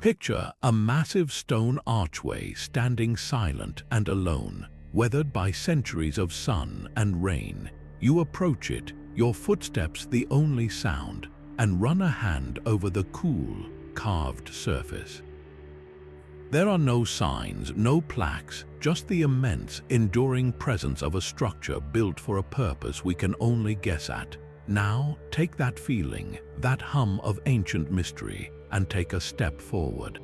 Picture a massive stone archway standing silent and alone, weathered by centuries of sun and rain. You approach it, your footsteps the only sound, and run a hand over the cool, carved surface. There are no signs, no plaques, just the immense, enduring presence of a structure built for a purpose we can only guess at. Now, take that feeling, that hum of ancient mystery, and take a step forward.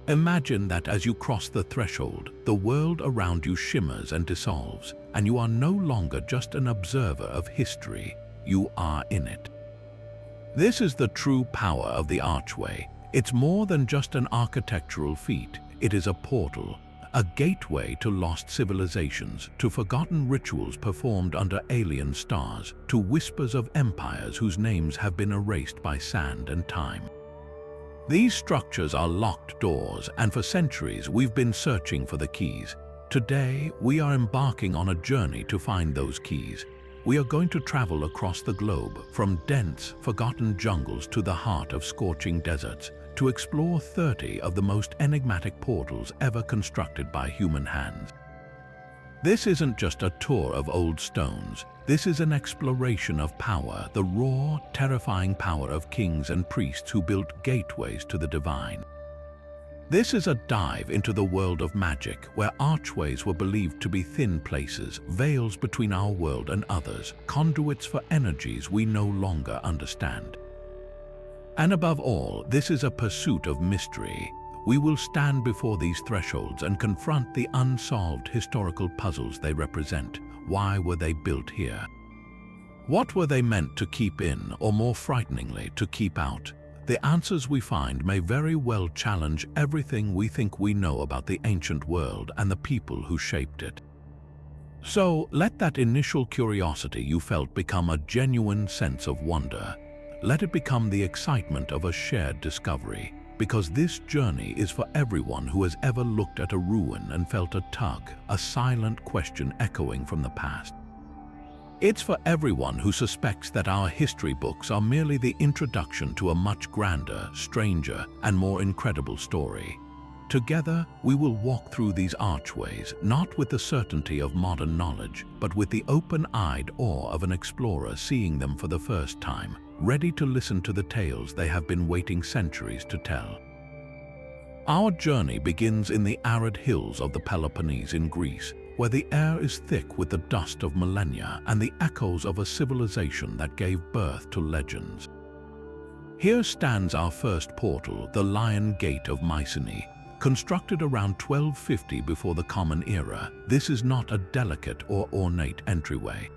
Imagine that as you cross the threshold, the world around you shimmers and dissolves, and you are no longer just an observer of history, you are in it. This is the true power of the archway. It's more than just an architectural feat. It is a portal, a gateway to lost civilizations, to forgotten rituals performed under alien stars, to whispers of empires whose names have been erased by sand and time. These structures are locked doors, and for centuries we've been searching for the keys. Today, we are embarking on a journey to find those keys. We are going to travel across the globe, from dense, forgotten jungles to the heart of scorching deserts, to explore 30 of the most enigmatic portals ever constructed by human hands. This isn't just a tour of old stones. This is an exploration of power, the raw, terrifying power of kings and priests who built gateways to the divine. This is a dive into the world of magic, where archways were believed to be thin places, veils between our world and others, conduits for energies we no longer understand. And above all, this is a pursuit of mystery. We will stand before these thresholds and confront the unsolved historical puzzles they represent. Why were they built here? What were they meant to keep in, or more frighteningly, to keep out? The answers we find may very well challenge everything we think we know about the ancient world and the people who shaped it. So, let that initial curiosity you felt become a genuine sense of wonder. Let it become the excitement of a shared discovery, because this journey is for everyone who has ever looked at a ruin and felt a tug, a silent question echoing from the past. It's for everyone who suspects that our history books are merely the introduction to a much grander, stranger, and more incredible story. Together, we will walk through these archways, not with the certainty of modern knowledge, but with the open-eyed awe of an explorer seeing them for the first time, ready to listen to the tales they have been waiting centuries to tell. Our journey begins in the arid hills of the Peloponnese in Greece, where the air is thick with the dust of millennia and the echoes of a civilization that gave birth to legends. Here stands our first portal, the Gate of Mycenae. Constructed around 1250 before the Common Era, this is not a delicate or ornate entryway.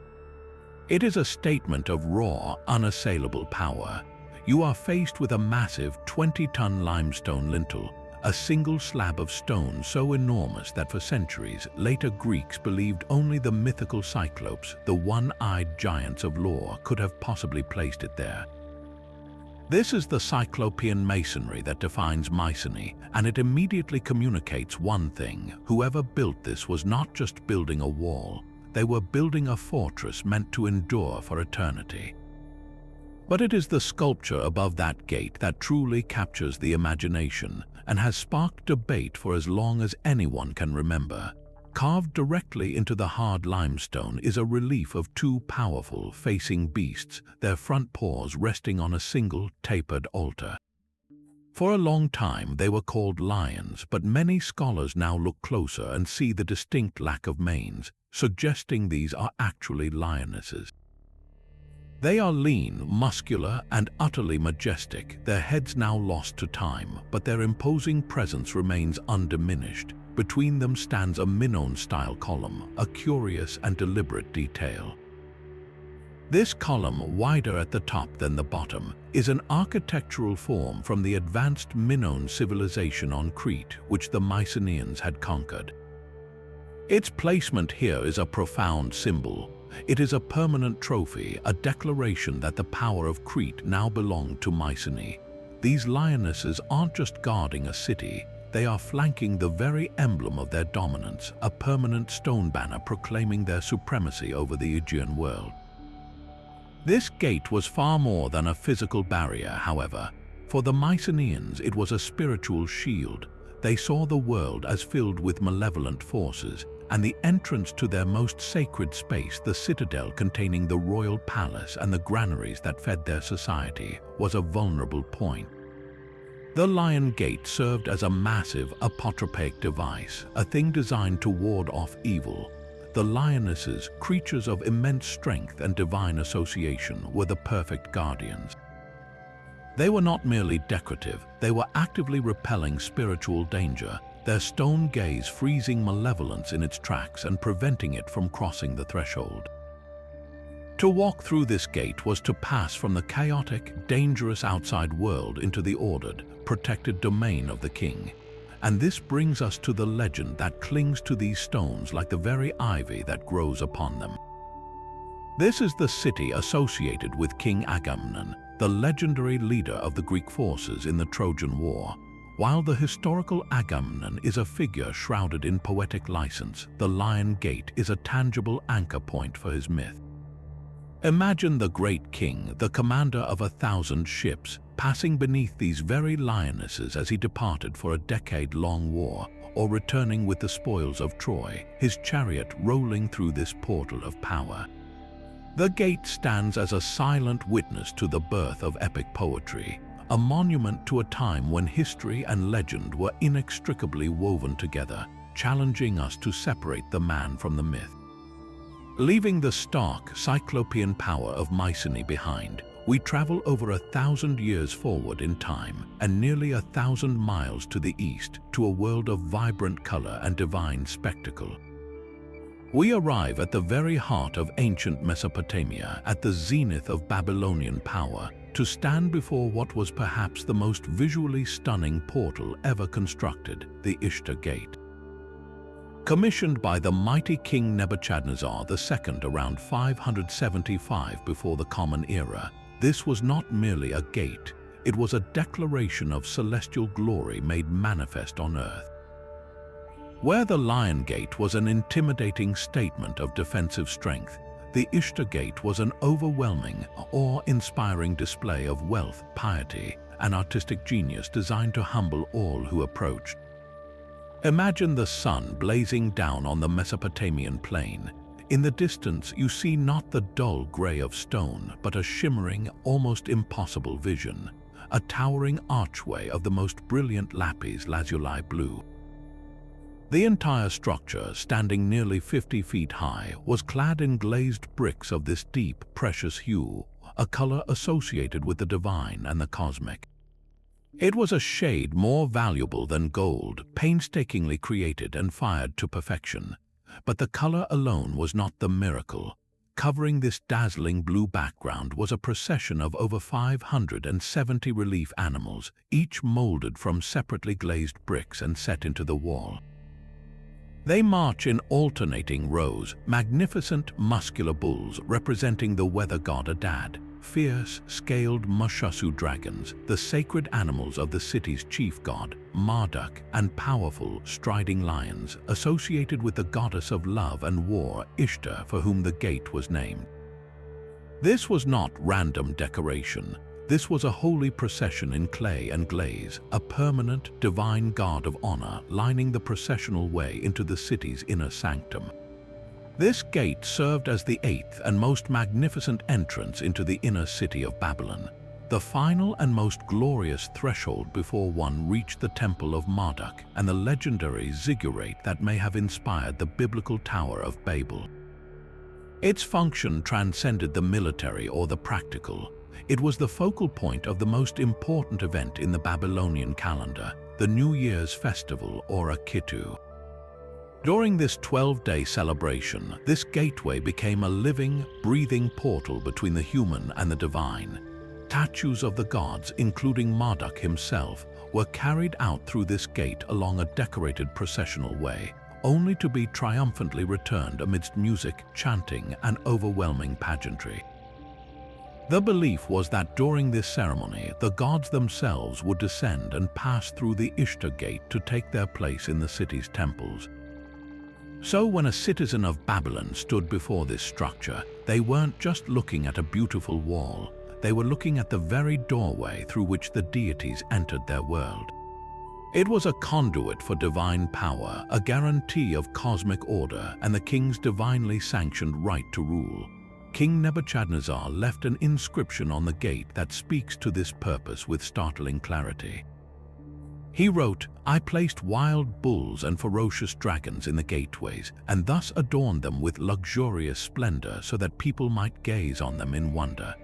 It is a statement of raw, unassailable power. You are faced with a massive 20-ton limestone lintel, a single slab of stone so enormous that for centuries, later Greeks believed only the mythical Cyclopes, the one-eyed giants of lore, could have possibly placed it there. This is the Cyclopean masonry that defines Mycenae, and it immediately communicates one thing: whoever built this was not just building a wall, they were building a fortress meant to endure for eternity. But it is the sculpture above that gate that truly captures the imagination and has sparked debate for as long as anyone can remember. Carved directly into the hard limestone is a relief of two powerful, facing beasts, their front paws resting on a single, tapered altar. For a long time they were called lions, but many scholars now look closer and see the distinct lack of manes, suggesting these are actually lionesses. They are lean, muscular, and utterly majestic, their heads now lost to time, but their imposing presence remains undiminished. Between them stands a Minoan-style column, a curious and deliberate detail. This column, wider at the top than the bottom, is an architectural form from the advanced Minoan civilization on Crete, which the Mycenaeans had conquered. Its placement here is a profound symbol. It is a permanent trophy, a declaration that the power of Crete now belonged to Mycenae. These lionesses aren't just guarding a city, they are flanking the very emblem of their dominance, a permanent stone banner proclaiming their supremacy over the Aegean world. This gate was far more than a physical barrier, however. For the Mycenaeans, it was a spiritual shield. They saw the world as filled with malevolent forces, and the entrance to their most sacred space, the citadel containing the royal palace and the granaries that fed their society, was a vulnerable point. The Lion Gate served as a massive apotropaic device, a thing designed to ward off evil. The lionesses, creatures of immense strength and divine association, were the perfect guardians. They were not merely decorative, they were actively repelling spiritual danger, their stone gaze freezing malevolence in its tracks and preventing it from crossing the threshold. To walk through this gate was to pass from the chaotic, dangerous outside world into the ordered, protected domain of the king. And this brings us to the legend that clings to these stones like the very ivy that grows upon them. This is the city associated with King Agamemnon, the legendary leader of the Greek forces in the Trojan War. While the historical Agamemnon is a figure shrouded in poetic license, the Lion Gate is a tangible anchor point for his myth. Imagine the great king, the commander of 1,000 ships, passing beneath these very lionesses as he departed for a decade-long war, or returning with the spoils of Troy, his chariot rolling through this portal of power. The gate stands as a silent witness to the birth of epic poetry, a monument to a time when history and legend were inextricably woven together, challenging us to separate the man from the myth. Leaving the stark, cyclopean power of Mycenae behind, we travel over 1,000 years forward in time and nearly 1,000 miles to the east to a world of vibrant color and divine spectacle. We arrive at the very heart of ancient Mesopotamia, at the zenith of Babylonian power, to stand before what was perhaps the most visually stunning portal ever constructed, the Ishtar Gate. Commissioned by the mighty King Nebuchadnezzar II around 575 before the Common Era, this was not merely a gate, it was a declaration of celestial glory made manifest on earth. Where the Lion Gate was an intimidating statement of defensive strength, the Ishtar Gate was an overwhelming, awe-inspiring display of wealth, piety, and artistic genius designed to humble all who approached. Imagine the sun blazing down on the Mesopotamian plain. In the distance, you see not the dull gray of stone, but a shimmering, almost impossible vision, a towering archway of the most brilliant lapis lazuli blue. The entire structure, standing nearly 50 feet high, was clad in glazed bricks of this deep, precious hue, a color associated with the divine and the cosmic. It was a shade more valuable than gold, painstakingly created and fired to perfection. But the color alone was not the miracle. Covering this dazzling blue background was a procession of over 570 relief animals, each molded from separately glazed bricks and set into the wall. They march in alternating rows, magnificent muscular bulls representing the weather god Adad, fierce, scaled Mushasu dragons, the sacred animals of the city's chief god, Marduk, and powerful, striding lions, associated with the goddess of love and war, Ishtar, for whom the gate was named. This was not random decoration. This was a holy procession in clay and glaze, a permanent, divine guard of honor lining the processional way into the city's inner sanctum. This gate served as the eighth and most magnificent entrance into the inner city of Babylon, the final and most glorious threshold before one reached the temple of Marduk and the legendary ziggurat that may have inspired the biblical Tower of Babel. Its function transcended the military or the practical. It was the focal point of the most important event in the Babylonian calendar, the New Year's festival or Akitu. During this 12-day celebration, this gateway became a living, breathing portal between the human and the divine. Statues of the gods, including Marduk himself, were carried out through this gate along a decorated processional way, only to be triumphantly returned amidst music, chanting, and overwhelming pageantry. The belief was that during this ceremony, the gods themselves would descend and pass through the Ishtar Gate to take their place in the city's temples. So when a citizen of Babylon stood before this structure, they weren't just looking at a beautiful wall. they were looking at the very doorway through which the deities entered their world. It was a conduit for divine power, a guarantee of cosmic order, and the king's divinely sanctioned right to rule. King Nebuchadnezzar left an inscription on the gate that speaks to this purpose with startling clarity. He wrote, "I placed wild bulls and ferocious dragons in the gateways, and thus adorned them with luxurious splendor so that people might gaze on them in wonder."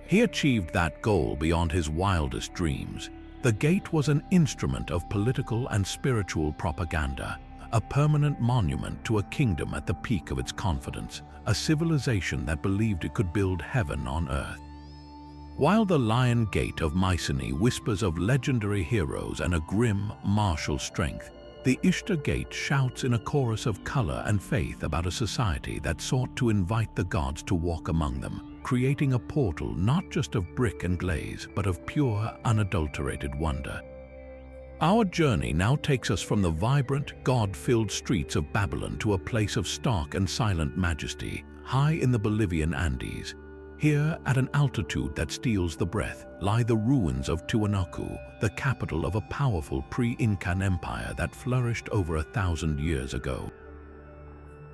He achieved that goal beyond his wildest dreams. The gate was an instrument of political and spiritual propaganda, a permanent monument to a kingdom at the peak of its confidence, a civilization that believed it could build heaven on earth. While the Lion Gate of Mycenae whispers of legendary heroes and a grim, martial strength, the Ishtar Gate shouts in a chorus of color and faith about a society that sought to invite the gods to walk among them, creating a portal not just of brick and glaze, but of pure, unadulterated wonder. Our journey now takes us from the vibrant, God-filled streets of Babylon to a place of stark and silent majesty, high in the Bolivian Andes. Here, at an altitude that steals the breath, lie the ruins of Tiwanaku, the capital of a powerful pre-Incan empire that flourished over 1,000 years ago.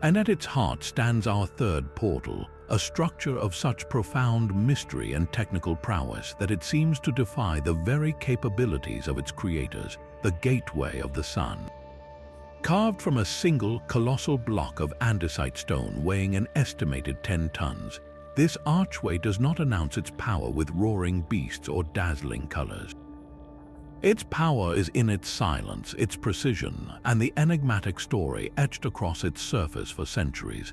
And at its heart stands our third portal, a structure of such profound mystery and technical prowess that it seems to defy the very capabilities of its creators, the Gateway of the Sun. Carved from a single colossal block of andesite stone weighing an estimated 10 tons, this archway does not announce its power with roaring beasts or dazzling colors. Its power is in its silence, its precision, and the enigmatic story etched across its surface for centuries.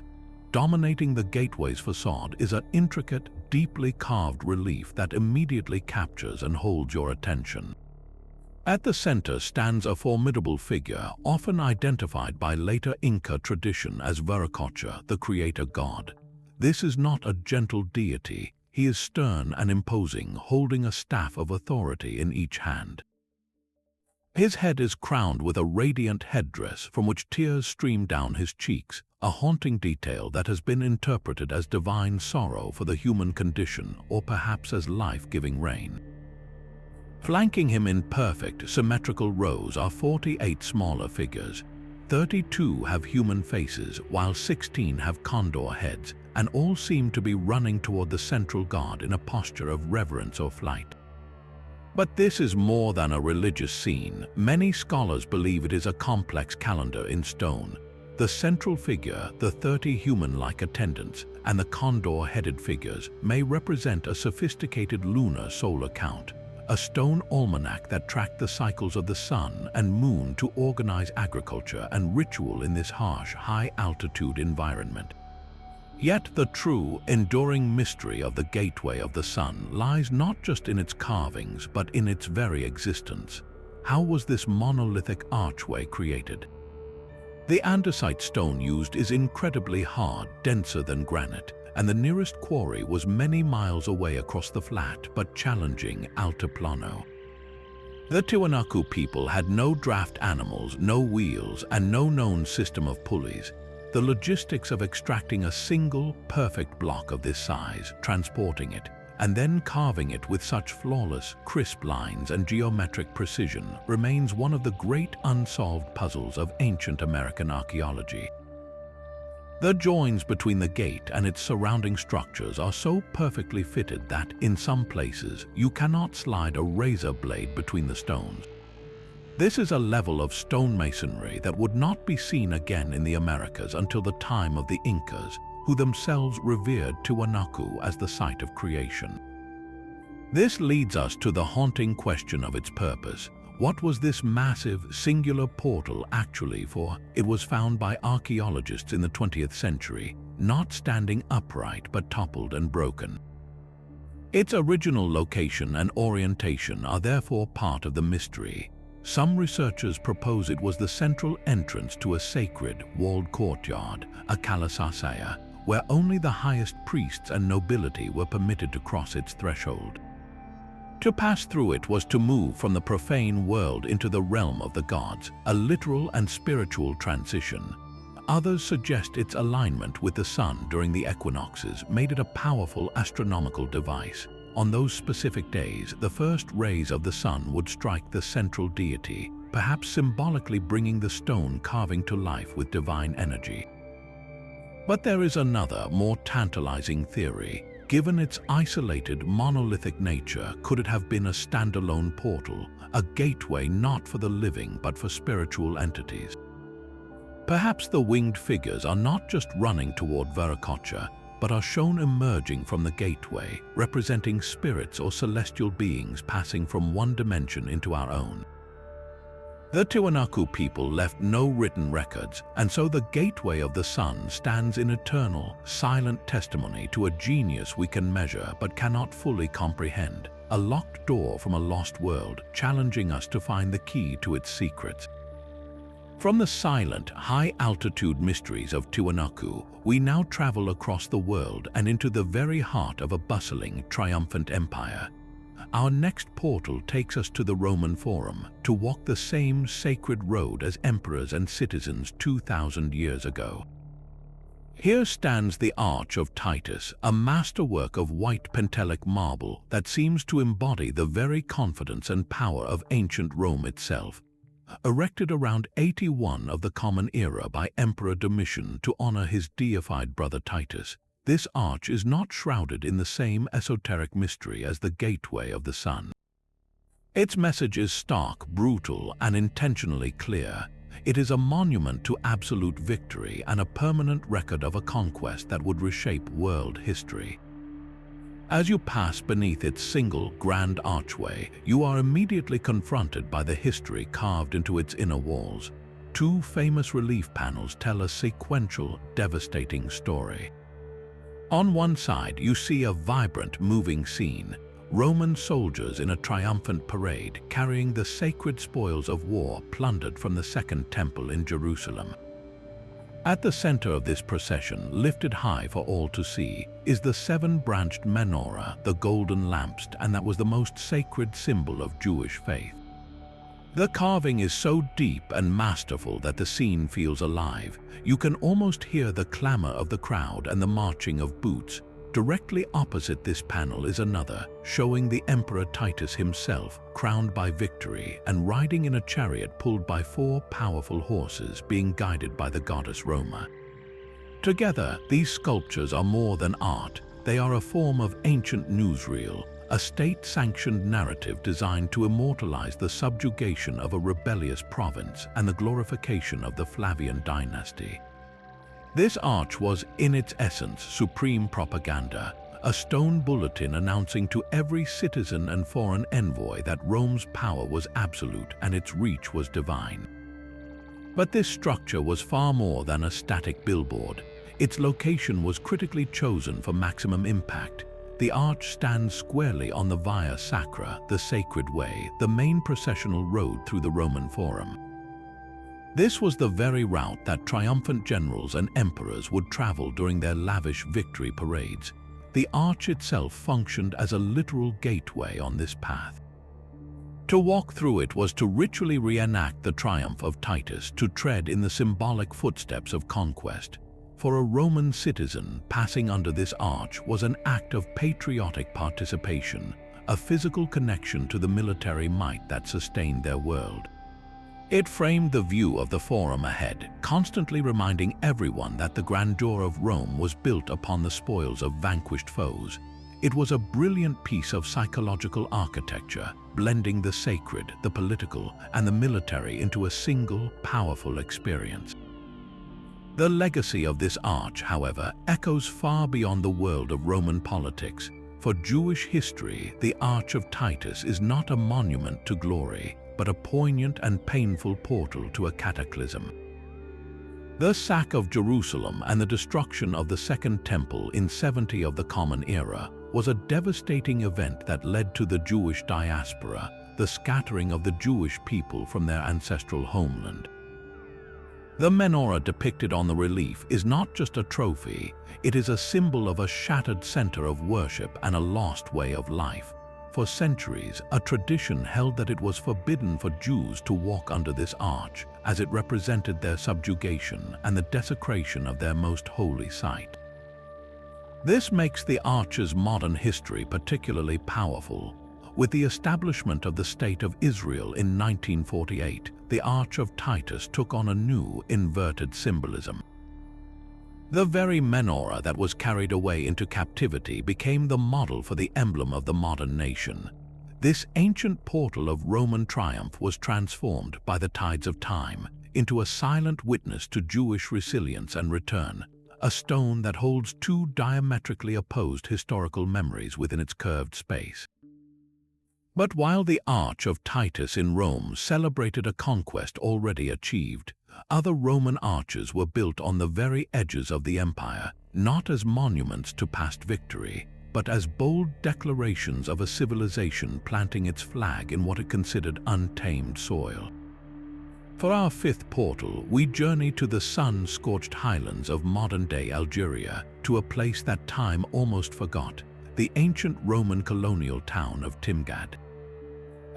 Dominating the gateway's facade is an intricate, deeply carved relief that immediately captures and holds your attention. At the center stands a formidable figure, often identified by later Inca tradition as Viracocha, the creator god. This is not a gentle deity. He is stern and imposing, holding a staff of authority in each hand. His head is crowned with a radiant headdress from which tears stream down his cheeks, a haunting detail that has been interpreted as divine sorrow for the human condition or perhaps as life-giving rain. Flanking him in perfect, symmetrical rows are 48 smaller figures. 32 have human faces, while 16 have condor heads, and all seem to be running toward the central god in a posture of reverence or flight. But this is more than a religious scene. Many scholars believe it is a complex calendar in stone. The central figure, the 30 human-like attendants, and the condor-headed figures may represent a sophisticated lunar solar count, a stone almanac that tracked the cycles of the sun and moon to organize agriculture and ritual in this harsh, high-altitude environment. Yet the true, enduring mystery of the Gateway of the Sun lies not just in its carvings, but in its very existence. How was this monolithic archway created? The andesite stone used is incredibly hard, denser than granite, and the nearest quarry was many miles away across the flat but challenging Altiplano. The Tiwanaku people had no draft animals, no wheels, and no known system of pulleys. The logistics of extracting a single, perfect block of this size, transporting it, and then carving it with such flawless, crisp lines and geometric precision remains one of the great unsolved puzzles of ancient American archaeology. The joins between the gate and its surrounding structures are so perfectly fitted that, in some places, you cannot slide a razor blade between the stones. This is a level of stonemasonry that would not be seen again in the Americas until the time of the Incas, who themselves revered Tiwanaku as the site of creation. This leads us to the haunting question of its purpose. What was this massive, singular portal actually for? It was found by archaeologists in the 20th century, not standing upright but toppled and broken. Its original location and orientation are therefore part of the mystery. Some researchers propose it was the central entrance to a sacred, walled courtyard, a kalasasaya, where only the highest priests and nobility were permitted to cross its threshold. To pass through it was to move from the profane world into the realm of the gods, a literal and spiritual transition. Others suggest its alignment with the sun during the equinoxes made it a powerful astronomical device. On those specific days, the first rays of the sun would strike the central deity, perhaps symbolically bringing the stone carving to life with divine energy. But there is another, more tantalizing theory. Given its isolated, monolithic nature, could it have been a standalone portal, a gateway not for the living but for spiritual entities? Perhaps the winged figures are not just running toward Viracocha, but are shown emerging from the gateway, representing spirits or celestial beings passing from one dimension into our own. The Tiwanaku people left no written records, and so the Gateway of the Sun stands in eternal, silent testimony to a genius we can measure but cannot fully comprehend, a locked door from a lost world, challenging us to find the key to its secrets. From the silent, high-altitude mysteries of Tiwanaku, we now travel across the world and into the very heart of a bustling, triumphant empire. Our next portal takes us to the Roman Forum, to walk the same sacred road as emperors and citizens 2,000 years ago. Here stands the Arch of Titus, a masterwork of white Pentelic marble that seems to embody the very confidence and power of ancient Rome itself. Erected around 81 of the Common Era by Emperor Domitian to honor his deified brother Titus, this arch is not shrouded in the same esoteric mystery as the Gateway of the Sun. Its message is stark, brutal, and intentionally clear. It is a monument to absolute victory and a permanent record of a conquest that would reshape world history. As you pass beneath its single grand archway, you are immediately confronted by the history carved into its inner walls. Two famous relief panels tell a sequential, devastating story. On one side, you see a vibrant, moving scene. Roman soldiers in a triumphant parade carrying the sacred spoils of war plundered from the Second Temple in Jerusalem. At the center of this procession, lifted high for all to see, is the seven-branched menorah, the golden lampstand that was the most sacred symbol of Jewish faith. The carving is so deep and masterful that the scene feels alive. You can almost hear the clamor of the crowd and the marching of boots. Directly opposite this panel is another, showing the Emperor Titus himself, crowned by victory and riding in a chariot pulled by 4 powerful horses being guided by the goddess Roma. Together, these sculptures are more than art. They are a form of ancient newsreel, a state-sanctioned narrative designed to immortalize the subjugation of a rebellious province and the glorification of the Flavian dynasty. This arch was, in its essence, supreme propaganda, a stone bulletin announcing to every citizen and foreign envoy that Rome's power was absolute and its reach was divine. But this structure was far more than a static billboard. Its location was critically chosen for maximum impact. The arch stands squarely on the Via Sacra, the sacred way, the main processional road through the Roman Forum. This was the very route that triumphant generals and emperors would travel during their lavish victory parades. The arch itself functioned as a literal gateway on this path. To walk through it was to ritually reenact the triumph of Titus, to tread in the symbolic footsteps of conquest. For a Roman citizen, passing under this arch was an act of patriotic participation, a physical connection to the military might that sustained their world. It framed the view of the Forum ahead, constantly reminding everyone that the grandeur of Rome was built upon the spoils of vanquished foes. It was a brilliant piece of psychological architecture, blending the sacred, the political, and the military into a single, powerful experience. The legacy of this arch, however, echoes far beyond the world of Roman politics. For Jewish history, the Arch of Titus is not a monument to glory, but a poignant and painful portal to a cataclysm. The sack of Jerusalem and the destruction of the Second Temple in 70 of the Common Era was a devastating event that led to the Jewish diaspora, the scattering of the Jewish people from their ancestral homeland. The menorah depicted on the relief is not just a trophy, it is a symbol of a shattered center of worship and a lost way of life. For centuries, a tradition held that it was forbidden for Jews to walk under this arch, as it represented their subjugation and the desecration of their most holy site. This makes the arch's modern history particularly powerful. With the establishment of the State of Israel in 1948, the Arch of Titus took on a new, inverted symbolism. The very menorah that was carried away into captivity became the model for the emblem of the modern nation. This ancient portal of Roman triumph was transformed by the tides of time into a silent witness to Jewish resilience and return, a stone that holds two diametrically opposed historical memories within its curved space. But while the Arch of Titus in Rome celebrated a conquest already achieved, other Roman arches were built on the very edges of the empire, not as monuments to past victory, but as bold declarations of a civilization planting its flag in what it considered untamed soil. For our fifth portal, we journey to the sun-scorched highlands of modern-day Algeria, to a place that time almost forgot, the ancient Roman colonial town of Timgad.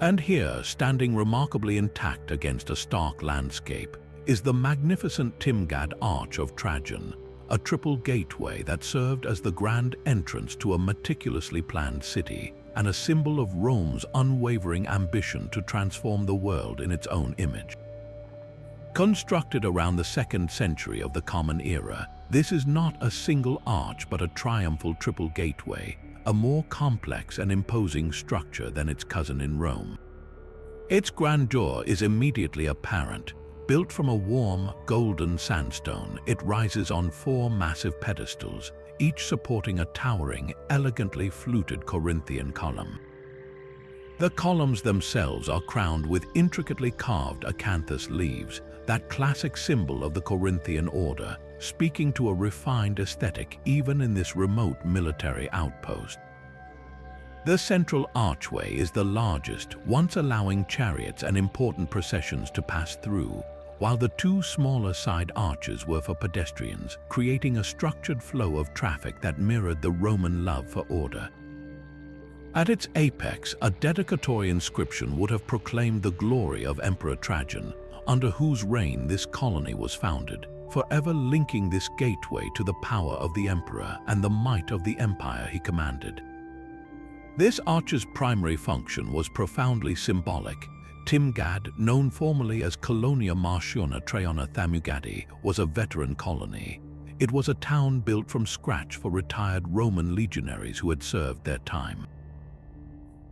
And here, standing remarkably intact against a stark landscape, is the magnificent Timgad Arch of Trajan, a triple gateway that served as the grand entrance to a meticulously planned city and a symbol of Rome's unwavering ambition to transform the world in its own image. Constructed around the 2nd century of the Common Era, this is not a single arch but a triumphal triple gateway, a more complex and imposing structure than its cousin in Rome. Its grandeur is immediately apparent. Built from a warm, golden sandstone, it rises on 4 massive pedestals, each supporting a towering, elegantly fluted Corinthian column. The columns themselves are crowned with intricately carved acanthus leaves, that classic symbol of the Corinthian order, speaking to a refined aesthetic even in this remote military outpost. The central archway is the largest, once allowing chariots and important processions to pass through, while the 2 smaller side arches were for pedestrians, creating a structured flow of traffic that mirrored the Roman love for order. At its apex, a dedicatory inscription would have proclaimed the glory of Emperor Trajan, under whose reign this colony was founded, forever linking this gateway to the power of the emperor and the might of the empire he commanded. This arch's primary function was profoundly symbolic. Timgad, known formerly as Colonia Marciona Traiana Thamugadi, was a veteran colony. It was a town built from scratch for retired Roman legionaries who had served their time.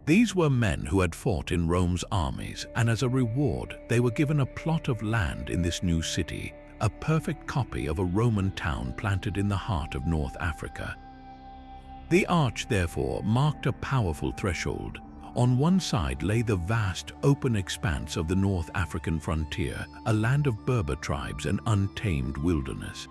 These were men who had fought in Rome's armies, and as a reward, they were given a plot of land in this new city, a perfect copy of a Roman town planted in the heart of North Africa. The arch, therefore, marked a powerful threshold. On one side lay the vast, open expanse of the North African frontier, a land of Berber tribes and untamed wilderness.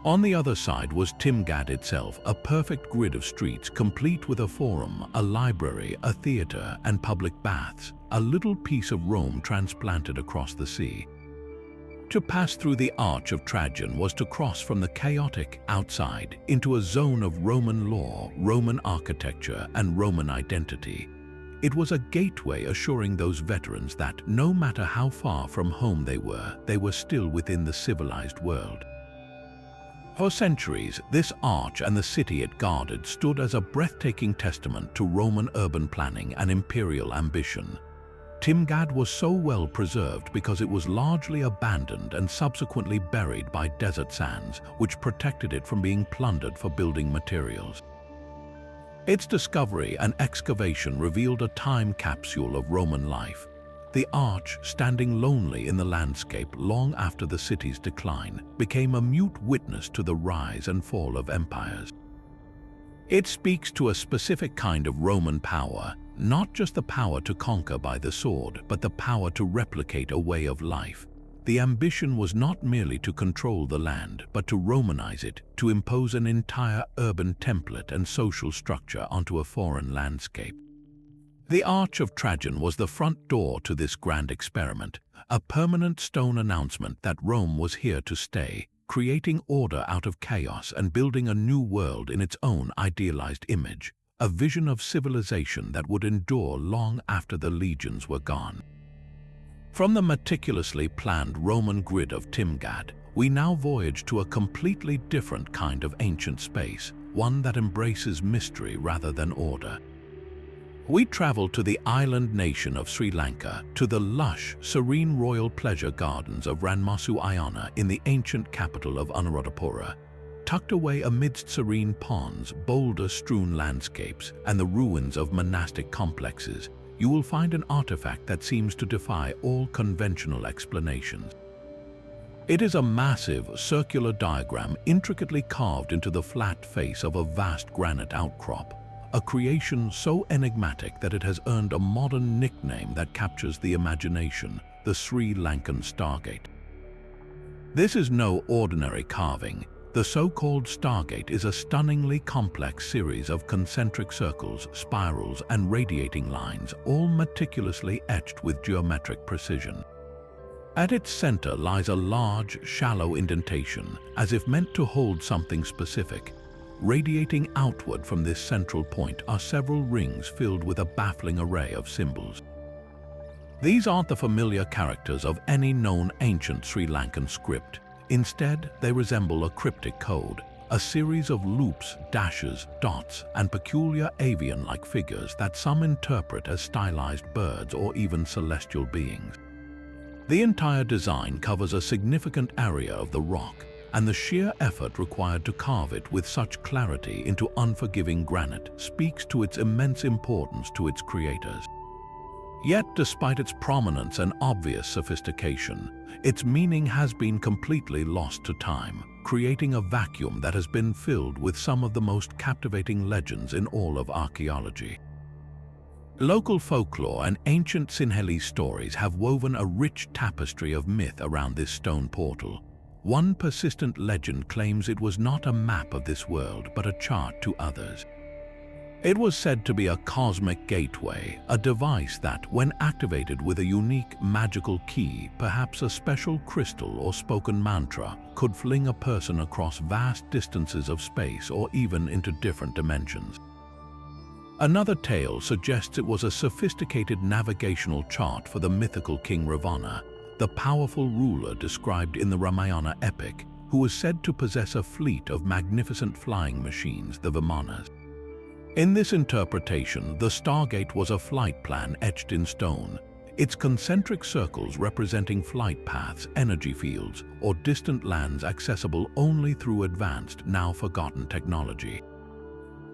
On the other side was Timgad itself, a perfect grid of streets complete with a forum, a library, a theater, and public baths, a little piece of Rome transplanted across the sea. To pass through the Arch of Trajan was to cross from the chaotic outside into a zone of Roman law, Roman architecture, and Roman identity. It was a gateway assuring those veterans that, no matter how far from home they were still within the civilized world. For centuries, this arch and the city it guarded stood as a breathtaking testament to Roman urban planning and imperial ambition. Timgad was so well preserved because it was largely abandoned and subsequently buried by desert sands, which protected it from being plundered for building materials. Its discovery and excavation revealed a time capsule of Roman life. The arch, standing lonely in the landscape long after the city's decline, became a mute witness to the rise and fall of empires. It speaks to a specific kind of Roman power, not just the power to conquer by the sword, but the power to replicate a way of life. The ambition was not merely to control the land, but to Romanize it, to impose an entire urban template and social structure onto a foreign landscape. The Arch of Trajan was the front door to this grand experiment, a permanent stone announcement that Rome was here to stay, creating order out of chaos and building a new world in its own idealized image, a vision of civilization that would endure long after the legions were gone. From the meticulously planned Roman grid of Timgad, we now voyage to a completely different kind of ancient space, one that embraces mystery rather than order. We travel to the island nation of Sri Lanka, to the lush, serene royal pleasure gardens of Ranmasu in the ancient capital of Anuradhapura. Tucked away amidst serene ponds, boulder-strewn landscapes, and the ruins of monastic complexes, you will find an artifact that seems to defy all conventional explanations. It is a massive, circular diagram intricately carved into the flat face of a vast granite outcrop, a creation so enigmatic that it has earned a modern nickname that captures the imagination, the Sri Lankan Stargate. This is no ordinary carving. The so-called Stargate is a stunningly complex series of concentric circles, spirals, and radiating lines, all meticulously etched with geometric precision. At its center lies a large, shallow indentation, as if meant to hold something specific. Radiating outward from this central point are several rings filled with a baffling array of symbols. These aren't the familiar characters of any known ancient Sri Lankan script. Instead, they resemble a cryptic code, a series of loops, dashes, dots, and peculiar avian-like figures that some interpret as stylized birds or even celestial beings. The entire design covers a significant area of the rock, and the sheer effort required to carve it with such clarity into unforgiving granite speaks to its immense importance to its creators. Yet, despite its prominence and obvious sophistication, its meaning has been completely lost to time, creating a vacuum that has been filled with some of the most captivating legends in all of archaeology. Local folklore and ancient Sinhalese stories have woven a rich tapestry of myth around this stone portal. One persistent legend claims it was not a map of this world, but a chart to others. It was said to be a cosmic gateway, a device that, when activated with a unique magical key, perhaps a special crystal or spoken mantra, could fling a person across vast distances of space or even into different dimensions. Another tale suggests it was a sophisticated navigational chart for the mythical King Ravana, the powerful ruler described in the Ramayana epic, who was said to possess a fleet of magnificent flying machines, the Vimanas. In this interpretation, the Stargate was a flight plan etched in stone, its concentric circles representing flight paths, energy fields, or distant lands accessible only through advanced, now forgotten technology.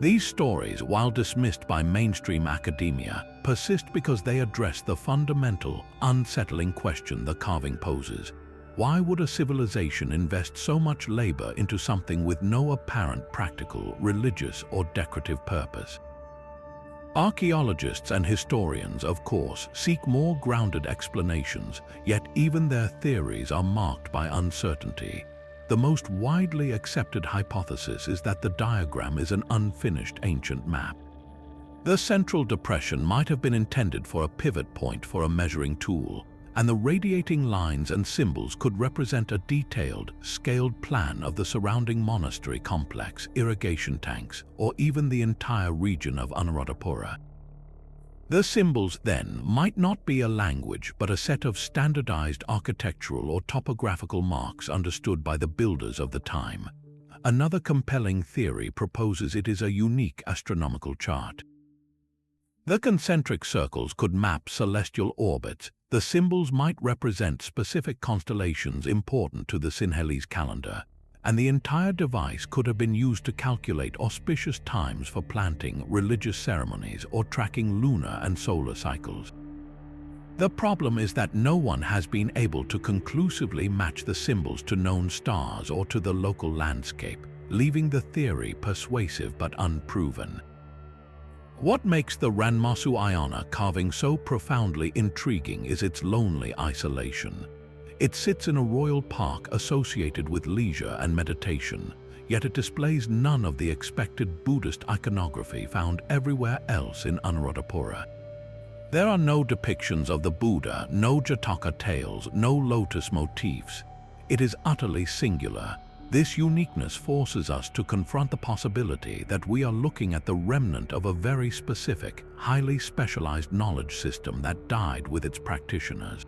These stories, while dismissed by mainstream academia, persist because they address the fundamental, unsettling question the carving poses. Why would a civilization invest so much labor into something with no apparent practical, religious, or decorative purpose? Archaeologists and historians, of course, seek more grounded explanations, yet even their theories are marked by uncertainty. The most widely accepted hypothesis is that the diagram is an unfinished ancient map. The central depression might have been intended for a pivot point for a measuring tool, and the radiating lines and symbols could represent a detailed, scaled plan of the surrounding monastery complex, irrigation tanks, or even the entire region of Anuradhapura. The symbols, then, might not be a language, but a set of standardized architectural or topographical marks understood by the builders of the time. Another compelling theory proposes it is a unique astronomical chart. The concentric circles could map celestial orbits. The symbols might represent specific constellations important to the Sinhalese calendar, and the entire device could have been used to calculate auspicious times for planting, religious ceremonies, or tracking lunar and solar cycles. The problem is that no one has been able to conclusively match the symbols to known stars or to the local landscape, leaving the theory persuasive but unproven. What makes the Ranmasu carving so profoundly intriguing is its lonely isolation. It sits in a royal park associated with leisure and meditation, yet it displays none of the expected Buddhist iconography found everywhere else in Anuradhapura. There are no depictions of the Buddha, no Jataka tales, no lotus motifs. It is utterly singular, This uniqueness forces us to confront the possibility that we are looking at the remnant of a very specific, highly specialized knowledge system that died with its practitioners.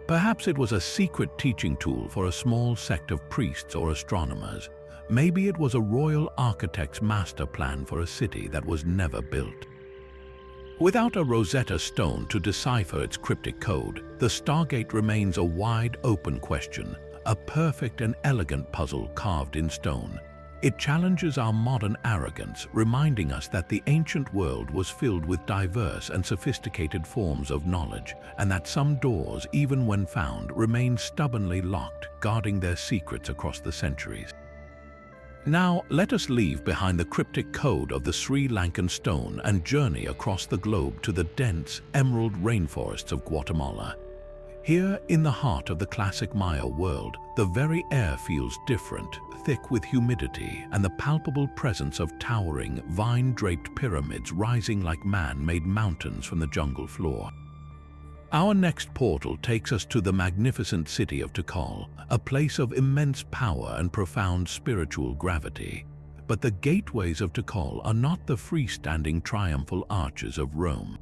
Perhaps it was a secret teaching tool for a small sect of priests or astronomers. Maybe it was a royal architect's master plan for a city that was never built. Without a Rosetta Stone to decipher its cryptic code, the Stargate remains a wide-open question, a perfect and elegant puzzle carved in stone. It challenges our modern arrogance, reminding us that the ancient world was filled with diverse and sophisticated forms of knowledge, and that some doors, even when found, remain stubbornly locked, guarding their secrets across the centuries. Now, let us leave behind the cryptic code of the Sri Lankan stone and journey across the globe to the dense, emerald rainforests of Guatemala. Here, in the heart of the classic Maya world, the very air feels different, thick with humidity and the palpable presence of towering, vine-draped pyramids rising like man-made mountains from the jungle floor. Our next portal takes us to the magnificent city of Tikal, a place of immense power and profound spiritual gravity. But the gateways of Tikal are not the freestanding triumphal arches of Rome.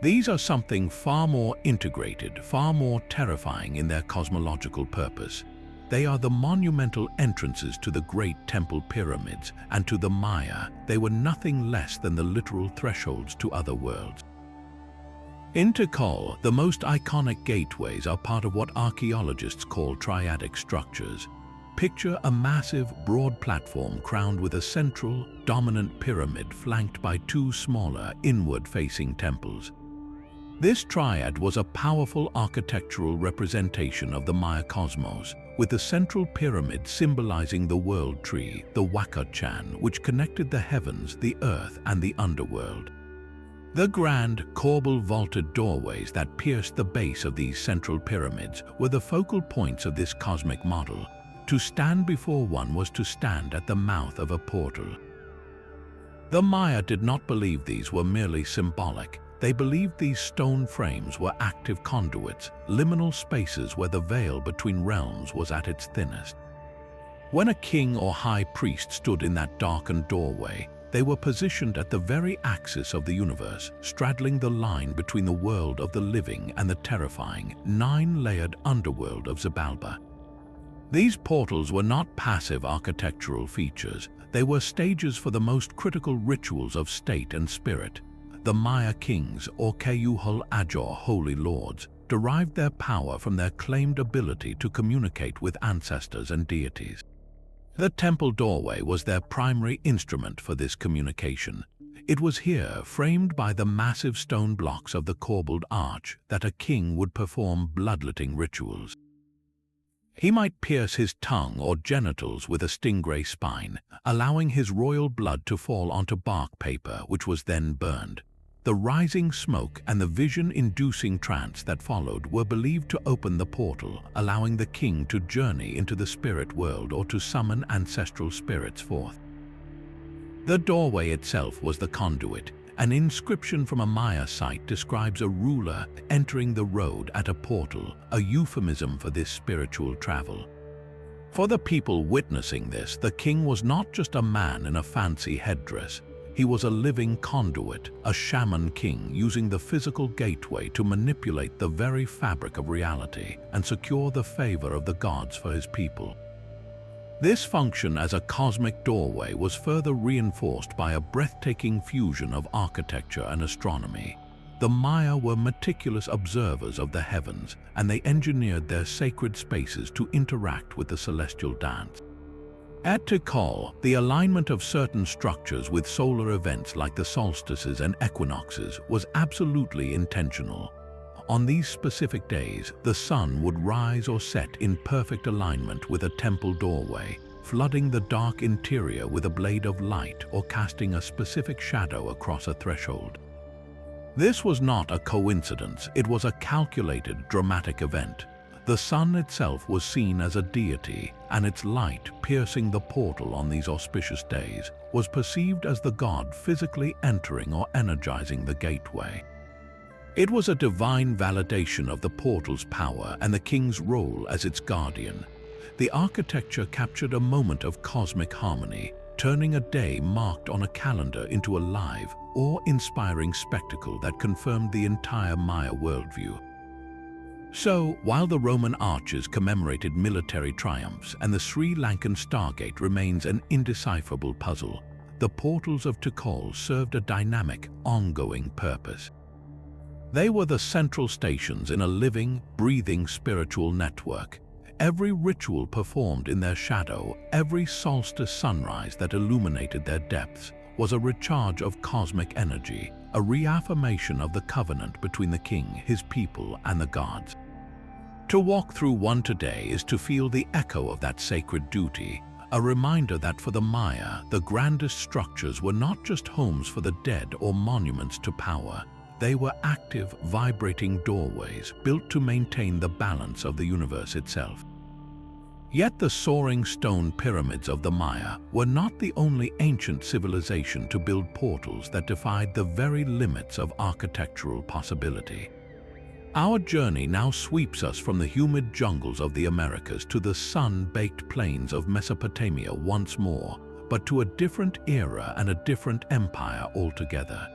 These are something far more integrated, far more terrifying in their cosmological purpose. They are the monumental entrances to the great temple pyramids, and to the Maya, they were nothing less than the literal thresholds to other worlds. In Tikal, the most iconic gateways are part of what archaeologists call triadic structures. Picture a massive, broad platform crowned with a central, dominant pyramid flanked by two smaller, inward-facing temples. This triad was a powerful architectural representation of the Maya cosmos, with the central pyramid symbolizing the world tree, the Wakachan, which connected the heavens, the earth, and the underworld. The grand, corbel-vaulted doorways that pierced the base of these central pyramids were the focal points of this cosmic model. To stand before one was to stand at the mouth of a portal. The Maya did not believe these were merely symbolic. They believed these stone frames were active conduits, liminal spaces where the veil between realms was at its thinnest. When a king or high priest stood in that darkened doorway, they were positioned at the very axis of the universe, straddling the line between the world of the living and the terrifying, nine-layered underworld of Xibalba. These portals were not passive architectural features. They were stages for the most critical rituals of state and spirit. The Maya kings, or Kayuhul Ajor holy lords, derived their power from their claimed ability to communicate with ancestors and deities. The temple doorway was their primary instrument for this communication. It was here, framed by the massive stone blocks of the corbelled arch, that a king would perform bloodletting rituals. He might pierce his tongue or genitals with a stingray spine, allowing his royal blood to fall onto bark paper, which was then burned. The rising smoke and the vision-inducing trance that followed were believed to open the portal, allowing the king to journey into the spirit world or to summon ancestral spirits forth. The doorway itself was the conduit. An inscription from a Maya site describes a ruler entering the road at a portal, a euphemism for this spiritual travel. For the people witnessing this, the king was not just a man in a fancy headdress. He was a living conduit, a shaman king using the physical gateway to manipulate the very fabric of reality and secure the favor of the gods for his people. This function as a cosmic doorway was further reinforced by a breathtaking fusion of architecture and astronomy. The Maya were meticulous observers of the heavens, and they engineered their sacred spaces to interact with the celestial dance. At Tikal, the alignment of certain structures with solar events like the solstices and equinoxes was absolutely intentional. On these specific days, the sun would rise or set in perfect alignment with a temple doorway, flooding the dark interior with a blade of light or casting a specific shadow across a threshold. This was not a coincidence, it was a calculated, dramatic event. The sun itself was seen as a deity, and its light, piercing the portal on these auspicious days, was perceived as the god physically entering or energizing the gateway. It was a divine validation of the portal's power and the king's role as its guardian. The architecture captured a moment of cosmic harmony, turning a day marked on a calendar into a live, awe-inspiring spectacle that confirmed the entire Maya worldview. So, while the Roman arches commemorated military triumphs and the Sri Lankan Stargate remains an indecipherable puzzle, the portals of Tikal served a dynamic, ongoing purpose. They were the central stations in a living, breathing spiritual network. Every ritual performed in their shadow, every solstice sunrise that illuminated their depths, was a recharge of cosmic energy, a reaffirmation of the covenant between the king, his people, and the gods. To walk through one today is to feel the echo of that sacred duty, a reminder that for the Maya, the grandest structures were not just homes for the dead or monuments to power. They were active, vibrating doorways built to maintain the balance of the universe itself. Yet the soaring stone pyramids of the Maya were not the only ancient civilization to build portals that defied the very limits of architectural possibility. Our journey now sweeps us from the humid jungles of the Americas to the sun-baked plains of Mesopotamia once more, but to a different era and a different empire altogether.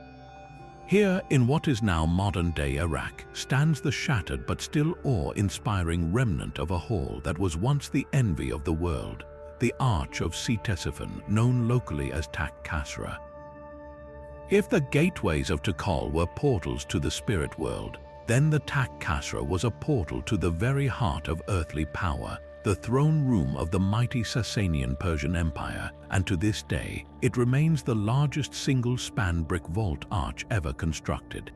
Here, in what is now modern-day Iraq, stands the shattered but still awe-inspiring remnant of a hall that was once the envy of the world, the Arch of Ctesiphon, known locally as Tak Kasra. If the gateways of Tikal were portals to the spirit world, then the Tak Kasra was a portal to the very heart of earthly power, the throne room of the mighty Sasanian Persian Empire, and to this day, it remains the largest single-span brick vault arch ever constructed.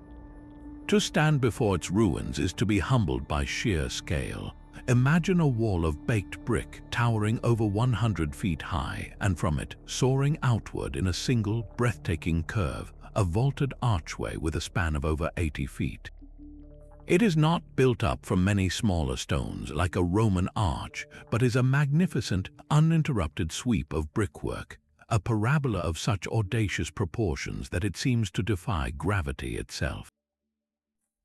To stand before its ruins is to be humbled by sheer scale. Imagine a wall of baked brick towering over 100 feet high, and from it, soaring outward in a single, breathtaking curve, a vaulted archway with a span of over 80 feet. It is not built up from many smaller stones like a Roman arch, but is a magnificent, uninterrupted sweep of brickwork, a parabola of such audacious proportions that it seems to defy gravity itself.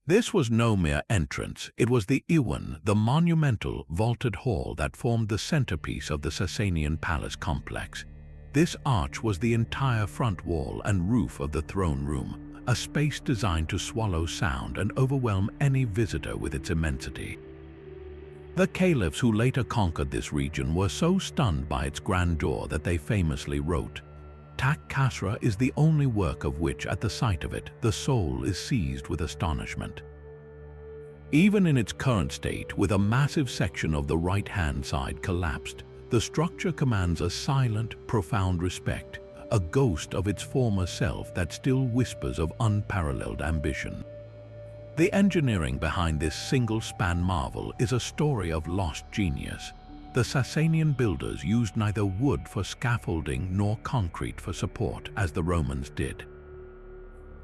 This was no mere entrance, it was the Iwan, the monumental, vaulted hall that formed the centerpiece of the Sasanian palace complex. This arch was the entire front wall and roof of the throne room, a space designed to swallow sound and overwhelm any visitor with its immensity. The caliphs who later conquered this region were so stunned by its grandeur that they famously wrote, "Tak Kasra is the only work of which, at the sight of it, the soul is seized with astonishment." Even in its current state, with a massive section of the right-hand side collapsed, the structure commands a silent, profound respect, a ghost of its former self that still whispers of unparalleled ambition. The engineering behind this single-span marvel is a story of lost genius. The Sasanian builders used neither wood for scaffolding nor concrete for support, as the Romans did.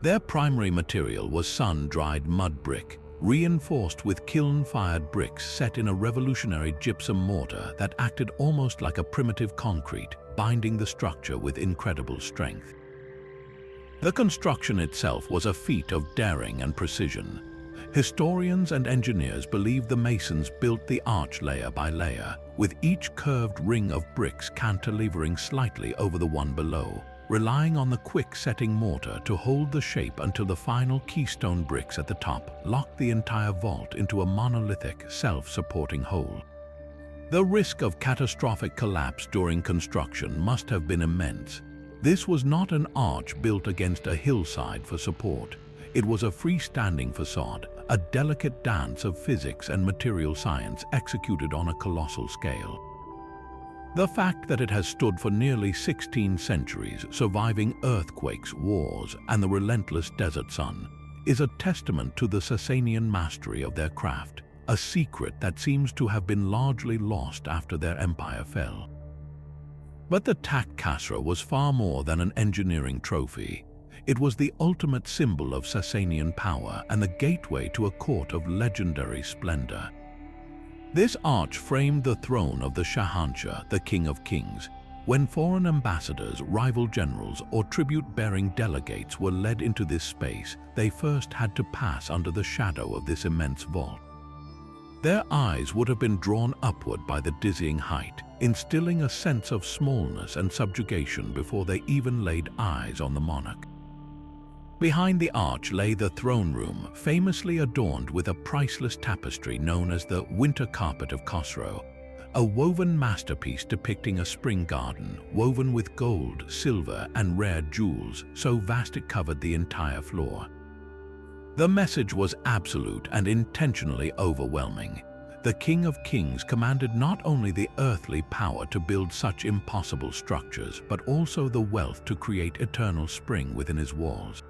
Their primary material was sun-dried mud brick, reinforced with kiln-fired bricks set in a revolutionary gypsum mortar that acted almost like a primitive concrete, binding the structure with incredible strength. The construction itself was a feat of daring and precision. Historians and engineers believe the masons built the arch layer by layer, with each curved ring of bricks cantilevering slightly over the one below, relying on the quick-setting mortar to hold the shape until the final keystone bricks at the top locked the entire vault into a monolithic, self-supporting whole. The risk of catastrophic collapse during construction must have been immense. This was not an arch built against a hillside for support. It was a freestanding facade, a delicate dance of physics and material science executed on a colossal scale. The fact that it has stood for nearly 16 centuries, surviving earthquakes, wars, and the relentless desert sun, is a testament to the Sasanian mastery of their craft, a secret that seems to have been largely lost after their empire fell. But the Tak Kasra was far more than an engineering trophy. It was the ultimate symbol of Sasanian power and the gateway to a court of legendary splendor. This arch framed the throne of the Shahanshah, the King of Kings. When foreign ambassadors, rival generals, or tribute-bearing delegates were led into this space, they first had to pass under the shadow of this immense vault. Their eyes would have been drawn upward by the dizzying height, instilling a sense of smallness and subjugation before they even laid eyes on the monarch. Behind the arch lay the throne room, famously adorned with a priceless tapestry known as the Winter Carpet of Khosrow, a woven masterpiece depicting a spring garden woven with gold, silver, and rare jewels so vast it covered the entire floor. The message was absolute and intentionally overwhelming. The King of Kings commanded not only the earthly power to build such impossible structures, but also the wealth to create eternal spring within his walls.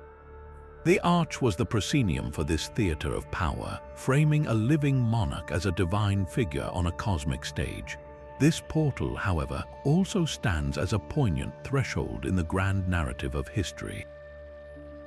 The arch was the proscenium for this theater of power, framing a living monarch as a divine figure on a cosmic stage. This portal, however, also stands as a poignant threshold in the grand narrative of history.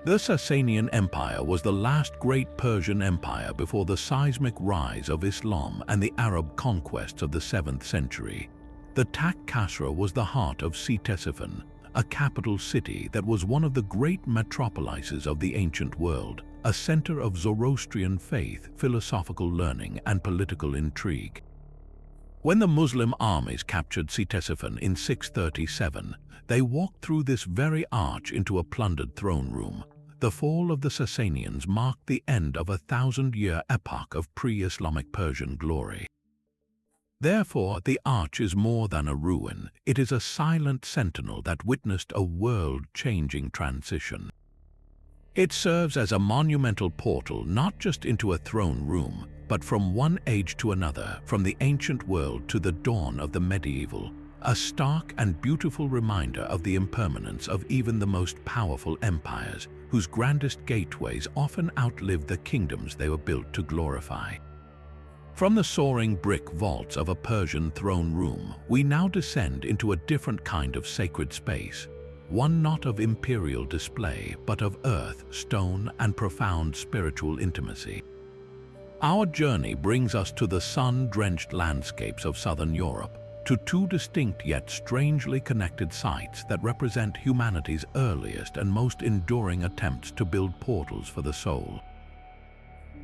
The Sasanian Empire was the last great Persian empire before the seismic rise of Islam and the Arab conquests of the 7th century. The Tak Khosrow was the heart of Ctesiphon, a capital city that was one of the great metropolises of the ancient world, a center of Zoroastrian faith, philosophical learning, and political intrigue. When the Muslim armies captured Ctesiphon in 637, they walked through this very arch into a plundered throne room. The fall of the Sasanians marked the end of a 1,000-year epoch of pre-Islamic Persian glory. Therefore, the arch is more than a ruin. It is a silent sentinel that witnessed a world-changing transition. It serves as a monumental portal not just into a throne room, but from one age to another, from the ancient world to the dawn of the medieval, a stark and beautiful reminder of the impermanence of even the most powerful empires, whose grandest gateways often outlived the kingdoms they were built to glorify. From the soaring brick vaults of a Persian throne room, we now descend into a different kind of sacred space, one not of imperial display, but of earth, stone, and profound spiritual intimacy. Our journey brings us to the sun-drenched landscapes of southern Europe, to two distinct yet strangely connected sites that represent humanity's earliest and most enduring attempts to build portals for the soul.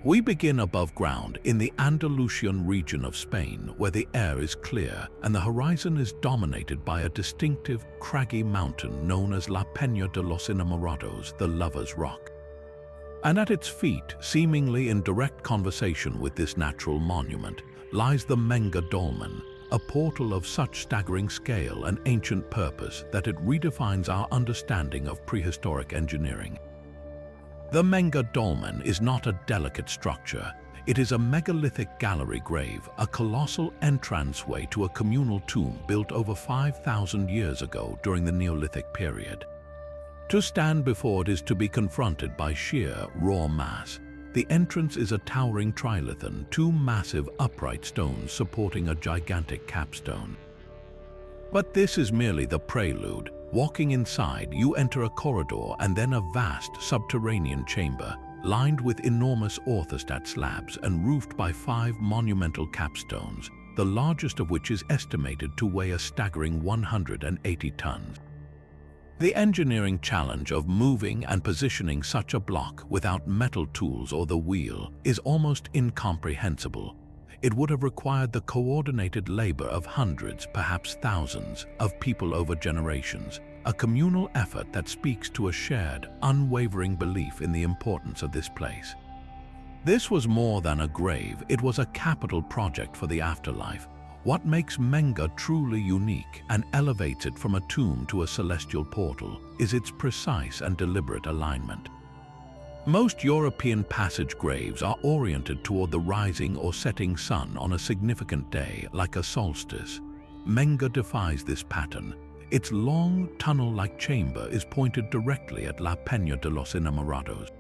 We begin above ground in the Andalusian region of Spain, where the air is clear and the horizon is dominated by a distinctive, craggy mountain known as La Peña de los Enamorados, the Lover's Rock. And at its feet, seemingly in direct conversation with this natural monument, lies the Menga Dolmen, a portal of such staggering scale and ancient purpose that it redefines our understanding of prehistoric engineering. The Menga Dolmen is not a delicate structure. It is a megalithic gallery grave, a colossal entranceway to a communal tomb built over 5,000 years ago during the Neolithic period. To stand before it is to be confronted by sheer, raw mass. The entrance is a towering trilithon, two massive upright stones supporting a gigantic capstone. But this is merely the prelude. Walking inside, you enter a corridor and then a vast subterranean chamber, lined with enormous orthostat slabs and roofed by 5 monumental capstones, the largest of which is estimated to weigh a staggering 180 tons. The engineering challenge of moving and positioning such a block without metal tools or the wheel is almost incomprehensible. It would have required the coordinated labor of hundreds, perhaps thousands, of people over generations, a communal effort that speaks to a shared, unwavering belief in the importance of this place. This was more than a grave, it was a capital project for the afterlife. What makes Menga truly unique and elevates it from a tomb to a celestial portal is its precise and deliberate alignment. Most European passage graves are oriented toward the rising or setting sun on a significant day, like a solstice. Menga defies this pattern. Its long, tunnel-like chamber is pointed directly at La Peña de los Enamorados.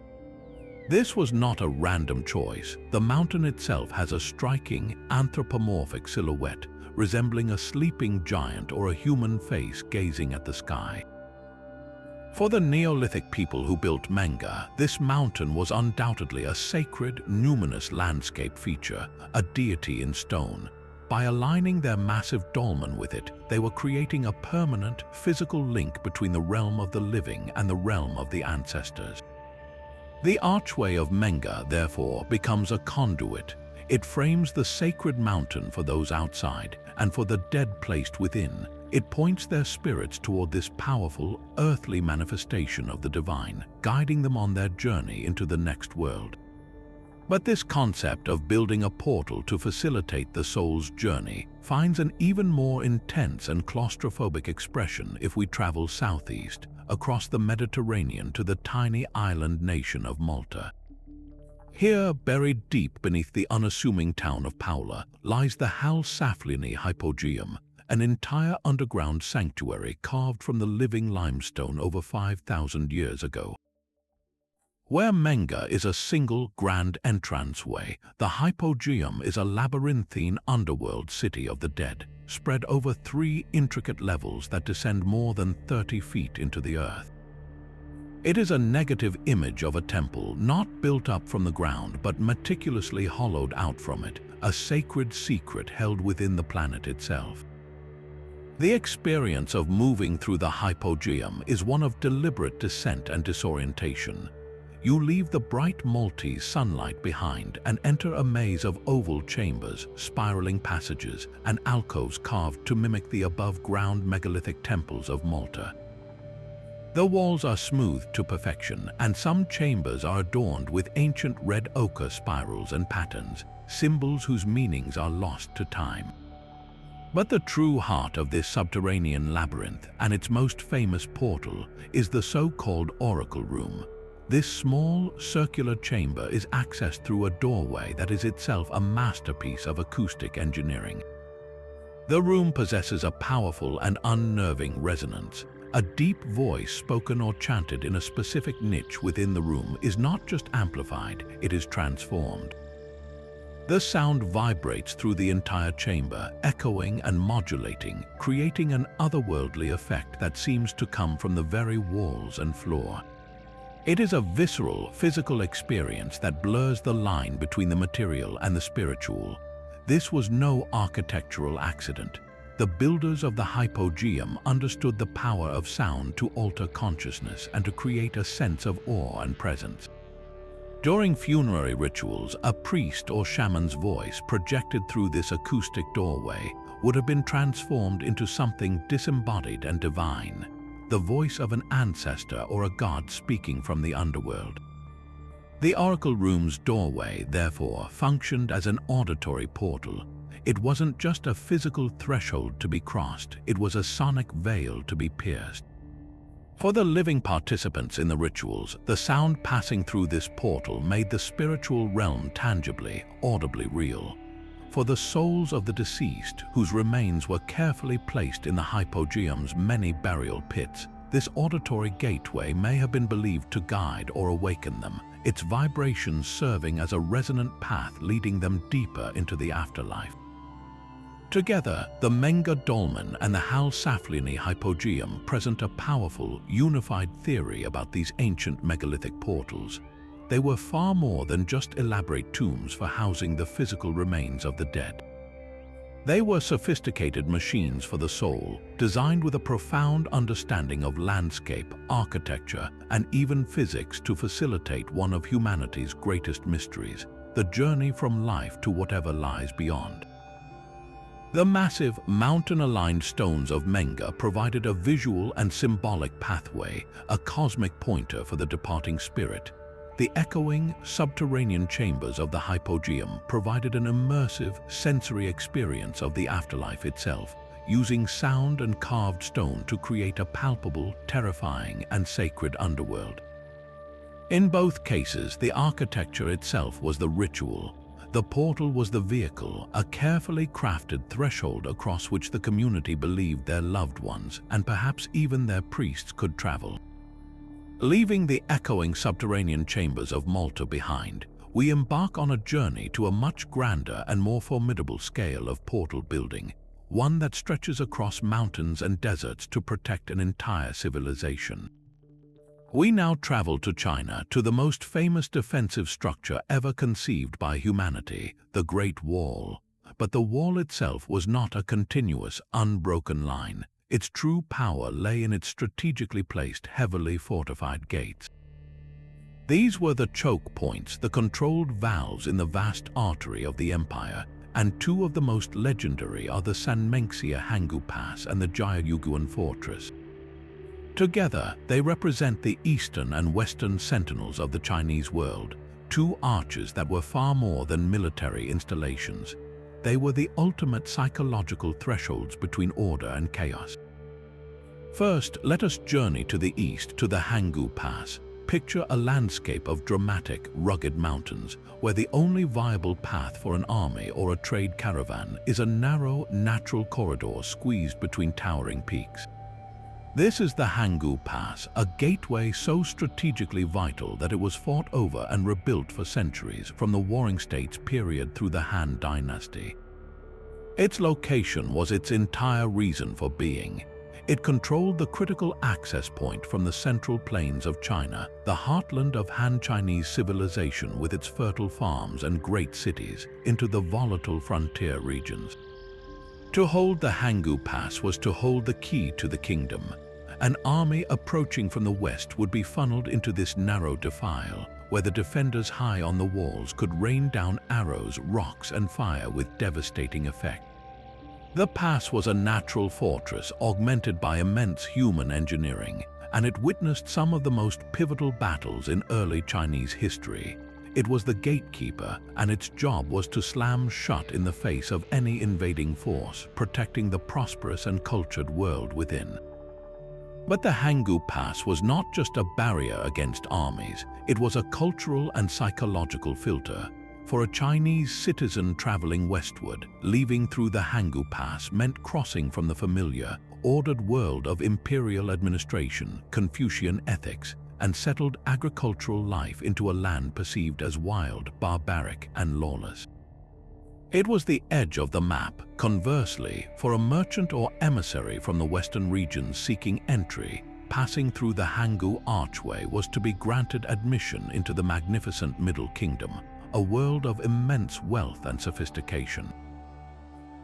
This was not a random choice. The mountain itself has a striking, anthropomorphic silhouette, resembling a sleeping giant or a human face gazing at the sky. For the Neolithic people who built Menga, this mountain was undoubtedly a sacred, numinous landscape feature, a deity in stone. By aligning their massive dolmen with it, they were creating a permanent, physical link between the realm of the living and the realm of the ancestors. The archway of Menga, therefore, becomes a conduit. It frames the sacred mountain for those outside, and for the dead placed within. It points their spirits toward this powerful, earthly manifestation of the divine, guiding them on their journey into the next world. But this concept of building a portal to facilitate the soul's journey finds an even more intense and claustrophobic expression if we travel southeast, across the Mediterranean to the tiny island nation of Malta. Here, buried deep beneath the unassuming town of Paula, lies the Hal-Saflieni Hypogeum, an entire underground sanctuary carved from the living limestone over 5,000 years ago. Where Menga is a single grand entranceway, the Hypogeum is a labyrinthine underworld city of the dead, spread over 3 intricate levels that descend more than 30 feet into the earth. It is a negative image of a temple, not built up from the ground but meticulously hollowed out from it, a sacred secret held within the planet itself. The experience of moving through the Hypogeum is one of deliberate descent and disorientation. You leave the bright Maltese sunlight behind and enter a maze of oval chambers, spiraling passages, and alcoves carved to mimic the above-ground megalithic temples of Malta. The walls are smoothed to perfection, and some chambers are adorned with ancient red ochre spirals and patterns, symbols whose meanings are lost to time. But the true heart of this subterranean labyrinth, and its most famous portal, is the so-called Oracle Room. This small, circular chamber is accessed through a doorway that is itself a masterpiece of acoustic engineering. The room possesses a powerful and unnerving resonance. A deep voice spoken or chanted in a specific niche within the room is not just amplified, it is transformed. The sound vibrates through the entire chamber, echoing and modulating, creating an otherworldly effect that seems to come from the very walls and floor. It is a visceral, physical experience that blurs the line between the material and the spiritual. This was no architectural accident. The builders of the Hypogeum understood the power of sound to alter consciousness and to create a sense of awe and presence. During funerary rituals, a priest or shaman's voice projected through this acoustic doorway would have been transformed into something disembodied and divine, the voice of an ancestor or a god speaking from the underworld. The Oracle Room's doorway, therefore, functioned as an auditory portal. It wasn't just a physical threshold to be crossed, it was a sonic veil to be pierced. For the living participants in the rituals, the sound passing through this portal made the spiritual realm tangibly, audibly real. For the souls of the deceased, whose remains were carefully placed in the Hypogeum's many burial pits, this auditory gateway may have been believed to guide or awaken them, its vibrations serving as a resonant path leading them deeper into the afterlife. Together, the Menga Dolmen and the Hal-Saflieni Hypogeum present a powerful, unified theory about these ancient megalithic portals. They were far more than just elaborate tombs for housing the physical remains of the dead. They were sophisticated machines for the soul, designed with a profound understanding of landscape, architecture, and even physics to facilitate one of humanity's greatest mysteries, the journey from life to whatever lies beyond. The massive, mountain-aligned stones of Menga provided a visual and symbolic pathway, a cosmic pointer for the departing spirit. The echoing, subterranean chambers of the Hypogeum provided an immersive, sensory experience of the afterlife itself, using sound and carved stone to create a palpable, terrifying, and sacred underworld. In both cases, the architecture itself was the ritual. The portal was the vehicle, a carefully crafted threshold across which the community believed their loved ones, and perhaps even their priests, could travel. Leaving the echoing subterranean chambers of Malta behind, we embark on a journey to a much grander and more formidable scale of portal building, one that stretches across mountains and deserts to protect an entire civilization. We now travel to China, to the most famous defensive structure ever conceived by humanity, the Great Wall. But the wall itself was not a continuous, unbroken line. Its true power lay in its strategically placed, heavily fortified gates. These were the choke points, the controlled valves in the vast artery of the empire, and two of the most legendary are the Sanmenxia Hangu Pass and the Jayayuguan Fortress. Together, they represent the eastern and western sentinels of the Chinese world, two arches that were far more than military installations. They were the ultimate psychological thresholds between order and chaos. First, let us journey to the east, to the Hangu Pass. Picture a landscape of dramatic, rugged mountains, where the only viable path for an army or a trade caravan is a narrow, natural corridor squeezed between towering peaks. This is the Hangu Pass, a gateway so strategically vital that it was fought over and rebuilt for centuries, from the Warring States period through the Han Dynasty. Its location was its entire reason for being. It controlled the critical access point from the central plains of China, the heartland of Han Chinese civilization with its fertile farms and great cities, into the volatile frontier regions. To hold the Hangu Pass was to hold the key to the kingdom. An army approaching from the west would be funneled into this narrow defile, where the defenders high on the walls could rain down arrows, rocks, and fire with devastating effect. The pass was a natural fortress augmented by immense human engineering, and it witnessed some of the most pivotal battles in early Chinese history. It was the gatekeeper, and its job was to slam shut in the face of any invading force, protecting the prosperous and cultured world within. But the Hangu Pass was not just a barrier against armies, it was a cultural and psychological filter. For a Chinese citizen traveling westward, leaving through the Hangu Pass meant crossing from the familiar, ordered world of imperial administration, Confucian ethics, and settled agricultural life into a land perceived as wild, barbaric, and lawless. It was the edge of the map. Conversely, for a merchant or emissary from the western regions seeking entry, passing through the Hangu Archway was to be granted admission into the magnificent Middle Kingdom, a world of immense wealth and sophistication.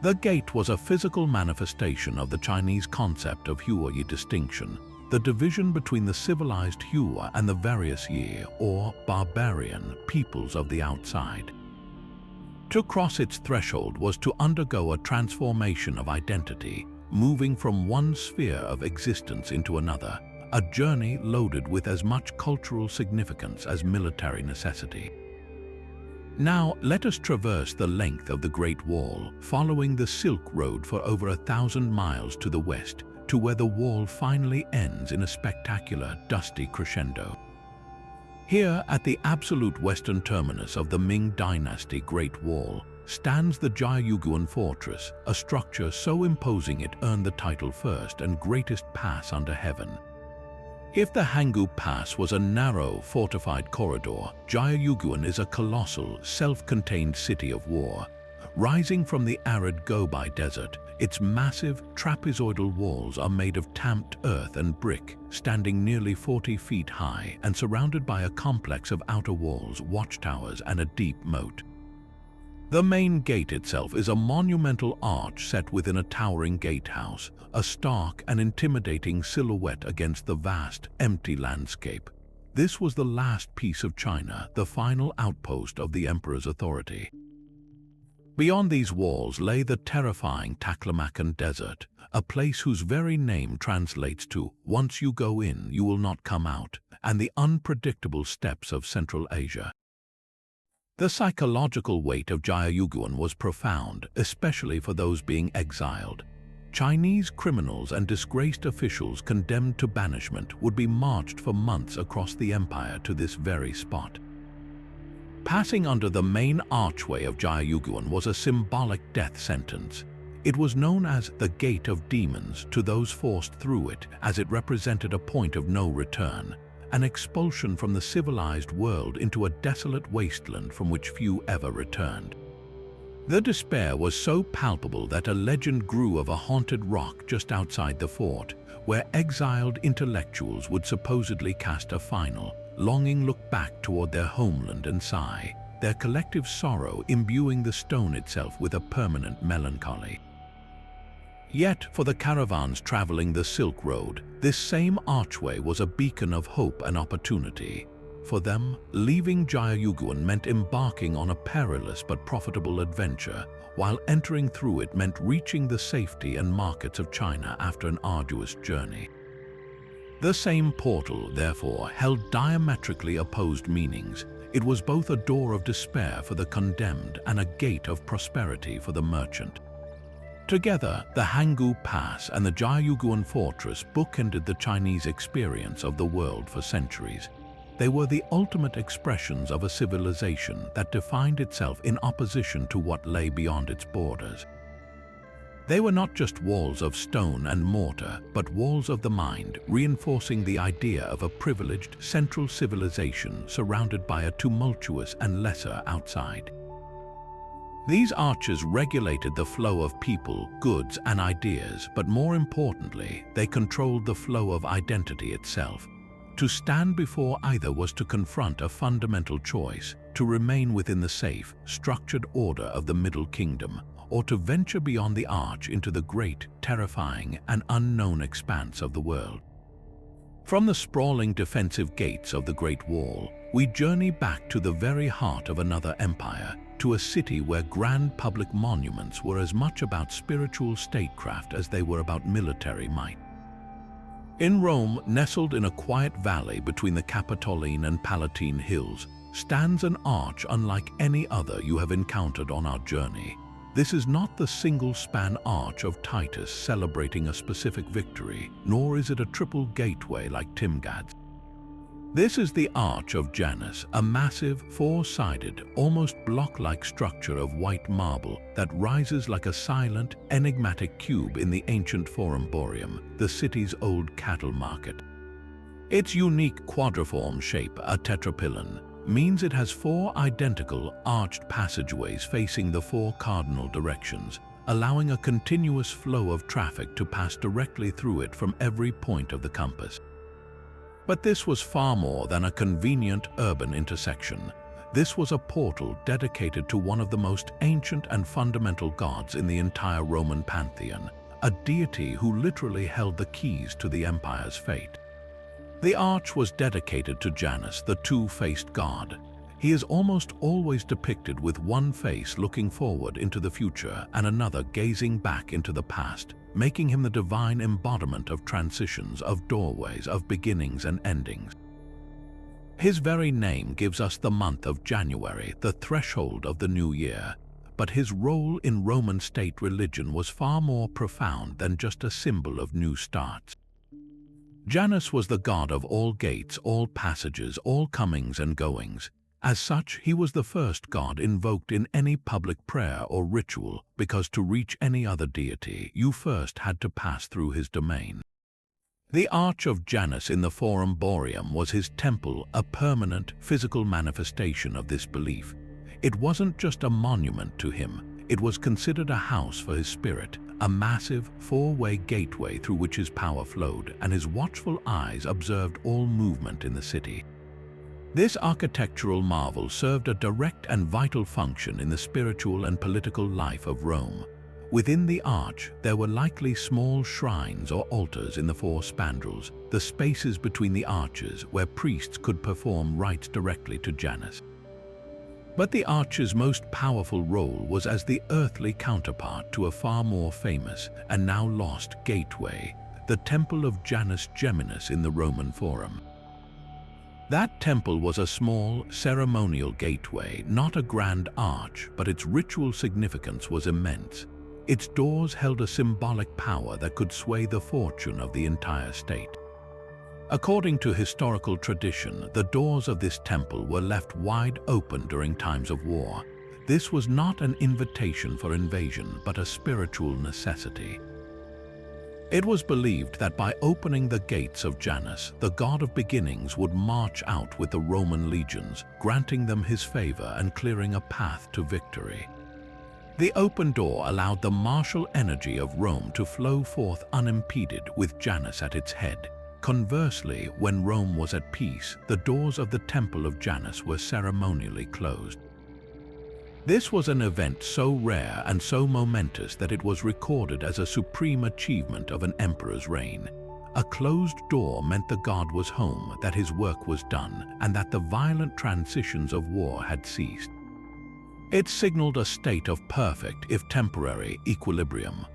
The gate was a physical manifestation of the Chinese concept of Huoyi distinction, the division between the civilized Hua and the various Yi, or barbarian, peoples of the outside. To cross its threshold was to undergo a transformation of identity, moving from one sphere of existence into another, a journey loaded with as much cultural significance as military necessity. Now, let us traverse the length of the Great Wall, following the Silk Road for over 1,000 miles to the west, to where the wall finally ends in a spectacular, dusty crescendo. Here, at the absolute western terminus of the Ming Dynasty Great Wall, stands the Jayayuguan Fortress, a structure so imposing it earned the title first and greatest pass under heaven. If the Hangu Pass was a narrow, fortified corridor, Jayayuguan is a colossal, self-contained city of war. Rising from the arid Gobi Desert, its massive, trapezoidal walls are made of tamped earth and brick, standing nearly 40 feet high and surrounded by a complex of outer walls, watchtowers, and a deep moat. The main gate itself is a monumental arch set within a towering gatehouse, a stark and intimidating silhouette against the vast, empty landscape. This was the last piece of China, the final outpost of the emperor's authority. Beyond these walls lay the terrifying Taklamakan Desert, a place whose very name translates to "once you go in, you will not come out," and the unpredictable steppes of Central Asia. The psychological weight of Jayayuguan was profound, especially for those being exiled. Chinese criminals and disgraced officials condemned to banishment would be marched for months across the empire to this very spot. Passing under the main archway of Jayayuguan was a symbolic death sentence. It was known as the Gate of Demons to those forced through it, as it represented a point of no return, an expulsion from the civilized world into a desolate wasteland from which few ever returned. The despair was so palpable that a legend grew of a haunted rock just outside the fort, where exiled intellectuals would supposedly cast a final, longing look back toward their homeland and sigh, their collective sorrow imbuing the stone itself with a permanent melancholy. Yet, for the caravans traveling the Silk Road, this same archway was a beacon of hope and opportunity. For them, leaving Jayayuguan meant embarking on a perilous but profitable adventure, while entering through it meant reaching the safety and markets of China after an arduous journey. The same portal, therefore, held diametrically opposed meanings. It was both a door of despair for the condemned and a gate of prosperity for the merchant. Together, the Hanggu Pass and the Jayayuguan Fortress bookended the Chinese experience of the world for centuries. They were the ultimate expressions of a civilization that defined itself in opposition to what lay beyond its borders. They were not just walls of stone and mortar, but walls of the mind, reinforcing the idea of a privileged central civilization surrounded by a tumultuous and lesser outside. These arches regulated the flow of people, goods, and ideas, but more importantly, they controlled the flow of identity itself. To stand before either was to confront a fundamental choice: to remain within the safe, structured order of the Middle Kingdom, or to venture beyond the arch into the great, terrifying, and unknown expanse of the world. From the sprawling defensive gates of the Great Wall, we journey back to the very heart of another empire, to a city where grand public monuments were as much about spiritual statecraft as they were about military might. In Rome, nestled in a quiet valley between the Capitoline and Palatine hills, stands an arch unlike any other you have encountered on our journey. This is not the single-span arch of Titus celebrating a specific victory, nor is it a triple gateway like Timgad's. This is the Arch of Janus, a massive, four-sided, almost block-like structure of white marble that rises like a silent, enigmatic cube in the ancient Forum Boreum, the city's old cattle market. Its unique quadriform shape, a tetrapylon, means it has four identical arched passageways facing the four cardinal directions, allowing a continuous flow of traffic to pass directly through it from every point of the compass. But this was far more than a convenient urban intersection. This was a portal dedicated to one of the most ancient and fundamental gods in the entire Roman pantheon, a deity who literally held the keys to the empire's fate. The arch was dedicated to Janus, the two-faced god. He is almost always depicted with one face looking forward into the future and another gazing back into the past, making him the divine embodiment of transitions, of doorways, of beginnings and endings. His very name gives us the month of January, the threshold of the new year. But his role in Roman state religion was far more profound than just a symbol of new starts. Janus was the god of all gates, all passages, all comings and goings. As such, he was the first god invoked in any public prayer or ritual, because to reach any other deity, you first had to pass through his domain. The Arch of Janus in the Forum Boreum was his temple, a permanent, physical manifestation of this belief. It wasn't just a monument to him, it was considered a house for his spirit, a massive, four-way gateway through which his power flowed, and his watchful eyes observed all movement in the city. This architectural marvel served a direct and vital function in the spiritual and political life of Rome. Within the arch, there were likely small shrines or altars in the four spandrels, the spaces between the arches where priests could perform rites directly to Janus. But the arch's most powerful role was as the earthly counterpart to a far more famous and now lost gateway, the Temple of Janus Geminus in the Roman Forum. That temple was a small, ceremonial gateway, not a grand arch, but its ritual significance was immense. Its doors held a symbolic power that could sway the fortune of the entire state. According to historical tradition, the doors of this temple were left wide open during times of war. This was not an invitation for invasion, but a spiritual necessity. It was believed that by opening the gates of Janus, the god of beginnings would march out with the Roman legions, granting them his favor and clearing a path to victory. The open door allowed the martial energy of Rome to flow forth unimpeded with Janus at its head. Conversely, when Rome was at peace, the doors of the Temple of Janus were ceremonially closed. This was an event so rare and so momentous that it was recorded as a supreme achievement of an emperor's reign. A closed door meant the god was home, that his work was done, and that the violent transitions of war had ceased. It signaled a state of perfect, if temporary, equilibrium.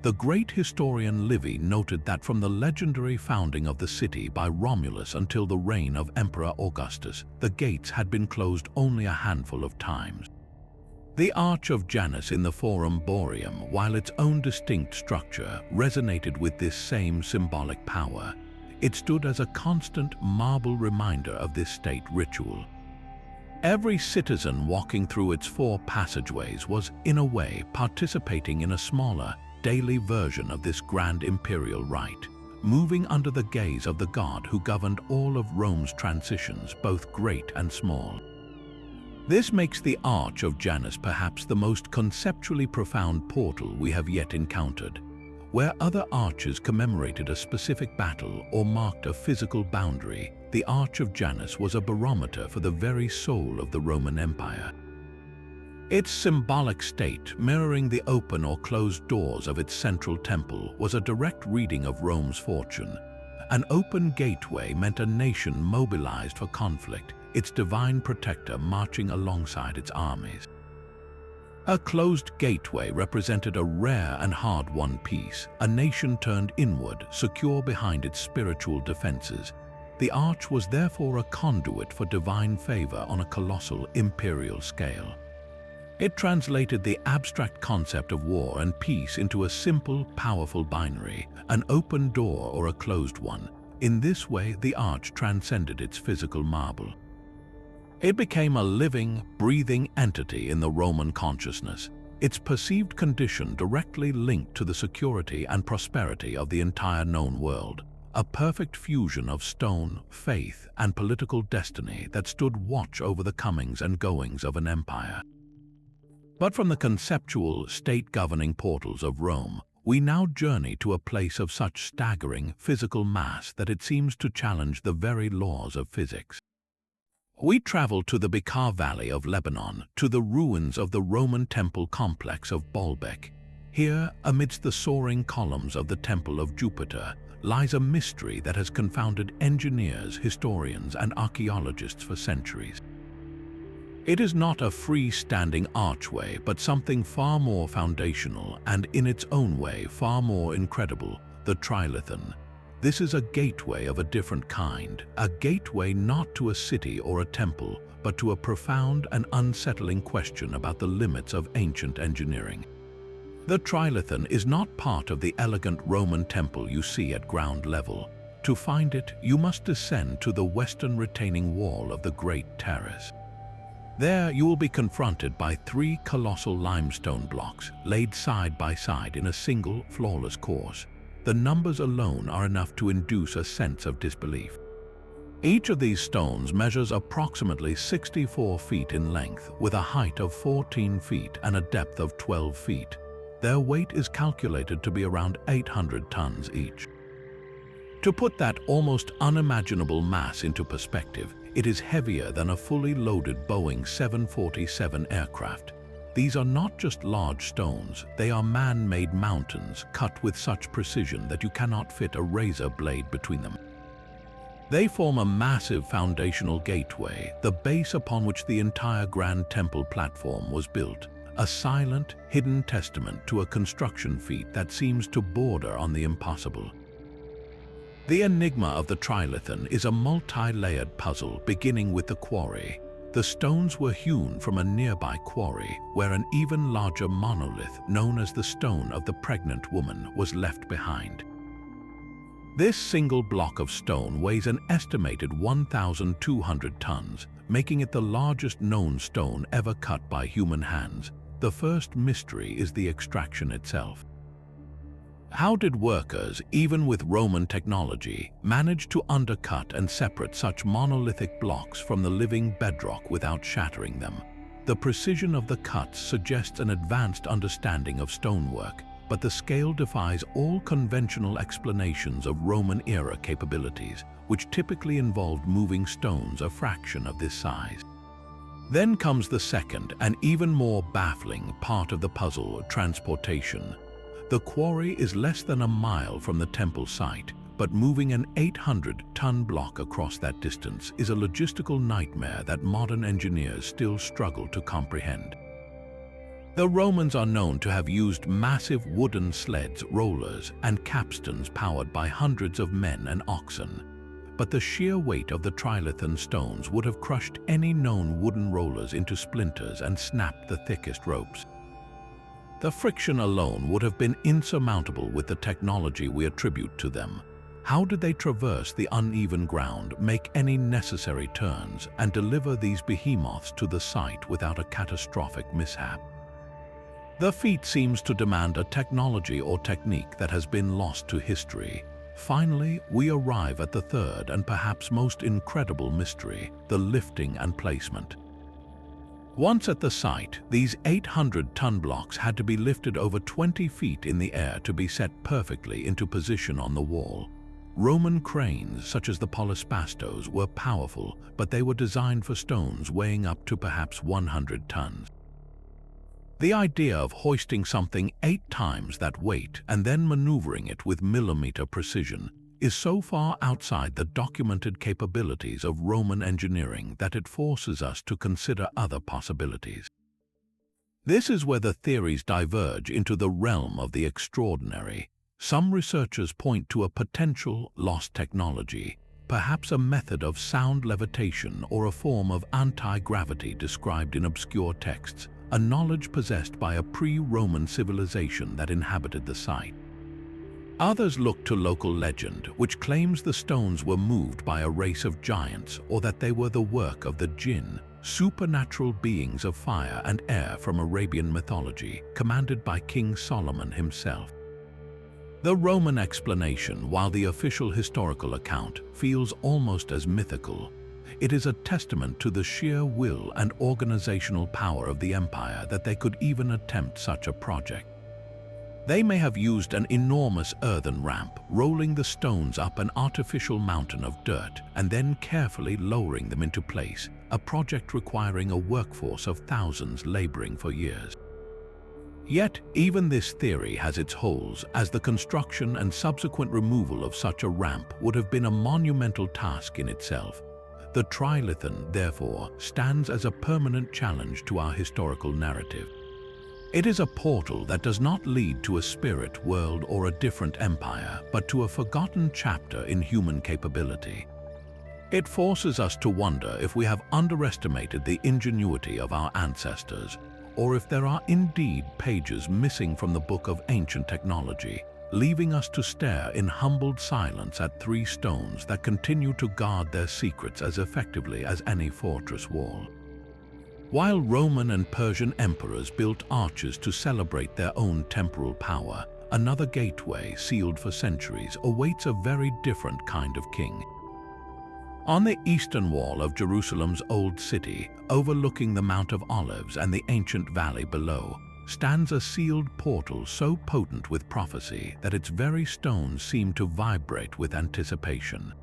The great historian Livy noted that from the legendary founding of the city by Romulus until the reign of Emperor Augustus, the gates had been closed only a handful of times. The Arch of Janus in the Forum Boreum, while its own distinct structure, resonated with this same symbolic power. It stood as a constant marble reminder of this state ritual. Every citizen walking through its 4 passageways was, in a way, participating in a smaller, daily version of this grand imperial rite, moving under the gaze of the god who governed all of Rome's transitions, both great and small. This makes the Arch of Janus perhaps the most conceptually profound portal we have yet encountered. Where other arches commemorated a specific battle or marked a physical boundary, the Arch of Janus was a barometer for the very soul of the Roman Empire. Its symbolic state, mirroring the open or closed doors of its central temple, was a direct reading of Rome's fortune. An open gateway meant a nation mobilized for conflict, its divine protector marching alongside its armies. A closed gateway represented a rare and hard-won peace, a nation turned inward, secure behind its spiritual defenses. The arch was therefore a conduit for divine favor on a colossal imperial scale. It translated the abstract concept of war and peace into a simple, powerful binary, an open door or a closed one. In this way, the arch transcended its physical marble. It became a living, breathing entity in the Roman consciousness, its perceived condition directly linked to the security and prosperity of the entire known world, a perfect fusion of stone, faith, and political destiny that stood watch over the comings and goings of an empire. But from the conceptual, state-governing portals of Rome, we now journey to a place of such staggering physical mass that it seems to challenge the very laws of physics. We travel to the Bekaa Valley of Lebanon, to the ruins of the Roman temple complex of Baalbek. Here, amidst the soaring columns of the Temple of Jupiter, lies a mystery that has confounded engineers, historians, and archaeologists for centuries. It is not a free-standing archway, but something far more foundational and, in its own way, far more incredible, the Trilithon. This is a gateway of a different kind, a gateway not to a city or a temple, but to a profound and unsettling question about the limits of ancient engineering. The Trilithon is not part of the elegant Roman temple you see at ground level. To find it, you must descend to the western retaining wall of the Great Terrace. There you will be confronted by 3 colossal limestone blocks laid side by side in a single, flawless course. The numbers alone are enough to induce a sense of disbelief. Each of these stones measures approximately 64 feet in length, with a height of 14 feet and a depth of 12 feet. Their weight is calculated to be around 800 tons each. To put that almost unimaginable mass into perspective, it is heavier than a fully loaded Boeing 747 aircraft. These are not just large stones, they are man-made mountains cut with such precision that you cannot fit a razor blade between them. They form a massive foundational gateway, the base upon which the entire Grand Temple platform was built, a silent, hidden testament to a construction feat that seems to border on the impossible. The enigma of the Trilithon is a multi-layered puzzle beginning with the quarry. The stones were hewn from a nearby quarry where an even larger monolith known as the Stone of the Pregnant Woman was left behind. This single block of stone weighs an estimated 1,200 tons, making it the largest known stone ever cut by human hands. The first mystery is the extraction itself. How did workers, even with Roman technology, manage to undercut and separate such monolithic blocks from the living bedrock without shattering them? The precision of the cuts suggests an advanced understanding of stonework, but the scale defies all conventional explanations of Roman-era capabilities, which typically involved moving stones a fraction of this size. Then comes the second and even more baffling part of the puzzle: transportation. The quarry is less than a mile from the temple site, but moving an 800-ton block across that distance is a logistical nightmare that modern engineers still struggle to comprehend. The Romans are known to have used massive wooden sleds, rollers, and capstans powered by hundreds of men and oxen. But the sheer weight of the trilithon stones would have crushed any known wooden rollers into splinters and snapped the thickest ropes. The friction alone would have been insurmountable with the technology we attribute to them. How did they traverse the uneven ground, make any necessary turns, and deliver these behemoths to the site without a catastrophic mishap? The feat seems to demand a technology or technique that has been lost to history. Finally, we arrive at the third and perhaps most incredible mystery, the lifting and placement. Once at the site, these 800-ton blocks had to be lifted over 20 feet in the air to be set perfectly into position on the wall. Roman cranes, such as the polispastos, were powerful, but they were designed for stones weighing up to perhaps 100 tons. The idea of hoisting something 8 times that weight and then maneuvering it with millimeter precision is so far outside the documented capabilities of Roman engineering that it forces us to consider other possibilities. This is where the theories diverge into the realm of the extraordinary. Some researchers point to a potential lost technology, perhaps a method of sound levitation or a form of anti-gravity described in obscure texts, a knowledge possessed by a pre-Roman civilization that inhabited the site. Others look to local legend, which claims the stones were moved by a race of giants or that they were the work of the jinn, supernatural beings of fire and air from Arabian mythology, commanded by King Solomon himself. The Roman explanation, while the official historical account feels almost as mythical, it is a testament to the sheer will and organizational power of the empire that they could even attempt such a project. They may have used an enormous earthen ramp, rolling the stones up an artificial mountain of dirt and then carefully lowering them into place, a project requiring a workforce of thousands laboring for years. Yet, even this theory has its holes, as the construction and subsequent removal of such a ramp would have been a monumental task in itself. The trilithon, therefore, stands as a permanent challenge to our historical narrative. It is a portal that does not lead to a spirit world or a different empire, but to a forgotten chapter in human capability. It forces us to wonder if we have underestimated the ingenuity of our ancestors, or if there are indeed pages missing from the book of ancient technology, leaving us to stare in humbled silence at 3 stones that continue to guard their secrets as effectively as any fortress wall. While Roman and Persian emperors built arches to celebrate their own temporal power, another gateway, sealed for centuries, awaits a very different kind of king. On the eastern wall of Jerusalem's old city, overlooking the Mount of Olives and the ancient valley below, stands a sealed portal so potent with prophecy that its very stones seem to vibrate with anticipation.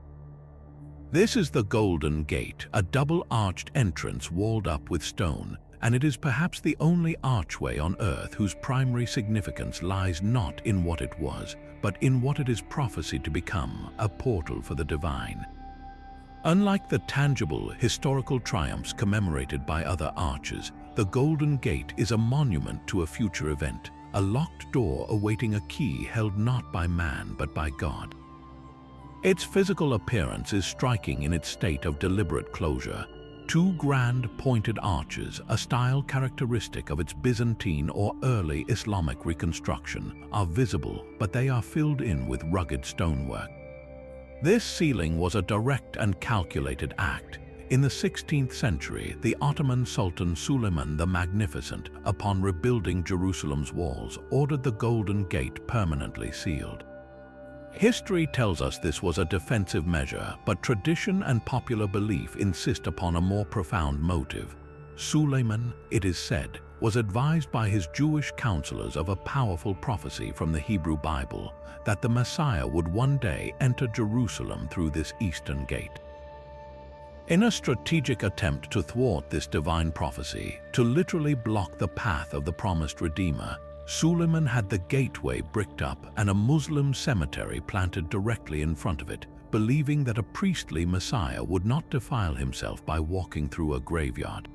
This is the Golden Gate, a double-arched entrance walled up with stone, and it is perhaps the only archway on earth whose primary significance lies not in what it was, but in what it is prophesied to become, a portal for the divine. Unlike the tangible, historical triumphs commemorated by other arches, the Golden Gate is a monument to a future event, a locked door awaiting a key held not by man but by God. Its physical appearance is striking in its state of deliberate closure. 2 grand pointed arches, a style characteristic of its Byzantine or early Islamic reconstruction, are visible, but they are filled in with rugged stonework. This sealing was a direct and calculated act. In the 16th century, the Ottoman Sultan Suleiman the Magnificent, upon rebuilding Jerusalem's walls, ordered the Golden Gate permanently sealed. History tells us this was a defensive measure, but tradition and popular belief insist upon a more profound motive. Suleiman, it is said, was advised by his Jewish counselors of a powerful prophecy from the Hebrew Bible that the Messiah would one day enter Jerusalem through this eastern gate. In a strategic attempt to thwart this divine prophecy, to literally block the path of the promised Redeemer, Suleiman had the gateway bricked up and a Muslim cemetery planted directly in front of it, believing that a priestly Messiah would not defile himself by walking through a graveyard.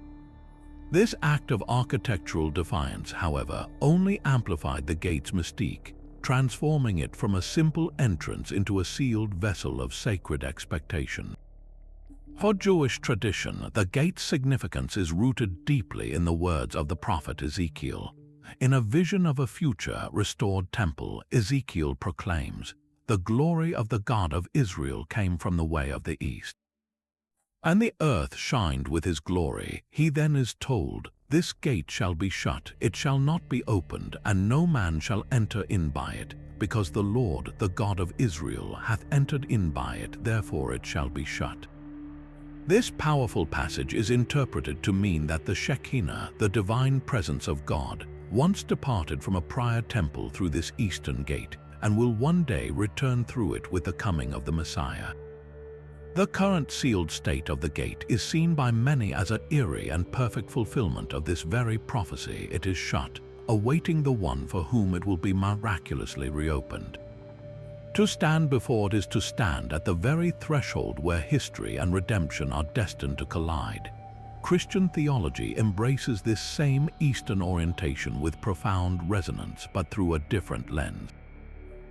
This act of architectural defiance, however, only amplified the gate's mystique, transforming it from a simple entrance into a sealed vessel of sacred expectation. For Jewish tradition, the gate's significance is rooted deeply in the words of the prophet Ezekiel. In a vision of a future restored temple, Ezekiel proclaims, "The glory of the God of Israel came from the way of the east. And the earth shined with his glory." He then is told, "This gate shall be shut, it shall not be opened, and no man shall enter in by it, because the Lord, the God of Israel, hath entered in by it, therefore it shall be shut." This powerful passage is interpreted to mean that the Shekinah, the divine presence of God, once departed from a prior temple through this eastern gate, and will one day return through it with the coming of the Messiah. The current sealed state of the gate is seen by many as an eerie and perfect fulfillment of this very prophecy. It is shut, awaiting the one for whom it will be miraculously reopened. To stand before it is to stand at the very threshold where history and redemption are destined to collide. Christian theology embraces this same Eastern orientation with profound resonance, but through a different lens.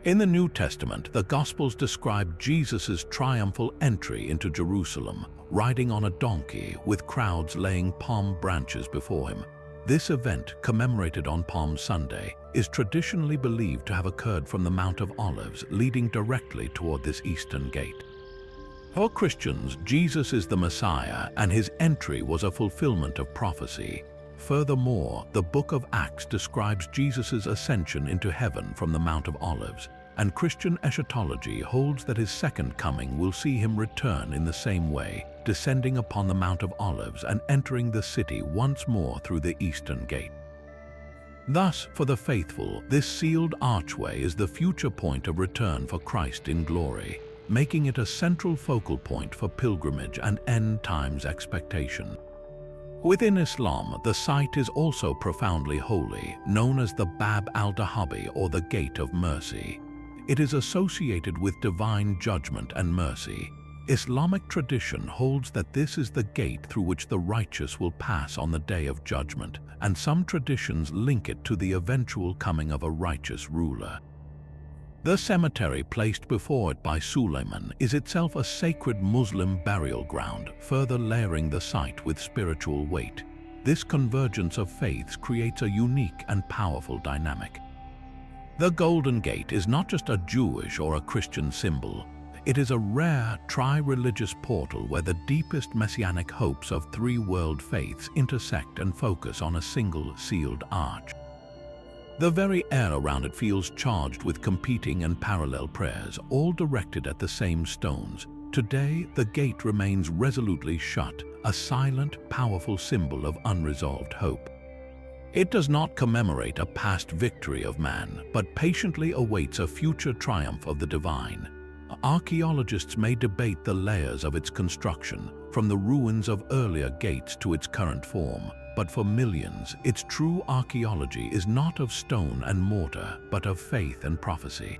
In the New Testament, the Gospels describe Jesus' triumphal entry into Jerusalem, riding on a donkey with crowds laying palm branches before him. This event, commemorated on Palm Sunday, is traditionally believed to have occurred from the Mount of Olives, leading directly toward this eastern gate. For Christians, Jesus is the Messiah, and his entry was a fulfillment of prophecy. Furthermore, the book of Acts describes Jesus' ascension into heaven from the Mount of Olives, and Christian eschatology holds that his second coming will see him return in the same way, descending upon the Mount of Olives and entering the city once more through the eastern gate. Thus, for the faithful, this sealed archway is the future point of return for Christ in glory, making it a central focal point for pilgrimage and end times expectation. Within Islam, the site is also profoundly holy, known as the Bab al-Dahabi or the Gate of Mercy. It is associated with divine judgment and mercy. Islamic tradition holds that this is the gate through which the righteous will pass on the day of judgment, and some traditions link it to the eventual coming of a righteous ruler. The cemetery placed before it by Suleiman is itself a sacred Muslim burial ground, further layering the site with spiritual weight. This convergence of faiths creates a unique and powerful dynamic. The Golden Gate is not just a Jewish or a Christian symbol. It is a rare, tri-religious portal where the deepest messianic hopes of three world faiths intersect and focus on a single sealed arch. The very air around it feels charged with competing and parallel prayers, all directed at the same stones. Today, the gate remains resolutely shut, a silent, powerful symbol of unresolved hope. It does not commemorate a past victory of man, but patiently awaits a future triumph of the divine. Archaeologists may debate the layers of its construction, from the ruins of earlier gates to its current form, but for millions, its true archaeology is not of stone and mortar, but of faith and prophecy.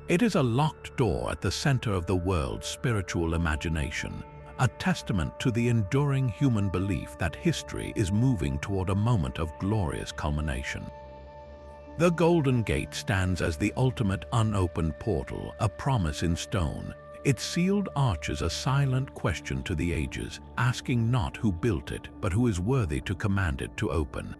It is a locked door at the center of the world's spiritual imagination, a testament to the enduring human belief that history is moving toward a moment of glorious culmination. The Golden Gate stands as the ultimate unopened portal, a promise in stone. Its sealed arches a silent question to the ages, asking not who built it, but who is worthy to command it to open.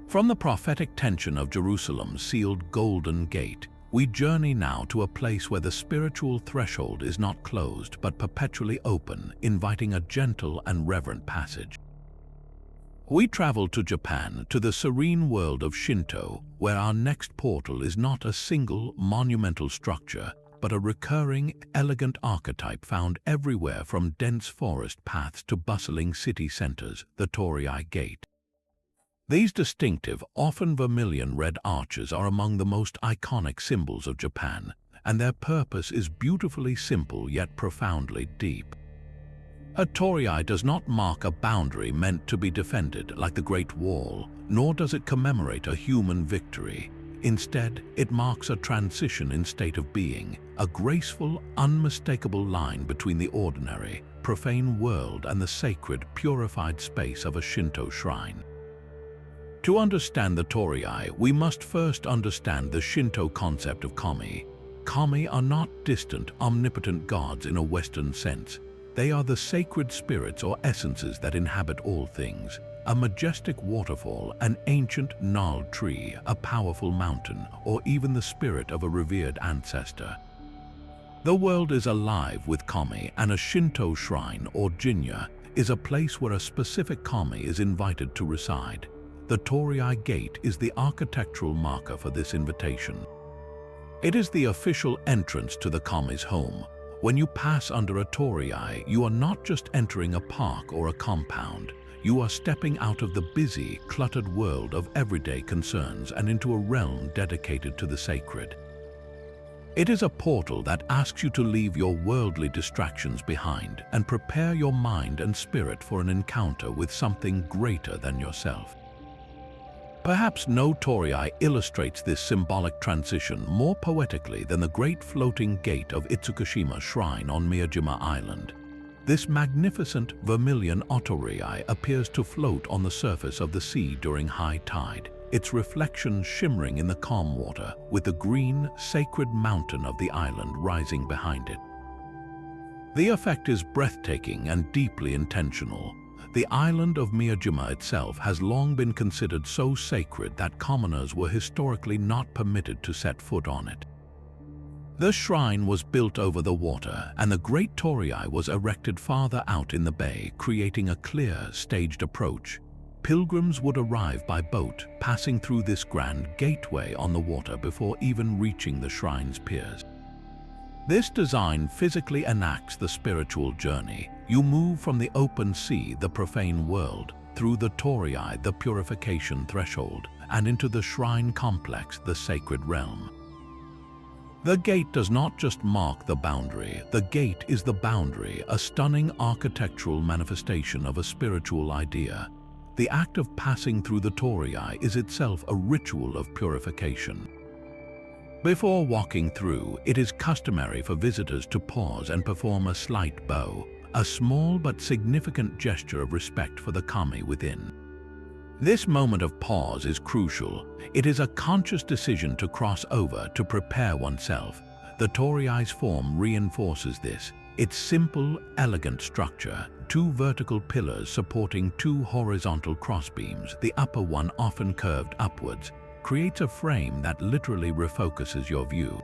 From the prophetic tension of Jerusalem's sealed Golden Gate, we journey now to a place where the spiritual threshold is not closed but perpetually open, inviting a gentle and reverent passage. We travel to Japan, to the serene world of Shinto, where our next portal is not a single monumental structure, but a recurring, elegant archetype found everywhere from dense forest paths to bustling city centers, the Torii Gate. These distinctive, often vermilion red arches are among the most iconic symbols of Japan, and their purpose is beautifully simple yet profoundly deep. A torii does not mark a boundary meant to be defended like the Great Wall, nor does it commemorate a human victory. Instead, it marks a transition in state of being, a graceful, unmistakable line between the ordinary, profane world and the sacred, purified space of a Shinto shrine. To understand the torii, we must first understand the Shinto concept of kami. Kami are not distant, omnipotent gods in a Western sense. They are the sacred spirits or essences that inhabit all things. A majestic waterfall, an ancient gnarled tree, a powerful mountain, or even the spirit of a revered ancestor. The world is alive with kami, and a Shinto shrine or jinya is a place where a specific kami is invited to reside. The torii gate is the architectural marker for this invitation. It is the official entrance to the kami's home. When you pass under a torii, you are not just entering a park or a compound. You are stepping out of the busy, cluttered world of everyday concerns and into a realm dedicated to the sacred. It is a portal that asks you to leave your worldly distractions behind and prepare your mind and spirit for an encounter with something greater than yourself. Perhaps no torii illustrates this symbolic transition more poetically than the great floating gate of Itsukushima Shrine on Miyajima Island. This magnificent vermilion torii appears to float on the surface of the sea during high tide, its reflection shimmering in the calm water, with the green, sacred mountain of the island rising behind it. The effect is breathtaking and deeply intentional. The island of Miyajima itself has long been considered so sacred that commoners were historically not permitted to set foot on it. The shrine was built over the water, and the great torii was erected farther out in the bay, creating a clear, staged approach. Pilgrims would arrive by boat, passing through this grand gateway on the water before even reaching the shrine's piers. This design physically enacts the spiritual journey. You move from the open sea, the profane world, through the torii, the purification threshold, and into the shrine complex, the sacred realm. The gate does not just mark the boundary. The gate is the boundary, a stunning architectural manifestation of a spiritual idea. The act of passing through the torii is itself a ritual of purification. Before walking through, it is customary for visitors to pause and perform a slight bow, a small but significant gesture of respect for the kami within. This moment of pause is crucial. It is a conscious decision to cross over, to prepare oneself. The torii's form reinforces this. Its simple, elegant structure, two vertical pillars supporting two horizontal crossbeams, the upper one often curved upwards, creates a frame that literally refocuses your view.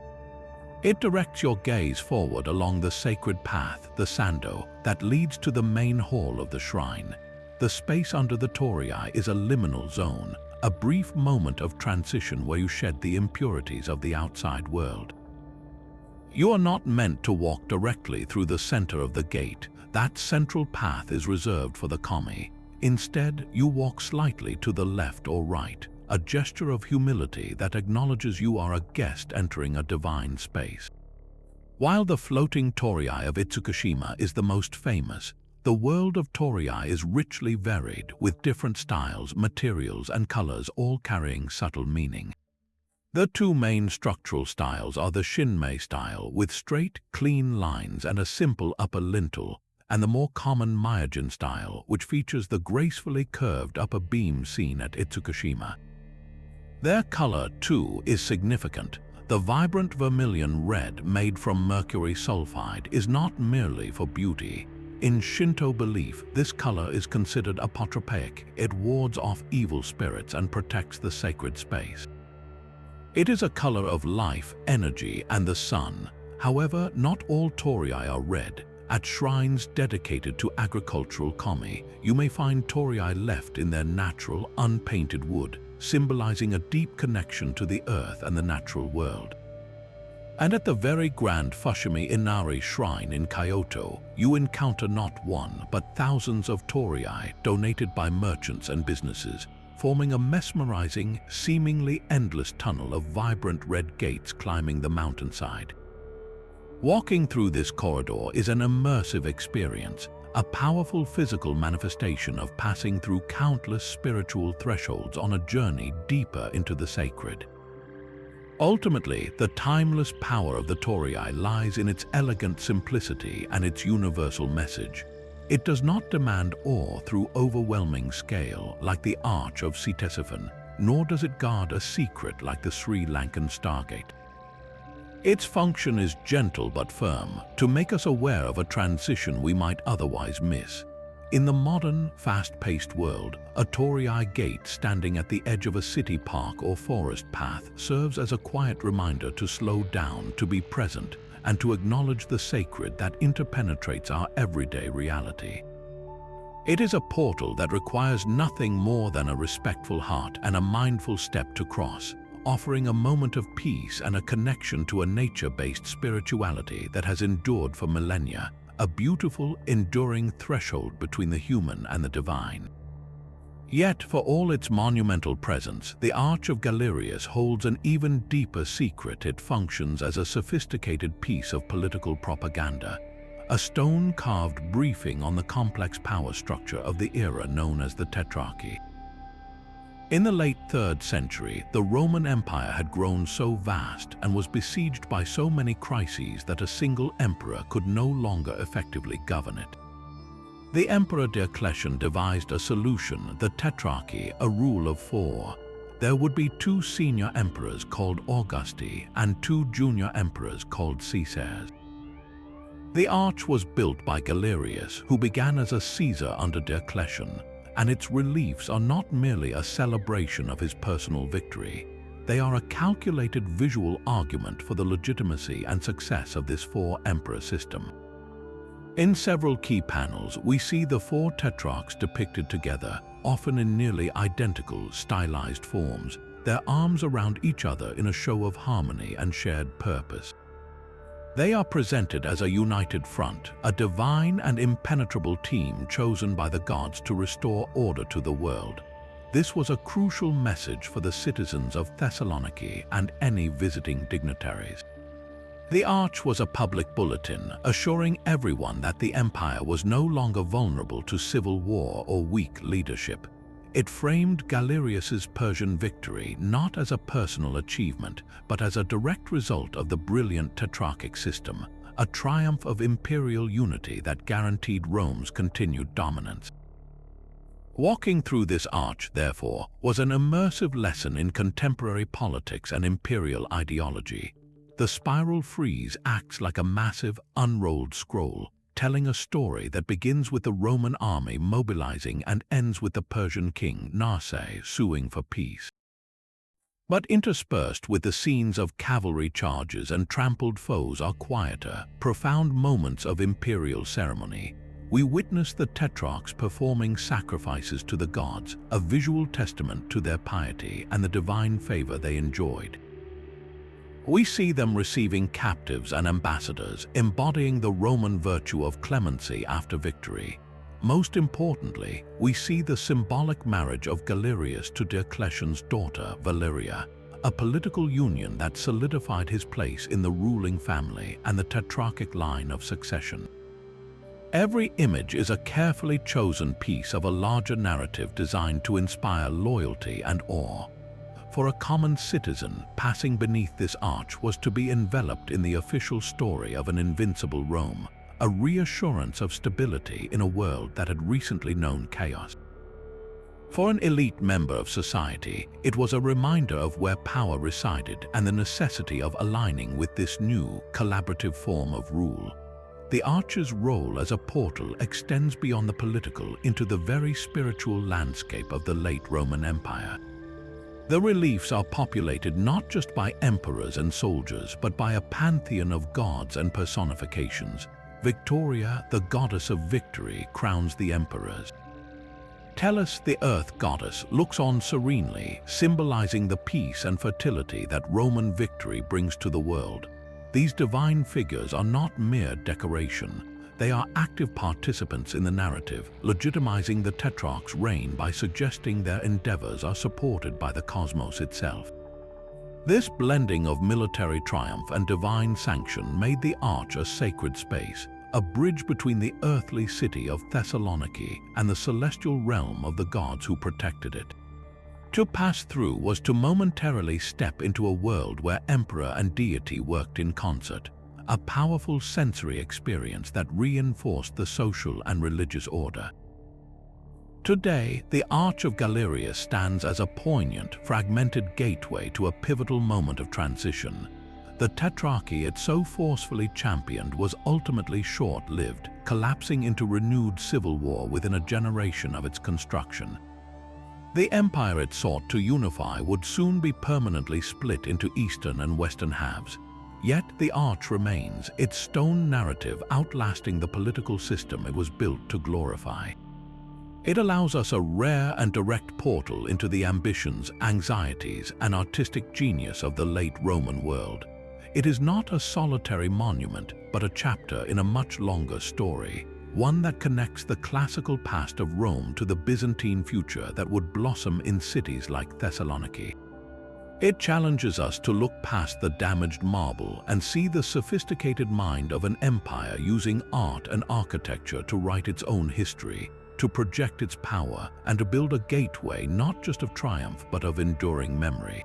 It directs your gaze forward along the sacred path, the sando, that leads to the main hall of the shrine. The space under the torii is a liminal zone, a brief moment of transition where you shed the impurities of the outside world. You are not meant to walk directly through the center of the gate. That central path is reserved for the kami. Instead, you walk slightly to the left or right, a gesture of humility that acknowledges you are a guest entering a divine space. While the floating torii of Itsukushima is the most famous, the world of torii is richly varied, with different styles, materials, and colors all carrying subtle meaning. The two main structural styles are the Shinmei style, with straight, clean lines and a simple upper lintel, and the more common Myojin style, which features the gracefully curved upper beam seen at Itsukushima. Their color, too, is significant. The vibrant vermilion red made from mercury sulfide is not merely for beauty. In Shinto belief, this color is considered apotropaic. It wards off evil spirits and protects the sacred space. It is a color of life, energy, and the sun. However, not all torii are red. At shrines dedicated to agricultural kami, you may find torii left in their natural, unpainted wood, symbolizing a deep connection to the earth and the natural world. And at the very grand Fushimi Inari shrine in Kyoto, you encounter not one, but thousands of torii donated by merchants and businesses, forming a mesmerizing, seemingly endless tunnel of vibrant red gates climbing the mountainside. Walking through this corridor is an immersive experience. a powerful physical manifestation of passing through countless spiritual thresholds on a journey deeper into the sacred. Ultimately, the timeless power of the torii lies in its elegant simplicity and its universal message. It does not demand awe through overwhelming scale like the Arch of Ctesiphon, nor does it guard a secret like the Sri Lankan Stargate. Its function is gentle but firm, to make us aware of a transition we might otherwise miss. In the modern, fast-paced world, a torii gate standing at the edge of a city park or forest path serves as a quiet reminder to slow down, to be present, and to acknowledge the sacred that interpenetrates our everyday reality. It is a portal that requires nothing more than a respectful heart and a mindful step to cross, offering a moment of peace and a connection to a nature-based spirituality that has endured for millennia, a beautiful, enduring threshold between the human and the divine. Yet, for all its monumental presence, the Arch of Galerius holds an even deeper secret. It functions as a sophisticated piece of political propaganda, a stone-carved briefing on the complex power structure of the era known as the Tetrarchy. In the late 3rd century, the Roman Empire had grown so vast and was besieged by so many crises that a single emperor could no longer effectively govern it. The Emperor Diocletian devised a solution, the Tetrarchy, a rule of 4. There would be 2 senior emperors called Augusti and 2 junior emperors called Caesars. The arch was built by Galerius, who began as a Caesar under Diocletian, and its reliefs are not merely a celebration of his personal victory. They are a calculated visual argument for the legitimacy and success of this 4-emperor system. In several key panels, we see the 4 tetrarchs depicted together, often in nearly identical, stylized forms, their arms around each other in a show of harmony and shared purpose. They are presented as a united front, a divine and impenetrable team chosen by the gods to restore order to the world. This was a crucial message for the citizens of Thessaloniki and any visiting dignitaries. The arch was a public bulletin, assuring everyone that the empire was no longer vulnerable to civil war or weak leadership. It framed Galerius's Persian victory not as a personal achievement, but as a direct result of the brilliant tetrarchic system, a triumph of imperial unity that guaranteed Rome's continued dominance. Walking through this arch, therefore, was an immersive lesson in contemporary politics and imperial ideology. The spiral frieze acts like a massive, unrolled scroll, telling a story that begins with the Roman army mobilizing and ends with the Persian king, Narses, suing for peace. But interspersed with the scenes of cavalry charges and trampled foes are quieter, profound moments of imperial ceremony. We witness the tetrarchs performing sacrifices to the gods, a visual testament to their piety and the divine favor they enjoyed. We see them receiving captives and ambassadors, embodying the Roman virtue of clemency after victory. Most importantly, we see the symbolic marriage of Galerius to Diocletian's daughter, Valeria, a political union that solidified his place in the ruling family and the tetrarchic line of succession. Every image is a carefully chosen piece of a larger narrative designed to inspire loyalty and awe. For a common citizen, passing beneath this arch was to be enveloped in the official story of an invincible Rome, a reassurance of stability in a world that had recently known chaos. For an elite member of society, it was a reminder of where power resided and the necessity of aligning with this new, collaborative form of rule. The arch's role as a portal extends beyond the political into the very spiritual landscape of the late Roman Empire. The reliefs are populated not just by emperors and soldiers, but by a pantheon of gods and personifications. Victoria, the goddess of victory, crowns the emperors. Tellus, the earth goddess, looks on serenely, symbolizing the peace and fertility that Roman victory brings to the world. These divine figures are not mere decoration. They are active participants in the narrative, legitimizing the tetrarch's reign by suggesting their endeavors are supported by the cosmos itself. This blending of military triumph and divine sanction made the arch a sacred space, a bridge between the earthly city of Thessaloniki and the celestial realm of the gods who protected it. To pass through was to momentarily step into a world where emperor and deity worked in concert, a powerful sensory experience that reinforced the social and religious order. Today, the Arch of Galerius stands as a poignant, fragmented gateway to a pivotal moment of transition. The tetrarchy it so forcefully championed was ultimately short-lived, collapsing into renewed civil war within a generation of its construction. The empire it sought to unify would soon be permanently split into eastern and western halves. Yet the Arch remains, its stone narrative outlasting the political system it was built to glorify. It allows us a rare and direct portal into the ambitions, anxieties, and artistic genius of the late Roman world. It is not a solitary monument, but a chapter in a much longer story, one that connects the classical past of Rome to the Byzantine future that would blossom in cities like Thessaloniki. It challenges us to look past the damaged marble and see the sophisticated mind of an empire using art and architecture to write its own history, to project its power, and to build a gateway not just of triumph but of enduring memory.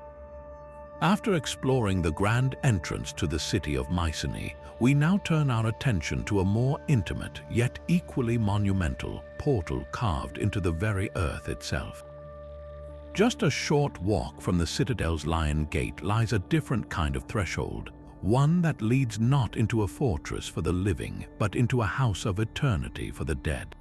After exploring the grand entrance to the city of Mycenae, we now turn our attention to a more intimate, yet equally monumental, portal carved into the very earth itself. Just a short walk from the citadel's Lion Gate lies a different kind of threshold, one that leads not into a fortress for the living, but into a house of eternity for the dead.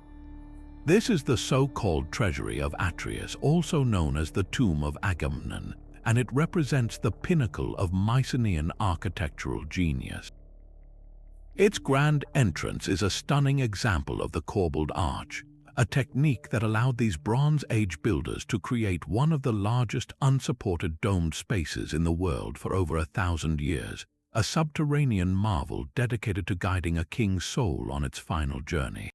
This is the so-called treasury of Atreus, also known as the Tomb of Agamemnon, and it represents the pinnacle of Mycenaean architectural genius. Its grand entrance is a stunning example of the corbelled arch, a technique that allowed these Bronze Age builders to create one of the largest unsupported domed spaces in the world for over 1,000 years, a subterranean marvel dedicated to guiding a king's soul on its final journey.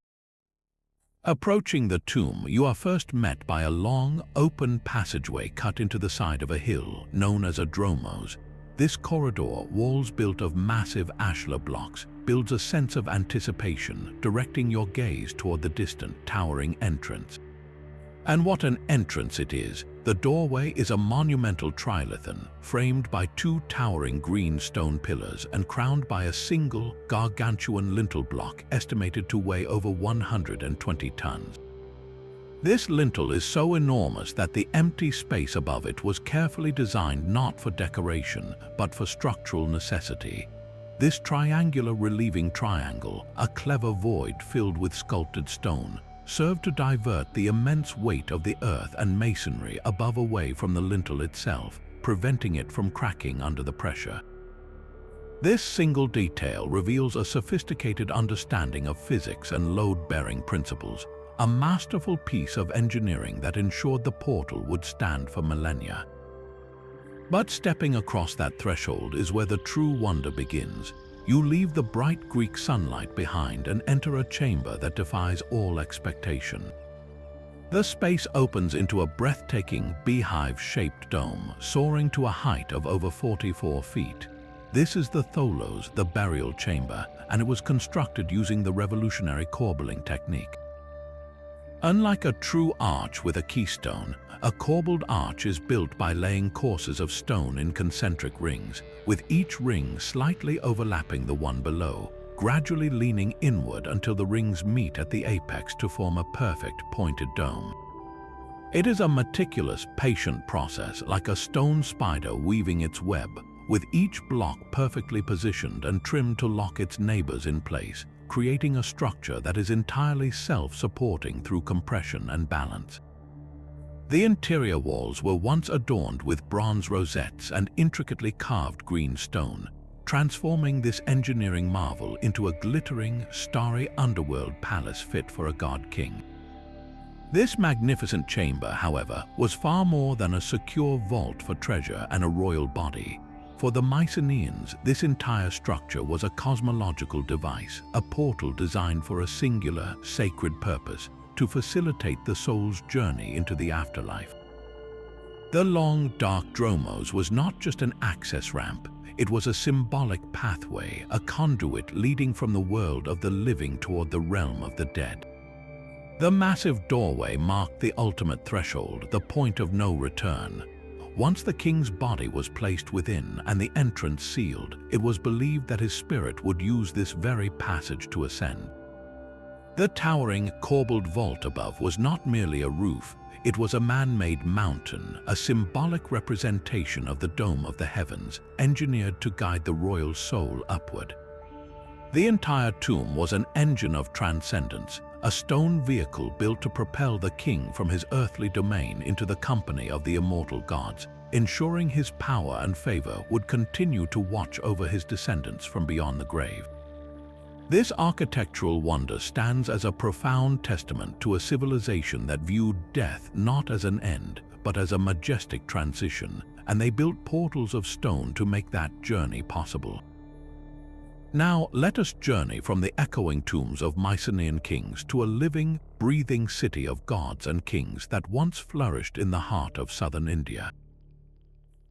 Approaching the tomb, you are first met by a long, open passageway cut into the side of a hill, known as a dromos. This corridor, walls built of massive ashlar blocks, builds a sense of anticipation, directing your gaze toward the distant, towering entrance. And what an entrance it is! The doorway is a monumental trilithon, framed by two towering green stone pillars and crowned by a single, gargantuan lintel block estimated to weigh over 120 tons. This lintel is so enormous that the empty space above it was carefully designed not for decoration, but for structural necessity. This triangular relieving triangle, a clever void filled with sculpted stone, served to divert the immense weight of the earth and masonry above away from the lintel itself, preventing it from cracking under the pressure. This single detail reveals a sophisticated understanding of physics and load-bearing principles, a masterful piece of engineering that ensured the portal would stand for millennia. But stepping across that threshold is where the true wonder begins. You leave the bright Greek sunlight behind and enter a chamber that defies all expectation. The space opens into a breathtaking beehive-shaped dome, soaring to a height of over 44 feet. This is the tholos, the burial chamber, and it was constructed using the revolutionary corbelling technique. Unlike a true arch with a keystone, a corbelled arch is built by laying courses of stone in concentric rings, with each ring slightly overlapping the one below, gradually leaning inward until the rings meet at the apex to form a perfect pointed dome. It is a meticulous, patient process, like a stone spider weaving its web, with each block perfectly positioned and trimmed to lock its neighbors in place, creating a structure that is entirely self-supporting through compression and balance. The interior walls were once adorned with bronze rosettes and intricately carved green stone, transforming this engineering marvel into a glittering, starry underworld palace fit for a god-king. This magnificent chamber, however, was far more than a secure vault for treasure and a royal body. For the Mycenaeans, this entire structure was a cosmological device, a portal designed for a singular, sacred purpose, to facilitate the soul's journey into the afterlife. The long, dark dromos was not just an access ramp, It was a symbolic pathway, a conduit leading from the world of the living toward the realm of the dead. The massive doorway marked the ultimate threshold, the point of no return. Once the king's body was placed within and the entrance sealed, it was believed that his spirit would use this very passage to ascend. The towering, corbelled vault above was not merely a roof, it was a man-made mountain, a symbolic representation of the dome of the heavens, engineered to guide the royal soul upward. The entire tomb was an engine of transcendence, a stone vehicle built to propel the king from his earthly domain into the company of the immortal gods, ensuring his power and favor would continue to watch over his descendants from beyond the grave. This architectural wonder stands as a profound testament to a civilization that viewed death not as an end, but as a majestic transition, and they built portals of stone to make that journey possible. Now let us journey from the echoing tombs of Mycenaean kings to a living, breathing city of gods and kings that once flourished in the heart of southern India.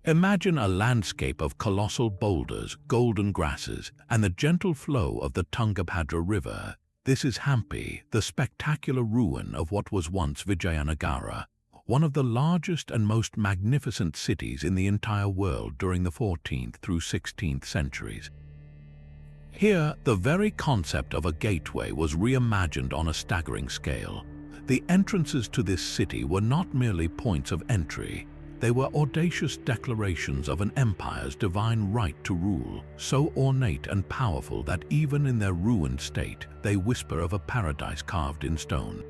Imagine a landscape of colossal boulders, golden grasses, and the gentle flow of the Tungabhadra River. This is Hampi, the spectacular ruin of what was once Vijayanagara, one of the largest and most magnificent cities in the entire world during the 14th through 16th centuries. Here, the very concept of a gateway was reimagined on a staggering scale. The entrances to this city were not merely points of entry. They were audacious declarations of an empire's divine right to rule, so ornate and powerful that even in their ruined state, they whisper of a paradise carved in stone.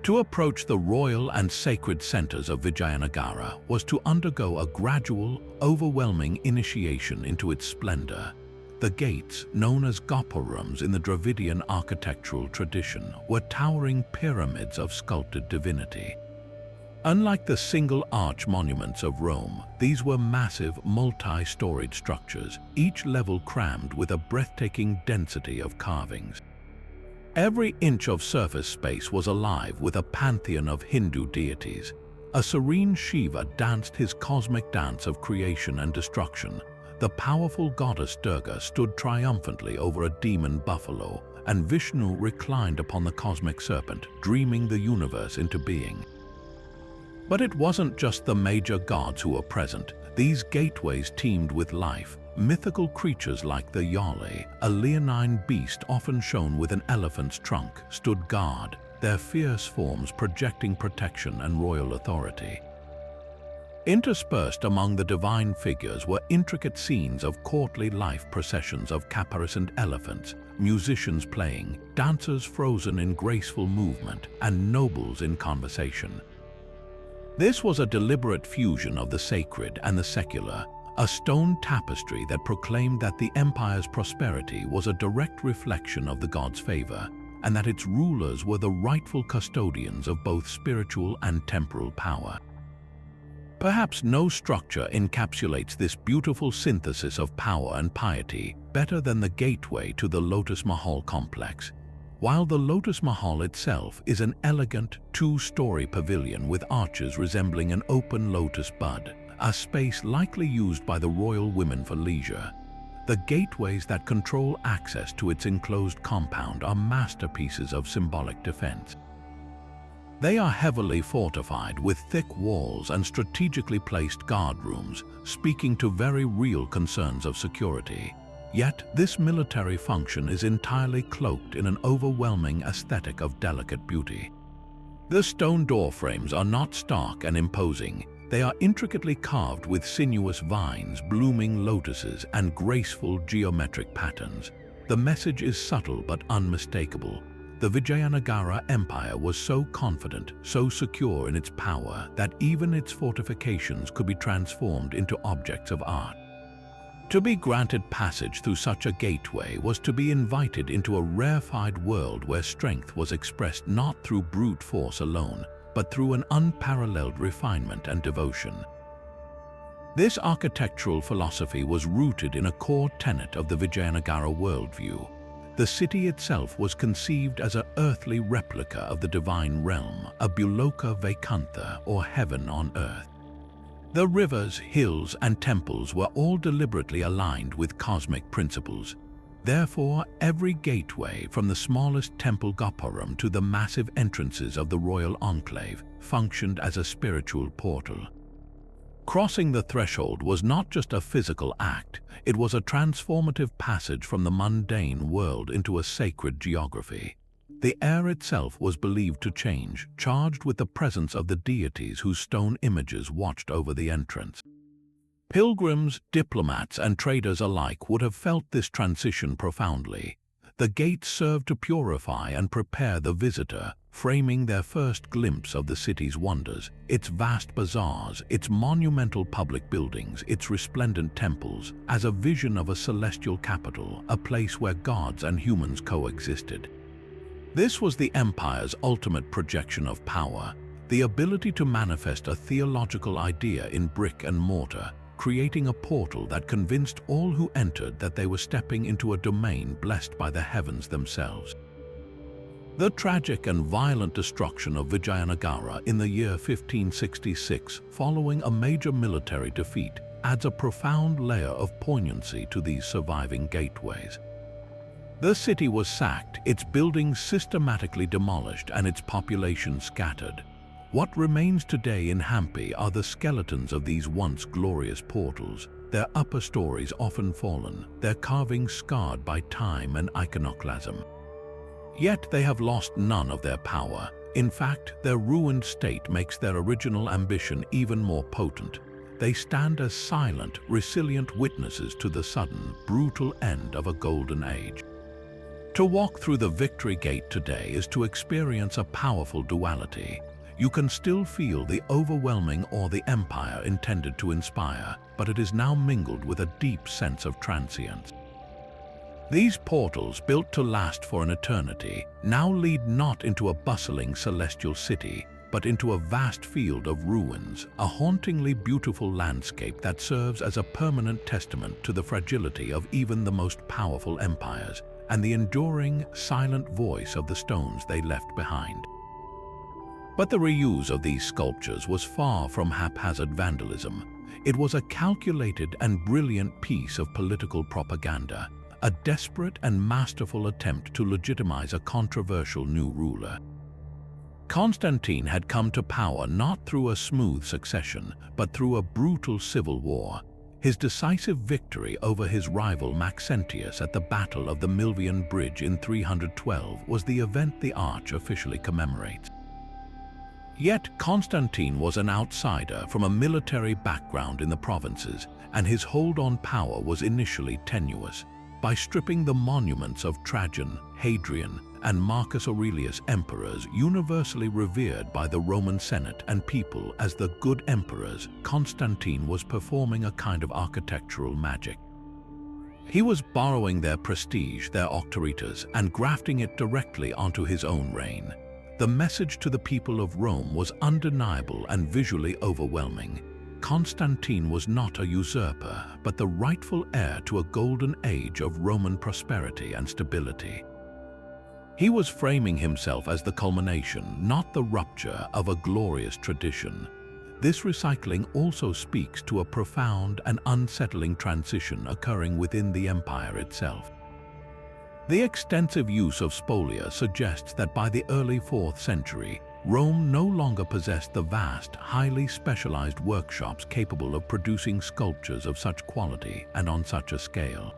To approach the royal and sacred centers of Vijayanagara was to undergo a gradual, overwhelming initiation into its splendor. The gates, known as gopurams in the Dravidian architectural tradition, were towering pyramids of sculpted divinity. Unlike the single-arch monuments of Rome, these were massive, multi-storied structures, each level crammed with a breathtaking density of carvings. Every inch of surface space was alive with a pantheon of Hindu deities. A serene Shiva danced his cosmic dance of creation and destruction. The powerful goddess Durga stood triumphantly over a demon buffalo, and Vishnu reclined upon the cosmic serpent, dreaming the universe into being. But it wasn't just the major gods who were present. These gateways teemed with life. Mythical creatures like the Yali, a leonine beast often shown with an elephant's trunk, stood guard, their fierce forms projecting protection and royal authority. Interspersed among the divine figures were intricate scenes of courtly life processions of caparisoned elephants, musicians playing, dancers frozen in graceful movement, and nobles in conversation. This was a deliberate fusion of the sacred and the secular, a stone tapestry that proclaimed that the empire's prosperity was a direct reflection of the god's favor, and that its rulers were the rightful custodians of both spiritual and temporal power. Perhaps no structure encapsulates this beautiful synthesis of power and piety better than the gateway to the Lotus Mahal complex. While the Lotus Mahal itself is an elegant, two-story pavilion with arches resembling an open lotus bud, a space likely used by the royal women for leisure, the gateways that control access to its enclosed compound are masterpieces of symbolic defense. They are heavily fortified with thick walls and strategically placed guard rooms, speaking to very real concerns of security. Yet, this military function is entirely cloaked in an overwhelming aesthetic of delicate beauty. The stone door frames are not stark and imposing. They are intricately carved with sinuous vines, blooming lotuses, and graceful geometric patterns. The message is subtle but unmistakable. The Vijayanagara Empire was so confident, so secure in its power, that even its fortifications could be transformed into objects of art. To be granted passage through such a gateway was to be invited into a rarefied world where strength was expressed not through brute force alone, but through an unparalleled refinement and devotion. This architectural philosophy was rooted in a core tenet of the Vijayanagara worldview. The city itself was conceived as an earthly replica of the divine realm, a Buloka Vaikunta, or heaven on earth. The rivers, hills, and temples were all deliberately aligned with cosmic principles. Therefore, every gateway, from the smallest temple gopuram to the massive entrances of the royal enclave, functioned as a spiritual portal. Crossing the threshold was not just a physical act, it was a transformative passage from the mundane world into a sacred geography. The air itself was believed to change, charged with the presence of the deities whose stone images watched over the entrance. Pilgrims, diplomats, and traders alike would have felt this transition profoundly. The gates served to purify and prepare the visitor, framing their first glimpse of the city's wonders, its vast bazaars, its monumental public buildings, its resplendent temples, as a vision of a celestial capital, a place where gods and humans coexisted. This was the empire's ultimate projection of power, the ability to manifest a theological idea in brick and mortar, creating a portal that convinced all who entered that they were stepping into a domain blessed by the heavens themselves. The tragic and violent destruction of Vijayanagara in the year 1566, following a major military defeat, adds a profound layer of poignancy to these surviving gateways. The city was sacked, its buildings systematically demolished, and its population scattered. What remains today in Hampi are the skeletons of these once glorious portals, their upper stories often fallen, their carvings scarred by time and iconoclasm. Yet they have lost none of their power. In fact, their ruined state makes their original ambition even more potent. They stand as silent, resilient witnesses to the sudden, brutal end of a golden age. To walk through the Victory Gate today is to experience a powerful duality. You can still feel the overwhelming awe the empire intended to inspire, but it is now mingled with a deep sense of transience. These portals, built to last for an eternity, now lead not into a bustling celestial city, but into a vast field of ruins, a hauntingly beautiful landscape that serves as a permanent testament to the fragility of even the most powerful empires, and the enduring, silent voice of the stones they left behind. But the reuse of these sculptures was far from haphazard vandalism. It was a calculated and brilliant piece of political propaganda, a desperate and masterful attempt to legitimize a controversial new ruler. Constantine had come to power not through a smooth succession, but through a brutal civil war. His decisive victory over his rival Maxentius at the Battle of the Milvian Bridge in 312 was the event the arch officially commemorates. Yet Constantine was an outsider from a military background in the provinces, and his hold on power was initially tenuous. By stripping the monuments of Trajan, Hadrian, and Marcus Aurelius, emperors universally revered by the Roman Senate and people as the good emperors, Constantine was performing a kind of architectural magic. He was borrowing their prestige, their auctoritas, and grafting it directly onto his own reign. The message to the people of Rome was undeniable and visually overwhelming. Constantine was not a usurper, but the rightful heir to a golden age of Roman prosperity and stability. He was framing himself as the culmination, not the rupture, of a glorious tradition. This recycling also speaks to a profound and unsettling transition occurring within the empire itself. The extensive use of spolia suggests that by the early 4th century, Rome no longer possessed the vast, highly specialized workshops capable of producing sculptures of such quality and on such a scale.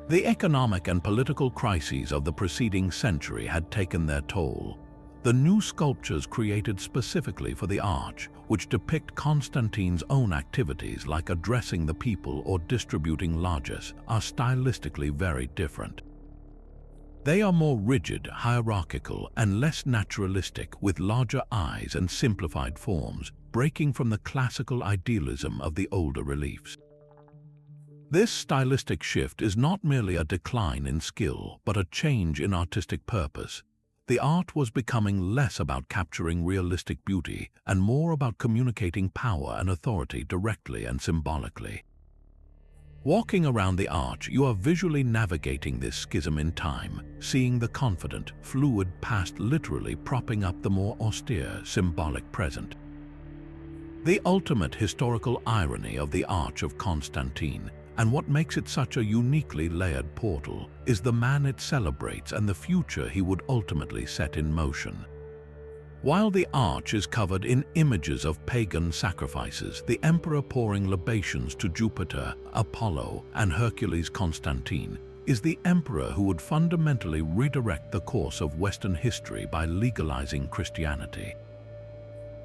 The economic and political crises of the preceding century had taken their toll. The new sculptures created specifically for the arch, which depict Constantine's own activities like addressing the people or distributing largesse, are stylistically very different. They are more rigid, hierarchical, and less naturalistic, with larger eyes and simplified forms, breaking from the classical idealism of the older reliefs. This stylistic shift is not merely a decline in skill, but a change in artistic purpose. The art was becoming less about capturing realistic beauty and more about communicating power and authority directly and symbolically. Walking around the arch, you are visually navigating this schism in time, seeing the confident, fluid past literally propping up the more austere, symbolic present. The ultimate historical irony of the Arch of Constantine, and what makes it such a uniquely layered portal, is the man it celebrates and the future he would ultimately set in motion. While the arch is covered in images of pagan sacrifices, the emperor pouring libations to Jupiter, Apollo, and Hercules Constantine is the emperor who would fundamentally redirect the course of Western history by legalizing Christianity.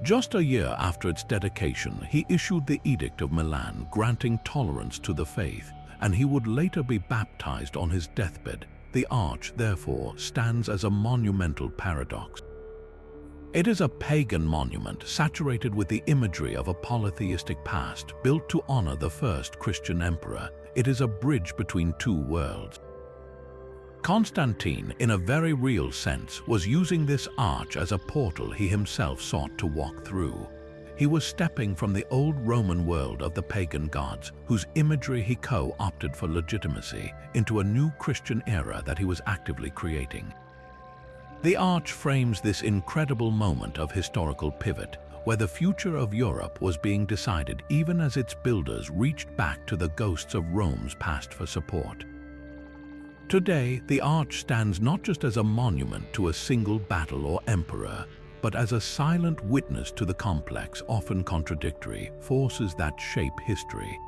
Just a year after its dedication, he issued the Edict of Milan, granting tolerance to the faith, and he would later be baptized on his deathbed. The arch, therefore, stands as a monumental paradox. It is a pagan monument saturated with the imagery of a polytheistic past, built to honor the first Christian emperor. It is a bridge between two worlds. Constantine, in a very real sense, was using this arch as a portal he himself sought to walk through. He was stepping from the old Roman world of the pagan gods, whose imagery he co-opted for legitimacy, into a new Christian era that he was actively creating. The arch frames this incredible moment of historical pivot, where the future of Europe was being decided even as its builders reached back to the ghosts of Rome's past for support. Today, the arch stands not just as a monument to a single battle or emperor, but as a silent witness to the complex, often contradictory, forces that shape history.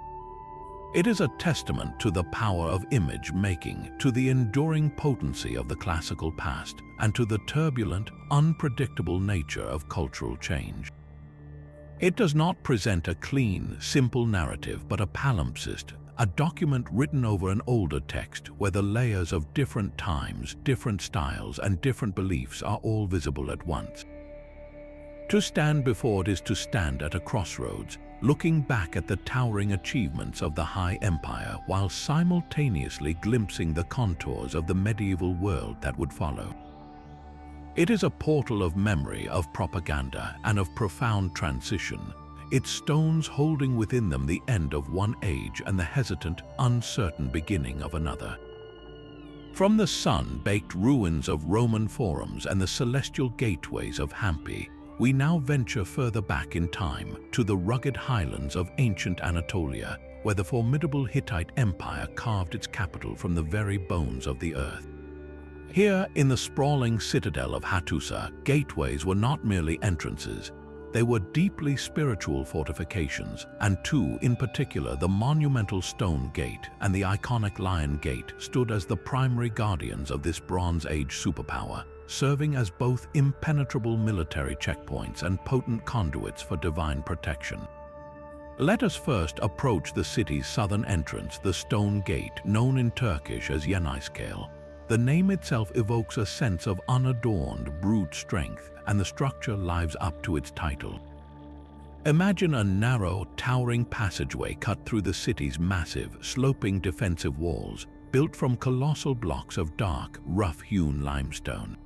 It is a testament to the power of image making, to the enduring potency of the classical past, and to the turbulent, unpredictable nature of cultural change. It does not present a clean, simple narrative, but a palimpsest, a document written over an older text where the layers of different times, different styles, and different beliefs are all visible at once. To stand before it is to stand at a crossroads, looking back at the towering achievements of the High Empire while simultaneously glimpsing the contours of the medieval world that would follow. It is a portal of memory, of propaganda, and of profound transition, its stones holding within them the end of one age and the hesitant, uncertain beginning of another. From the sun-baked ruins of Roman forums and the celestial gateways of Hampi, we now venture further back in time to the rugged highlands of ancient Anatolia, where the formidable Hittite Empire carved its capital from the very bones of the earth. Here, in the sprawling citadel of Hattusa, gateways were not merely entrances. They were deeply spiritual fortifications, and two in particular, the monumental Stone Gate and the iconic Lion Gate, stood as the primary guardians of this Bronze Age superpower, serving as both impenetrable military checkpoints and potent conduits for divine protection. Let us first approach the city's southern entrance, the Stone Gate, known in Turkish as Yenaiskale. The name itself evokes a sense of unadorned, brute strength, and the structure lives up to its title. Imagine a narrow, towering passageway cut through the city's massive, sloping defensive walls, built from colossal blocks of dark, rough-hewn limestone.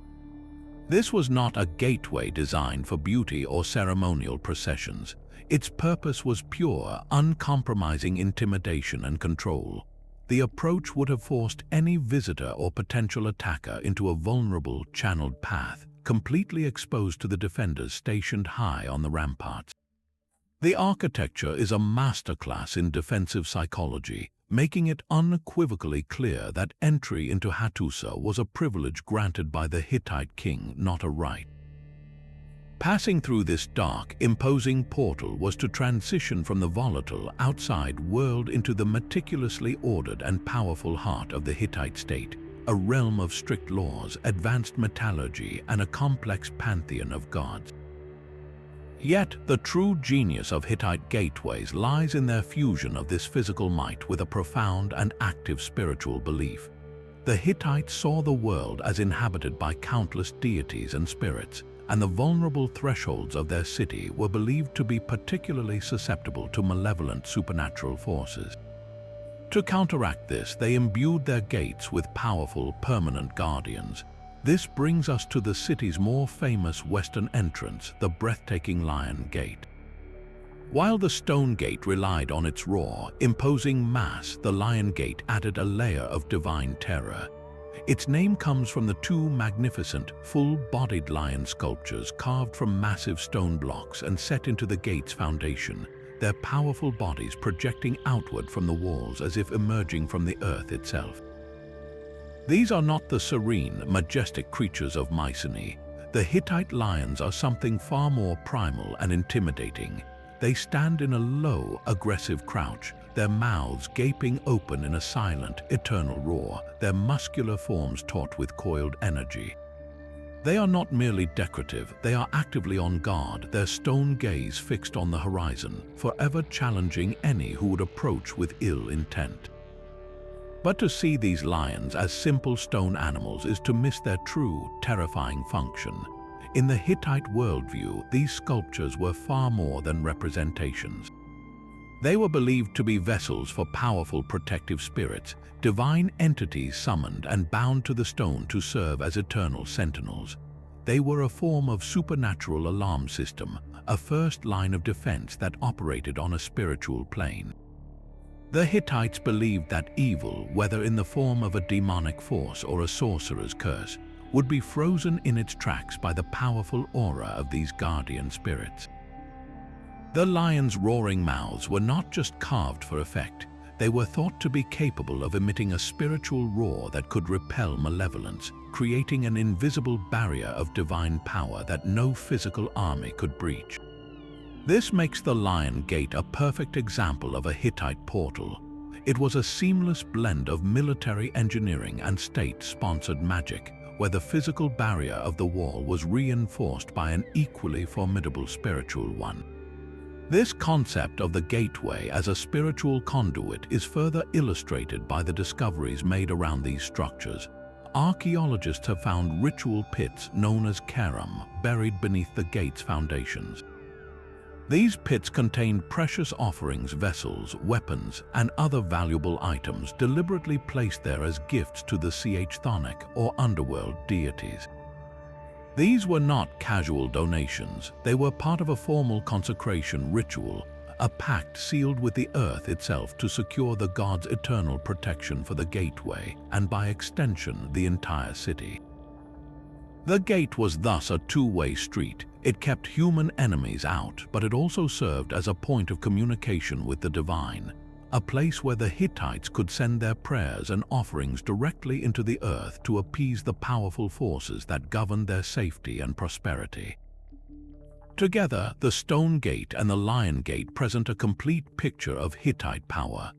This was not a gateway designed for beauty or ceremonial processions. Its purpose was pure, uncompromising intimidation and control. The approach would have forced any visitor or potential attacker into a vulnerable, channeled path, completely exposed to the defenders stationed high on the ramparts. The architecture is a masterclass in defensive psychology, making it unequivocally clear that entry into Hattusa was a privilege granted by the Hittite king, not a right. Passing through this dark, imposing portal was to transition from the volatile, outside world into the meticulously ordered and powerful heart of the Hittite state, a realm of strict laws, advanced metallurgy, and a complex pantheon of gods. Yet, the true genius of Hittite gateways lies in their fusion of this physical might with a profound and active spiritual belief. The Hittites saw the world as inhabited by countless deities and spirits, and the vulnerable thresholds of their city were believed to be particularly susceptible to malevolent supernatural forces. To counteract this, they imbued their gates with powerful, permanent guardians. This brings us to the city's more famous western entrance, the breathtaking Lion Gate. While the Stone Gate relied on its raw, imposing mass, the Lion Gate added a layer of divine terror. Its name comes from the two magnificent, full-bodied lion sculptures carved from massive stone blocks and set into the gate's foundation, their powerful bodies projecting outward from the walls as if emerging from the earth itself. These are not the serene, majestic creatures of Mycenae. The Hittite lions are something far more primal and intimidating. They stand in a low, aggressive crouch, their mouths gaping open in a silent, eternal roar, their muscular forms taut with coiled energy. They are not merely decorative, they are actively on guard, their stone gaze fixed on the horizon, forever challenging any who would approach with ill intent. But to see these lions as simple stone animals is to miss their true, terrifying function. In the Hittite worldview, these sculptures were far more than representations. They were believed to be vessels for powerful protective spirits, divine entities summoned and bound to the stone to serve as eternal sentinels. They were a form of supernatural alarm system, a first line of defense that operated on a spiritual plane. The Hittites believed that evil, whether in the form of a demonic force or a sorcerer's curse, would be frozen in its tracks by the powerful aura of these guardian spirits. The lions' roaring mouths were not just carved for effect, they were thought to be capable of emitting a spiritual roar that could repel malevolence, creating an invisible barrier of divine power that no physical army could breach. This makes the Lion Gate a perfect example of a Hittite portal. It was a seamless blend of military engineering and state-sponsored magic, where the physical barrier of the wall was reinforced by an equally formidable spiritual one. This concept of the gateway as a spiritual conduit is further illustrated by the discoveries made around these structures. Archaeologists have found ritual pits known as karam buried beneath the gate's foundations. These pits contained precious offerings, vessels, weapons, and other valuable items deliberately placed there as gifts to the Thanak or underworld deities. These were not casual donations, they were part of a formal consecration ritual, a pact sealed with the earth itself to secure the god's eternal protection for the gateway and, by extension, the entire city. The gate was thus a two-way street. It kept human enemies out, but it also served as a point of communication with the divine, a place where the Hittites could send their prayers and offerings directly into the earth to appease the powerful forces that governed their safety and prosperity. Together, the Stone Gate and the Lion Gate present a complete picture of Hittite power.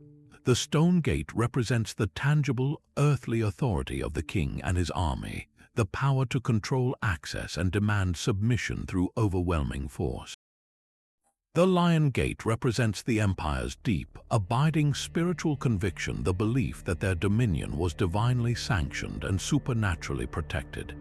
The Stone Gate represents the tangible, earthly authority of the king and his army, the power to control access and demand submission through overwhelming force. The Lion Gate represents the empire's deep, abiding spiritual conviction, the belief that their dominion was divinely sanctioned and supernaturally protected.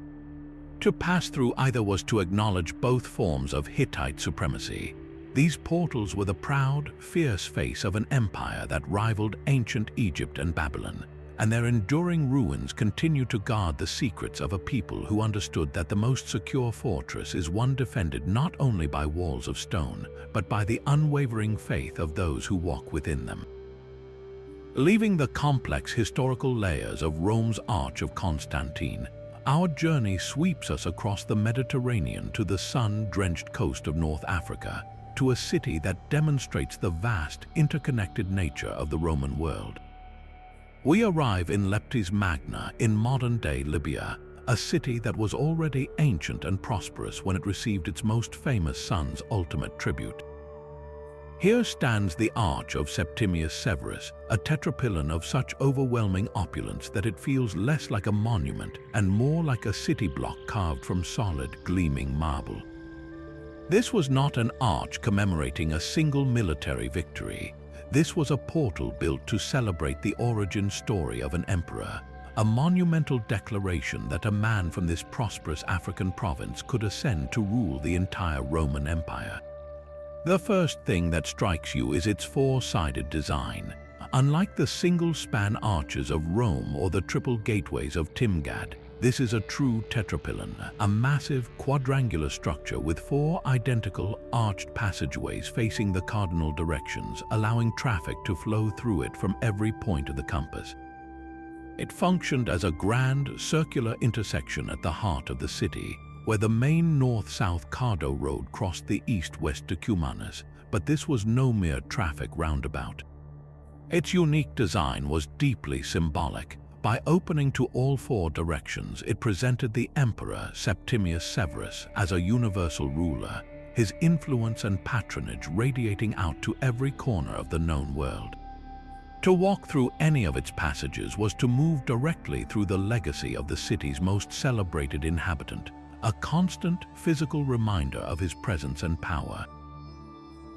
To pass through either was to acknowledge both forms of Hittite supremacy. These portals were the proud, fierce face of an empire that rivaled ancient Egypt and Babylon, and their enduring ruins continue to guard the secrets of a people who understood that the most secure fortress is one defended not only by walls of stone, but by the unwavering faith of those who walk within them. Leaving the complex historical layers of Rome's Arch of Constantine, our journey sweeps us across the Mediterranean to the sun-drenched coast of North Africa, to a city that demonstrates the vast, interconnected nature of the Roman world. We arrive in Leptis Magna in modern-day Libya, a city that was already ancient and prosperous when it received its most famous son's ultimate tribute. Here stands the Arch of Septimius Severus, a tetrapylon of such overwhelming opulence that it feels less like a monument and more like a city block carved from solid, gleaming marble. This was not an arch commemorating a single military victory. This was a portal built to celebrate the origin story of an emperor, a monumental declaration that a man from this prosperous African province could ascend to rule the entire Roman Empire. The first thing that strikes you is its four-sided design. Unlike the single-span arches of Rome or the triple gateways of Timgad, this is a true tetrapylon, a massive quadrangular structure with four identical arched passageways facing the cardinal directions, allowing traffic to flow through it from every point of the compass. It functioned as a grand, circular intersection at the heart of the city, where the main north-south Cardo Road crossed the east-west decumanus, but this was no mere traffic roundabout. Its unique design was deeply symbolic. By opening to all four directions, it presented the Emperor Septimius Severus as a universal ruler, his influence and patronage radiating out to every corner of the known world. To walk through any of its passages was to move directly through the legacy of the city's most celebrated inhabitant, a constant physical reminder of his presence and power.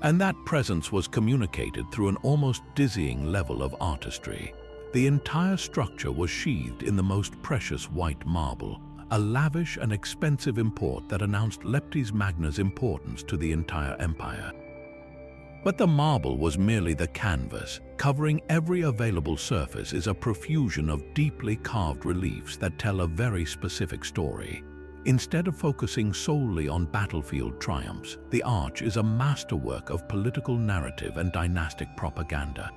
And that presence was communicated through an almost dizzying level of artistry. The entire structure was sheathed in the most precious white marble, a lavish and expensive import that announced Leptis Magna's importance to the entire empire. But the marble was merely the canvas. Covering every available surface is a profusion of deeply carved reliefs that tell a very specific story. Instead of focusing solely on battlefield triumphs, the arch is a masterwork of political narrative and dynastic propaganda.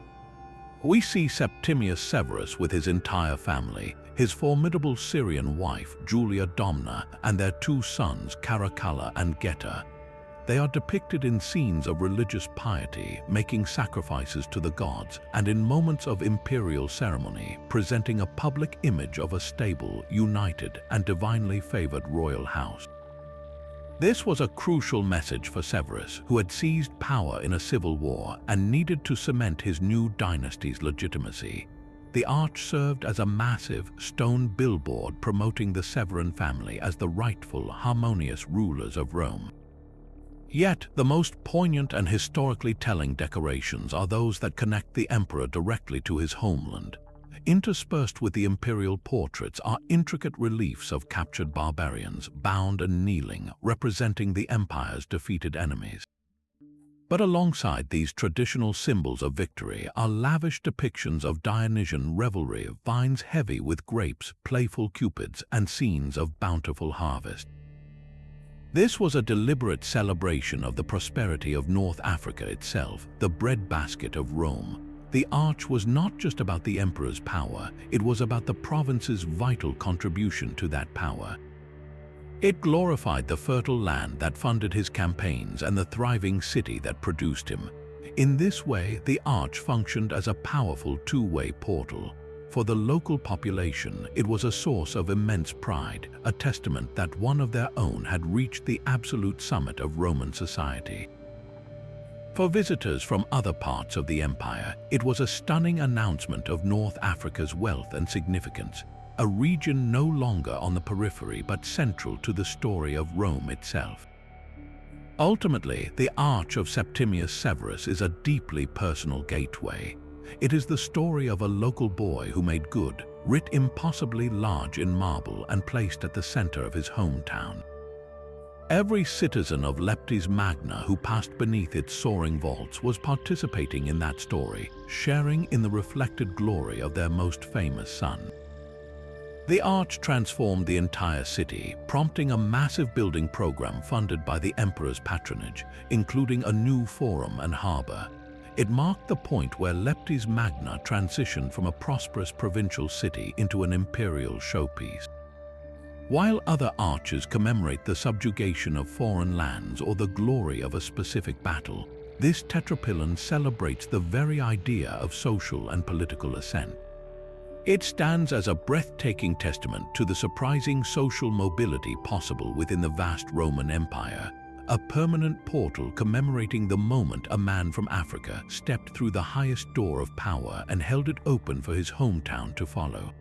We see Septimius Severus with his entire family, his formidable Syrian wife, Julia Domna, and their two sons, Caracalla and Geta. They are depicted in scenes of religious piety, making sacrifices to the gods, and in moments of imperial ceremony, presenting a public image of a stable, united, and divinely favored royal house. This was a crucial message for Severus, who had seized power in a civil war and needed to cement his new dynasty's legitimacy. The arch served as a massive stone billboard promoting the Severan family as the rightful, harmonious rulers of Rome. Yet, the most poignant and historically telling decorations are those that connect the emperor directly to his homeland. Interspersed with the imperial portraits are intricate reliefs of captured barbarians, bound and kneeling, representing the empire's defeated enemies. But alongside these traditional symbols of victory are lavish depictions of Dionysian revelry, vines heavy with grapes, playful cupids, and scenes of bountiful harvest. This was a deliberate celebration of the prosperity of North Africa itself, the breadbasket of Rome. The arch was not just about the emperor's power, it was about the province's vital contribution to that power. It glorified the fertile land that funded his campaigns and the thriving city that produced him. In this way, the arch functioned as a powerful two-way portal. For the local population, it was a source of immense pride, a testament that one of their own had reached the absolute summit of Roman society. For visitors from other parts of the empire, it was a stunning announcement of North Africa's wealth and significance, a region no longer on the periphery but central to the story of Rome itself. Ultimately, the Arch of Septimius Severus is a deeply personal gateway. It is the story of a local boy who made good, writ impossibly large in marble and placed at the center of his hometown. Every citizen of Leptis Magna who passed beneath its soaring vaults was participating in that story, sharing in the reflected glory of their most famous son. The arch transformed the entire city, prompting a massive building program funded by the emperor's patronage, including a new forum and harbor. It marked the point where Leptis Magna transitioned from a prosperous provincial city into an imperial showpiece. While other arches commemorate the subjugation of foreign lands or the glory of a specific battle, this tetrapylon celebrates the very idea of social and political ascent. It stands as a breathtaking testament to the surprising social mobility possible within the vast Roman Empire, a permanent portal commemorating the moment a man from Africa stepped through the highest door of power and held it open for his hometown to follow.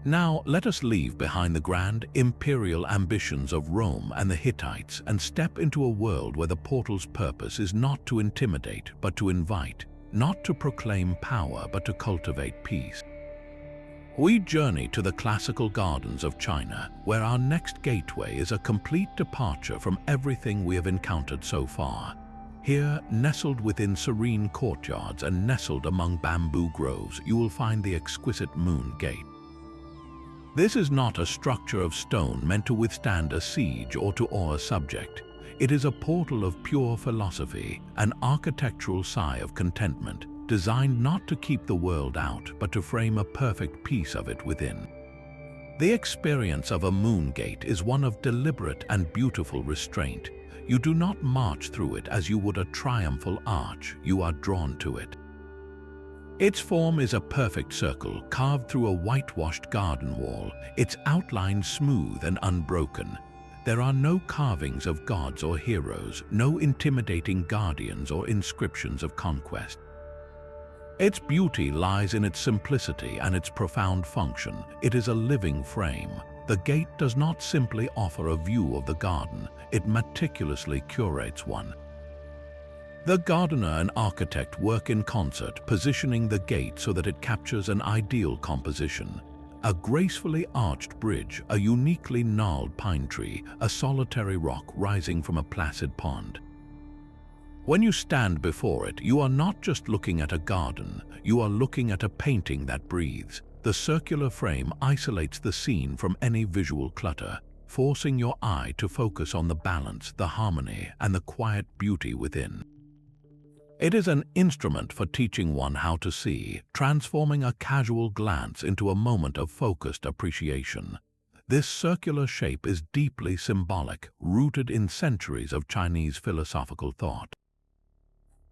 Now, let us leave behind the grand imperial ambitions of Rome and the Hittites and step into a world where the portal's purpose is not to intimidate but to invite, not to proclaim power but to cultivate peace. We journey to the classical gardens of China, where our next gateway is a complete departure from everything we have encountered so far. Here, nestled within serene courtyards and nestled among bamboo groves, you will find the exquisite Moon Gate. This is not a structure of stone meant to withstand a siege or to awe a subject. It is a portal of pure philosophy, an architectural sigh of contentment, designed not to keep the world out, but to frame a perfect piece of it within. The experience of a moon gate is one of deliberate and beautiful restraint. You do not march through it as you would a triumphal arch, you are drawn to it. Its form is a perfect circle carved through a whitewashed garden wall, its outline smooth and unbroken. There are no carvings of gods or heroes, no intimidating guardians or inscriptions of conquest. Its beauty lies in its simplicity and its profound function. It is a living frame. The gate does not simply offer a view of the garden, it meticulously curates one. The gardener and architect work in concert, positioning the gate so that it captures an ideal composition. A gracefully arched bridge, a uniquely gnarled pine tree, a solitary rock rising from a placid pond. When you stand before it, you are not just looking at a garden, you are looking at a painting that breathes. The circular frame isolates the scene from any visual clutter, forcing your eye to focus on the balance, the harmony, and the quiet beauty within. It is an instrument for teaching one how to see, transforming a casual glance into a moment of focused appreciation. This circular shape is deeply symbolic, rooted in centuries of Chinese philosophical thought.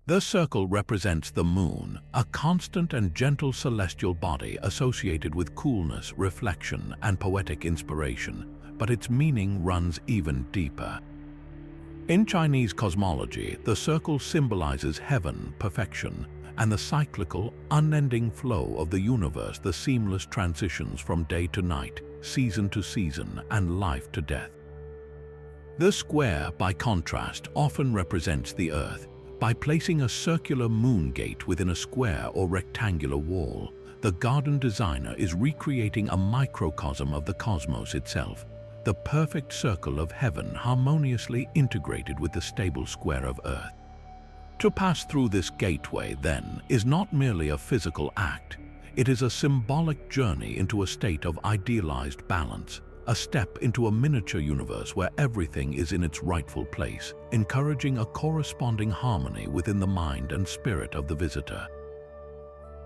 The circle represents the moon, a constant and gentle celestial body associated with coolness, reflection, and poetic inspiration, but its meaning runs even deeper. In Chinese cosmology, the circle symbolizes heaven, perfection, and the cyclical, unending flow of the universe, the seamless transitions from day to night, season to season, and life to death. The square, by contrast, often represents the Earth. By placing a circular moon gate within a square or rectangular wall, the garden designer is recreating a microcosm of the cosmos itself. The perfect circle of heaven harmoniously integrated with the stable square of Earth. To pass through this gateway, then, is not merely a physical act. It is a symbolic journey into a state of idealized balance, a step into a miniature universe where everything is in its rightful place, encouraging a corresponding harmony within the mind and spirit of the visitor.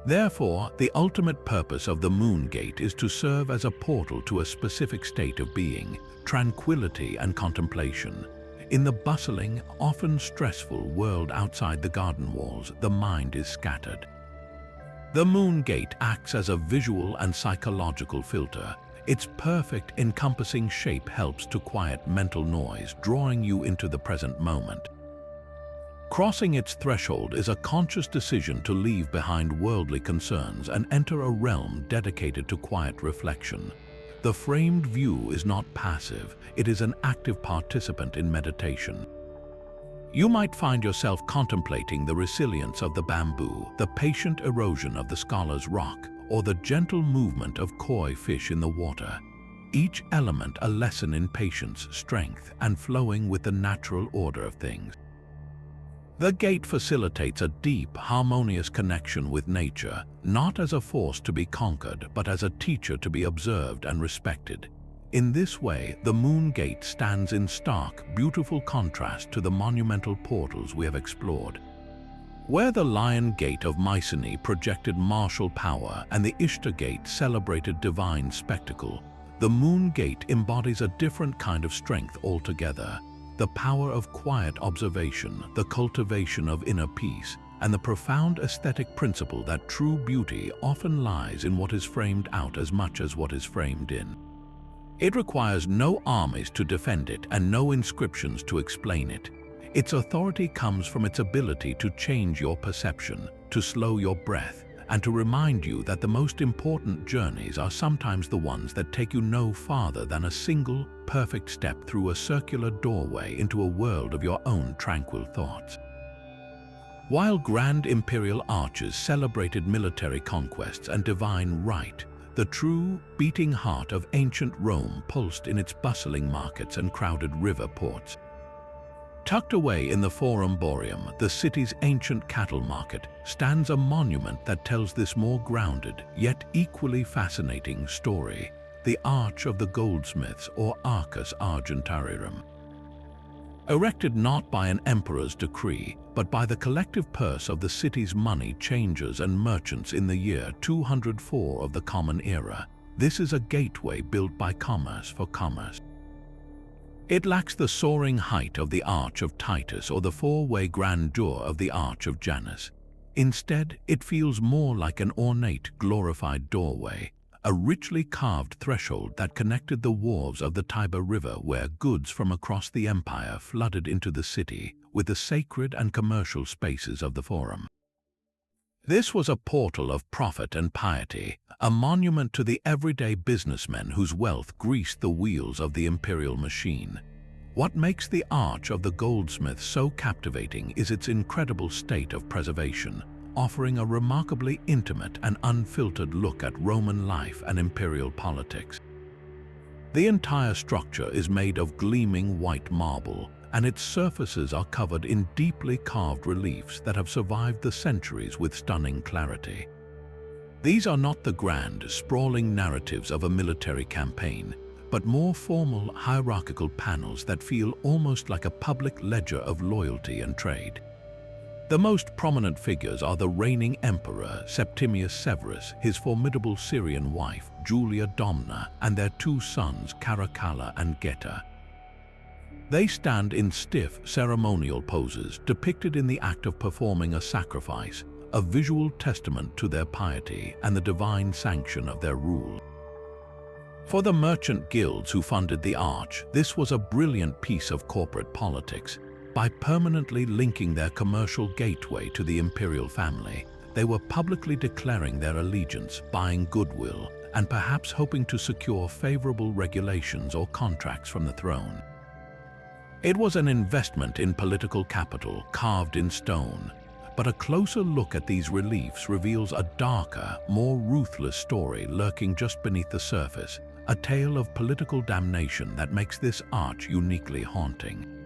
Therefore, the ultimate purpose of the moon gate is to serve as a portal to a specific state of being, tranquility and contemplation. In the bustling, often stressful world outside the garden walls, the mind is scattered. The moon gate acts as a visual and psychological filter. Its perfect, encompassing shape helps to quiet mental noise, drawing you into the present moment. Crossing its threshold is a conscious decision to leave behind worldly concerns and enter a realm dedicated to quiet reflection. The framed view is not passive, it is an active participant in meditation. You might find yourself contemplating the resilience of the bamboo, the patient erosion of the scholar's rock, or the gentle movement of koi fish in the water. Each element a lesson in patience, strength, and flowing with the natural order of things. The gate facilitates a deep, harmonious connection with nature, not as a force to be conquered, but as a teacher to be observed and respected. In this way, the moon gate stands in stark, beautiful contrast to the monumental portals we have explored. Where the Gate of Mycenae projected martial power and the Ishtar Gate celebrated divine spectacle, the moon gate embodies a different kind of strength altogether. The power of quiet observation, the cultivation of inner peace, and the profound aesthetic principle that true beauty often lies in what is framed out as much as what is framed in. It requires no armies to defend it and no inscriptions to explain it. Its authority comes from its ability to change your perception, to slow your breath, and to remind you that the most important journeys are sometimes the ones that take you no farther than a single, perfect step through a circular doorway into a world of your own tranquil thoughts. While grand imperial arches celebrated military conquests and divine right, the true, beating heart of ancient Rome pulsed in its bustling markets and crowded river ports. Tucked away in the Forum Boreum, the city's ancient cattle market, stands a monument that tells this more grounded, yet equally fascinating story, the Arch of the Goldsmiths, or Arcus Argentarium. Erected not by an emperor's decree, but by the collective purse of the city's money changers and merchants in the year 204 of the Common Era, this is a gateway built by commerce for commerce. It lacks the soaring height of the Arch of Titus or the four-way grandeur of the Arch of Janus. Instead, it feels more like an ornate, glorified doorway, a richly carved threshold that connected the wharves of the Tiber River where goods from across the empire flooded into the city with the sacred and commercial spaces of the Forum. This was a portal of profit and piety, a monument to the everyday businessmen whose wealth greased the wheels of the imperial machine. What makes the Arch of the Goldsmith so captivating is its incredible state of preservation, offering a remarkably intimate and unfiltered look at Roman life and imperial politics. The entire structure is made of gleaming white marble, and its surfaces are covered in deeply carved reliefs that have survived the centuries with stunning clarity. These are not the grand, sprawling narratives of a military campaign, but more formal, hierarchical panels that feel almost like a public ledger of loyalty and trade. The most prominent figures are the reigning emperor Septimius Severus, his formidable Syrian wife Julia Domna, and their two sons Caracalla and Geta. They stand in stiff, ceremonial poses depicted in the act of performing a sacrifice, a visual testament to their piety and the divine sanction of their rule. For the merchant guilds who funded the Arch, this was a brilliant piece of corporate politics. By permanently linking their commercial gateway to the imperial family, they were publicly declaring their allegiance, buying goodwill, and perhaps hoping to secure favorable regulations or contracts from the throne. It was an investment in political capital carved in stone, but a closer look at these reliefs reveals a darker, more ruthless story lurking just beneath the surface, a tale of political damnation that makes this arch uniquely haunting.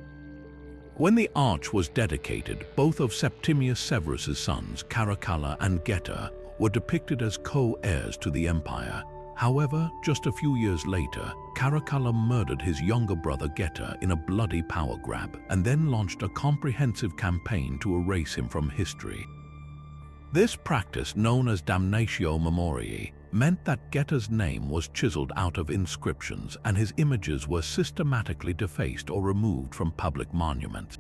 When the arch was dedicated, both of Septimius Severus's sons, Caracalla and Geta, were depicted as co-heirs to the empire. However, just a few years later, Caracalla murdered his younger brother Geta in a bloody power grab and then launched a comprehensive campaign to erase him from history. This practice, known as damnatio memoriae, meant that Geta's name was chiseled out of inscriptions and his images were systematically defaced or removed from public monuments.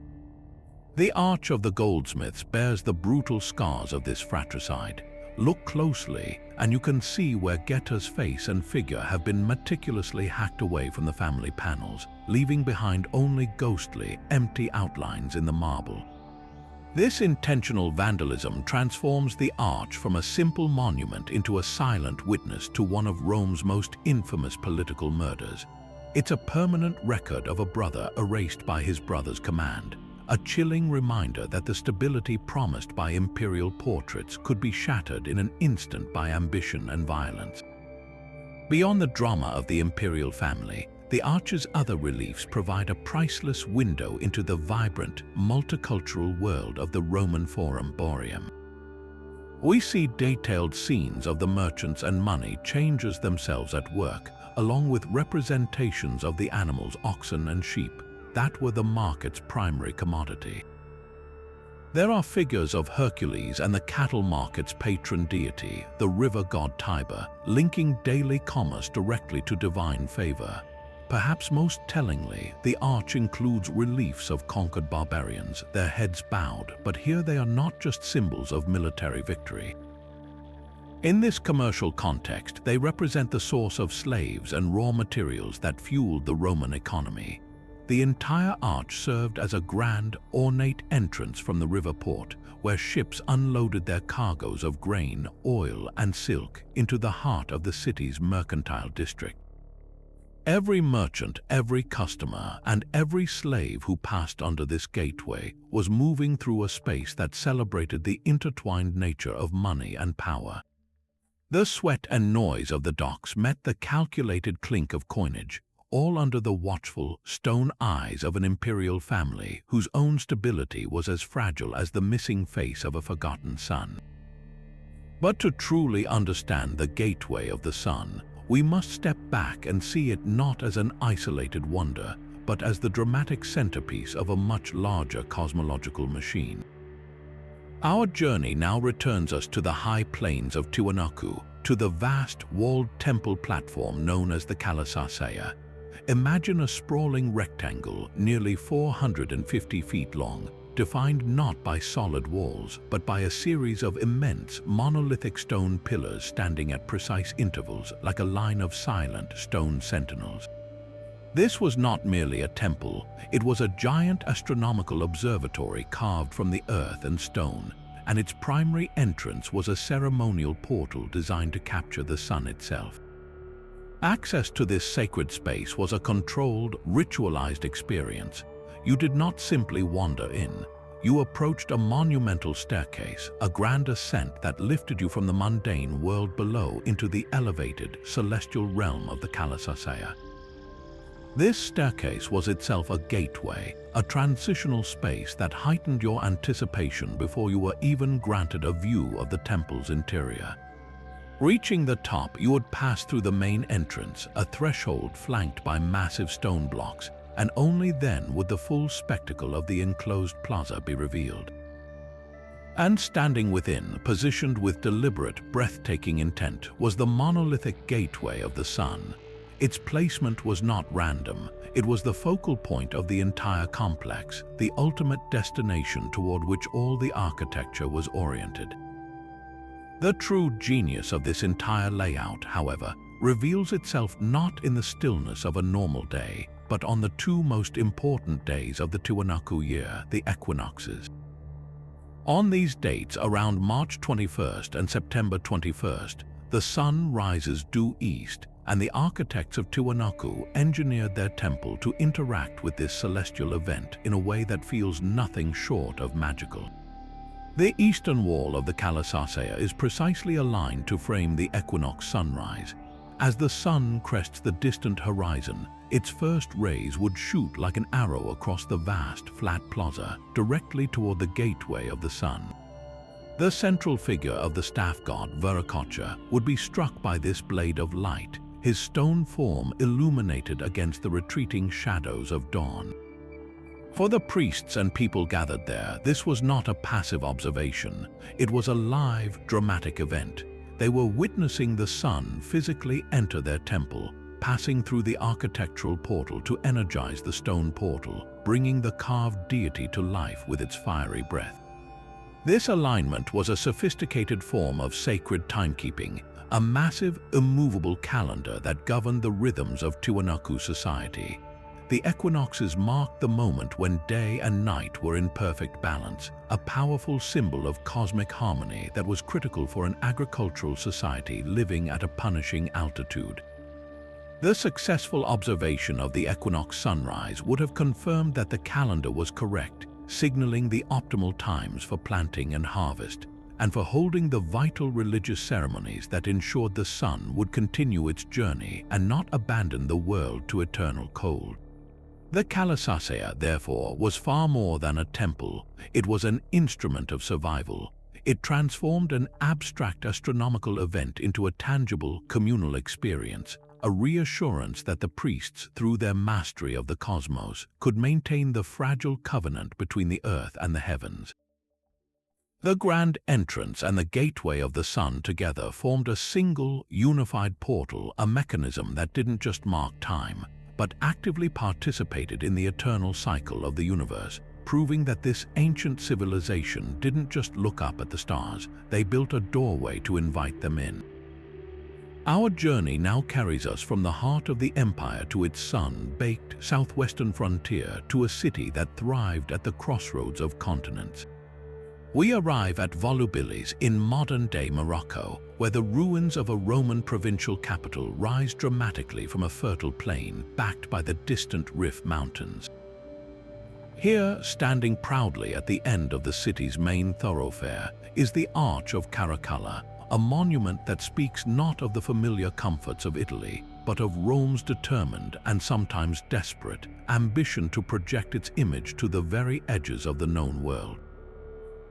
The Arch of the Goldsmiths bears the brutal scars of this fratricide. Look closely, and you can see where Geta's face and figure have been meticulously hacked away from the family panels, leaving behind only ghostly, empty outlines in the marble. This intentional vandalism transforms the arch from a simple monument into a silent witness to one of Rome's most infamous political murders. It's a permanent record of a brother erased by his brother's command, a chilling reminder that the stability promised by imperial portraits could be shattered in an instant by ambition and violence. Beyond the drama of the imperial family, the arch's other reliefs provide a priceless window into the vibrant, multicultural world of the Roman Forum Boreum. We see detailed scenes of the merchants and money changers themselves at work, along with representations of the animals, oxen and sheep, that were the market's primary commodity. There are figures of Hercules and the cattle market's patron deity, the river god Tiber, linking daily commerce directly to divine favor. Perhaps most tellingly, the arch includes reliefs of conquered barbarians, their heads bowed, but here they are not just symbols of military victory. In this commercial context, they represent the source of slaves and raw materials that fueled the Roman economy. The entire arch served as a grand, ornate entrance from the river port, where ships unloaded their cargoes of grain, oil, and silk into the heart of the city's mercantile district. Every merchant, every customer, and every slave who passed under this gateway was moving through a space that celebrated the intertwined nature of money and power. The sweat and noise of the docks met the calculated clink of coinage, all under the watchful, stone eyes of an imperial family whose own stability was as fragile as the missing face of a forgotten son. But to truly understand the gateway of the sun, we must step back and see it not as an isolated wonder, but as the dramatic centerpiece of a much larger cosmological machine. Our journey now returns us to the high plains of Tiwanaku, to the vast walled temple platform known as the Kalasasaya. Imagine a sprawling rectangle nearly 450 feet long, defined not by solid walls, but by a series of immense monolithic stone pillars standing at precise intervals like a line of silent stone sentinels. This was not merely a temple, it was a giant astronomical observatory carved from the earth and stone, and its primary entrance was a ceremonial portal designed to capture the sun itself. Access to this sacred space was a controlled, ritualized experience. You did not simply wander in. You approached a monumental staircase, a grand ascent that lifted you from the mundane world below into the elevated, celestial realm of the Kalasasaya. This staircase was itself a gateway, a transitional space that heightened your anticipation before you were even granted a view of the temple's interior. Reaching the top, you would pass through the main entrance, a threshold flanked by massive stone blocks, and only then would the full spectacle of the enclosed plaza be revealed. And standing within, positioned with deliberate, breathtaking intent, was the monolithic gateway of the sun. Its placement was not random. It was the focal point of the entire complex, the ultimate destination toward which all the architecture was oriented. The true genius of this entire layout, however, reveals itself not in the stillness of a normal day, but on the two most important days of the Tiwanaku year, the equinoxes. On these dates, around March 21st and September 21st, the sun rises due east, and the architects of Tiwanaku engineered their temple to interact with this celestial event in a way that feels nothing short of magical. The eastern wall of the Kalasasaya is precisely aligned to frame the equinox sunrise. As the sun crests the distant horizon, its first rays would shoot like an arrow across the vast, flat plaza, directly toward the gateway of the sun. The central figure of the staff god, Viracocha, would be struck by this blade of light, his stone form illuminated against the retreating shadows of dawn. For the priests and people gathered there, this was not a passive observation. It was a live, dramatic event. They were witnessing the sun physically enter their temple, passing through the architectural portal to energize the stone portal, bringing the carved deity to life with its fiery breath. This alignment was a sophisticated form of sacred timekeeping, a massive, immovable calendar that governed the rhythms of Tiwanaku society. The equinoxes marked the moment when day and night were in perfect balance, a powerful symbol of cosmic harmony that was critical for an agricultural society living at a punishing altitude. The successful observation of the equinox sunrise would have confirmed that the calendar was correct, signaling the optimal times for planting and harvest, and for holding the vital religious ceremonies that ensured the sun would continue its journey and not abandon the world to eternal cold. The Kalasasaya, therefore, was far more than a temple. It was an instrument of survival. It transformed an abstract astronomical event into a tangible communal experience, a reassurance that the priests, through their mastery of the cosmos, could maintain the fragile covenant between the earth and the heavens. The grand entrance and the gateway of the sun together formed a single, unified portal, a mechanism that didn't just mark time, but actively participated in the eternal cycle of the universe, proving that this ancient civilization didn't just look up at the stars, they built a doorway to invite them in. Our journey now carries us from the heart of the empire to its sun-baked southwestern frontier to a city that thrived at the crossroads of continents. We arrive at Volubilis in modern-day Morocco, where the ruins of a Roman provincial capital rise dramatically from a fertile plain backed by the distant Rif Mountains. Here, standing proudly at the end of the city's main thoroughfare, is the Arch of Caracalla, a monument that speaks not of the familiar comforts of Italy, but of Rome's determined and sometimes desperate ambition to project its image to the very edges of the known world.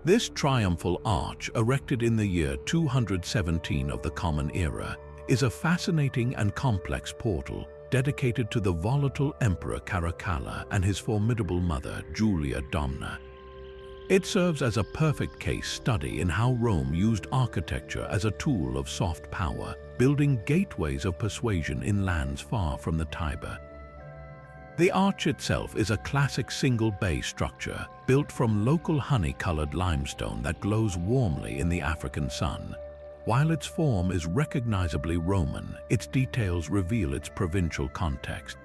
This triumphal arch, erected in the year 217 of the Common Era, is a fascinating and complex portal, dedicated to the volatile Emperor Caracalla and his formidable mother, Julia Domna. It serves as a perfect case study in how Rome used architecture as a tool of soft power, building gateways of persuasion in lands far from the Tiber. The arch itself is a classic single-bay structure, built from local honey-colored limestone that glows warmly in the African sun. While its form is recognizably Roman, its details reveal its provincial context.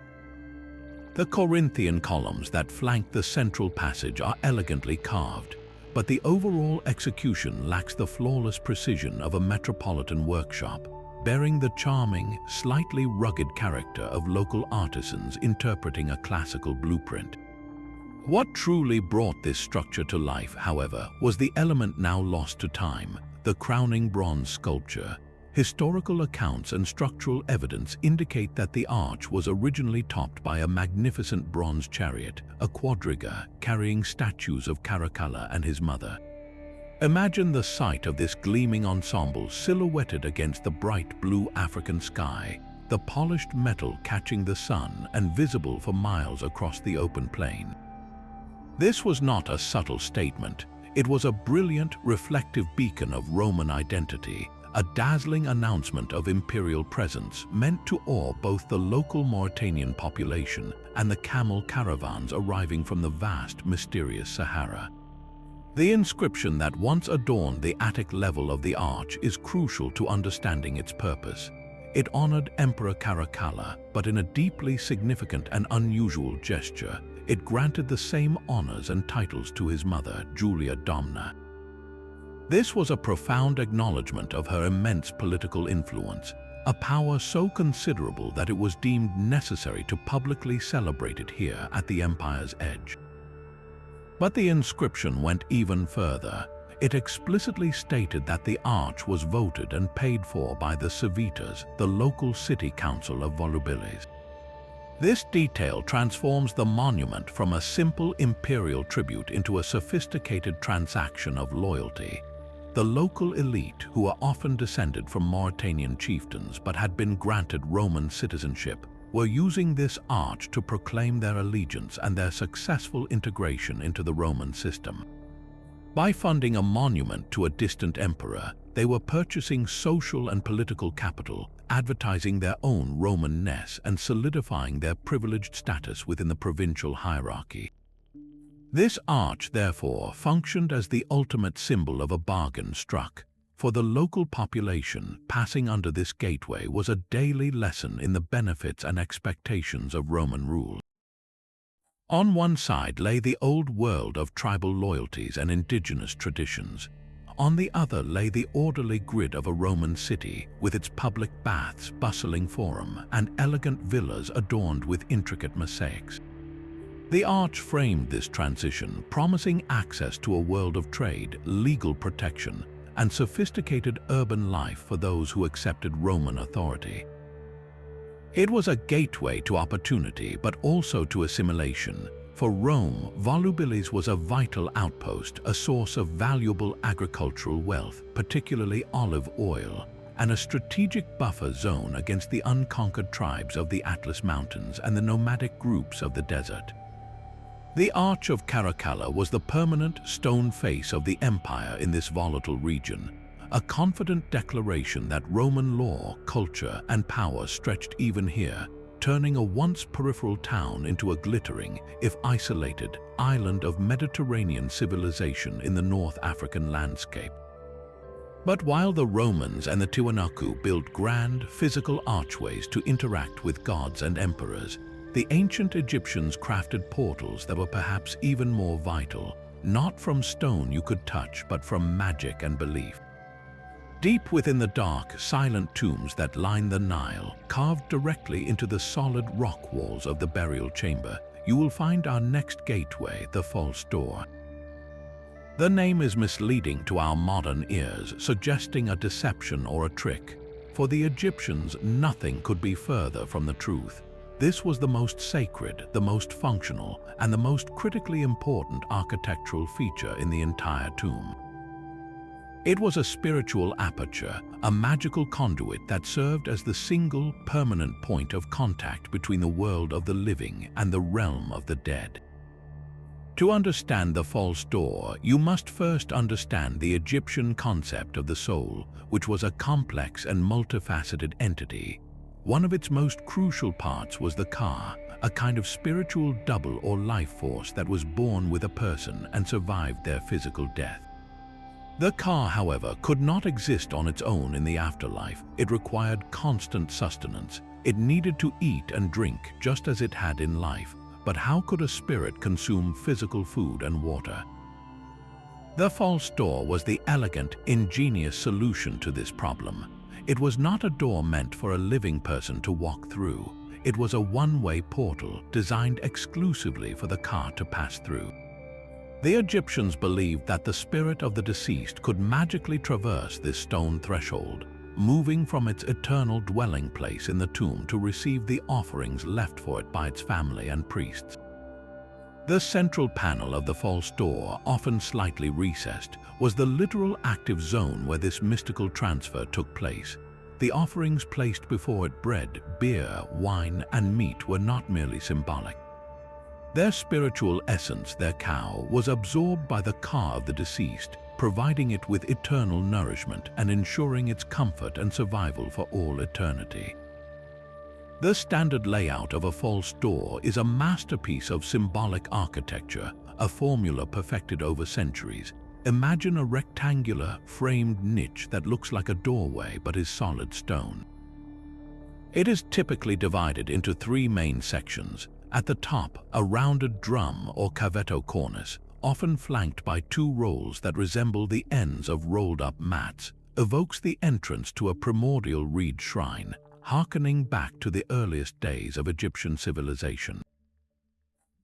The Corinthian columns that flank the central passage are elegantly carved, but the overall execution lacks the flawless precision of a metropolitan workshop, bearing the charming, slightly rugged character of local artisans interpreting a classical blueprint. What truly brought this structure to life, however, was the element now lost to time, the crowning bronze sculpture. Historical accounts and structural evidence indicate that the arch was originally topped by a magnificent bronze chariot, a quadriga, carrying statues of Caracalla and his mother. Imagine the sight of this gleaming ensemble silhouetted against the bright blue African sky, the polished metal catching the sun and visible for miles across the open plain. This was not a subtle statement. It was a brilliant, reflective beacon of Roman identity, a dazzling announcement of imperial presence meant to awe both the local Mauritanian population and the camel caravans arriving from the vast, mysterious Sahara. The inscription that once adorned the attic level of the arch is crucial to understanding its purpose. It honored Emperor Caracalla, but in a deeply significant and unusual gesture, it granted the same honors and titles to his mother, Julia Domna. This was a profound acknowledgement of her immense political influence, a power so considerable that it was deemed necessary to publicly celebrate it here at the empire's edge. But the inscription went even further. It explicitly stated that the arch was voted and paid for by the Civitas, the local city council of Volubilis. This detail transforms the monument from a simple imperial tribute into a sophisticated transaction of loyalty. The local elite, who are often descended from Mauritanian chieftains but had been granted Roman citizenship, were using this arch to proclaim their allegiance and their successful integration into the Roman system. By funding a monument to a distant emperor, they were purchasing social and political capital, advertising their own Roman-ness and solidifying their privileged status within the provincial hierarchy. This arch, therefore, functioned as the ultimate symbol of a bargain struck. For the local population, passing under this gateway was a daily lesson in the benefits and expectations of Roman rule. On one side lay the old world of tribal loyalties and indigenous traditions. On the other lay the orderly grid of a Roman city, with its public baths, bustling forum, and elegant villas adorned with intricate mosaics. The arch framed this transition, promising access to a world of trade, legal protection, and sophisticated urban life for those who accepted Roman authority. It was a gateway to opportunity, but also to assimilation. For Rome, Volubilis was a vital outpost, a source of valuable agricultural wealth, particularly olive oil, and a strategic buffer zone against the unconquered tribes of the Atlas Mountains and the nomadic groups of the desert. The Arch of Caracalla was the permanent stone face of the empire in this volatile region, a confident declaration that Roman law, culture, and power stretched even here, turning a once peripheral town into a glittering, if isolated, island of Mediterranean civilization in the North African landscape. But while the Romans and the Tiwanaku built grand, physical archways to interact with gods and emperors, the ancient Egyptians crafted portals that were perhaps even more vital, not from stone you could touch, but from magic and belief. Deep within the dark, silent tombs that line the Nile, carved directly into the solid rock walls of the burial chamber, you will find our next gateway, the false door. The name is misleading to our modern ears, suggesting a deception or a trick. For the Egyptians, nothing could be further from the truth. This was the most sacred, the most functional, and the most critically important architectural feature in the entire tomb. It was a spiritual aperture, a magical conduit that served as the single permanent point of contact between the world of the living and the realm of the dead. To understand the false door, you must first understand the Egyptian concept of the soul, which was a complex and multifaceted entity. One of its most crucial parts was the ka, a kind of spiritual double or life force that was born with a person and survived their physical death. The ka, however, could not exist on its own in the afterlife. It required constant sustenance. It needed to eat and drink just as it had in life. But how could a spirit consume physical food and water? The false door was the elegant, ingenious solution to this problem. It was not a door meant for a living person to walk through. It was a one-way portal designed exclusively for the ka to pass through. The Egyptians believed that the spirit of the deceased could magically traverse this stone threshold, moving from its eternal dwelling place in the tomb to receive the offerings left for it by its family and priests. The central panel of the false door, often slightly recessed, was the literal active zone where this mystical transfer took place. The offerings placed before it, bread, beer, wine, and meat, were not merely symbolic. Their spiritual essence, their ka, was absorbed by the ka of the deceased, providing it with eternal nourishment and ensuring its comfort and survival for all eternity. The standard layout of a false door is a masterpiece of symbolic architecture, a formula perfected over centuries. Imagine a rectangular, framed niche that looks like a doorway but is solid stone. It is typically divided into three main sections. At the top, a rounded drum or cavetto cornice, often flanked by two rolls that resemble the ends of rolled-up mats, evokes the entrance to a primordial reed shrine, harkening back to the earliest days of Egyptian civilization.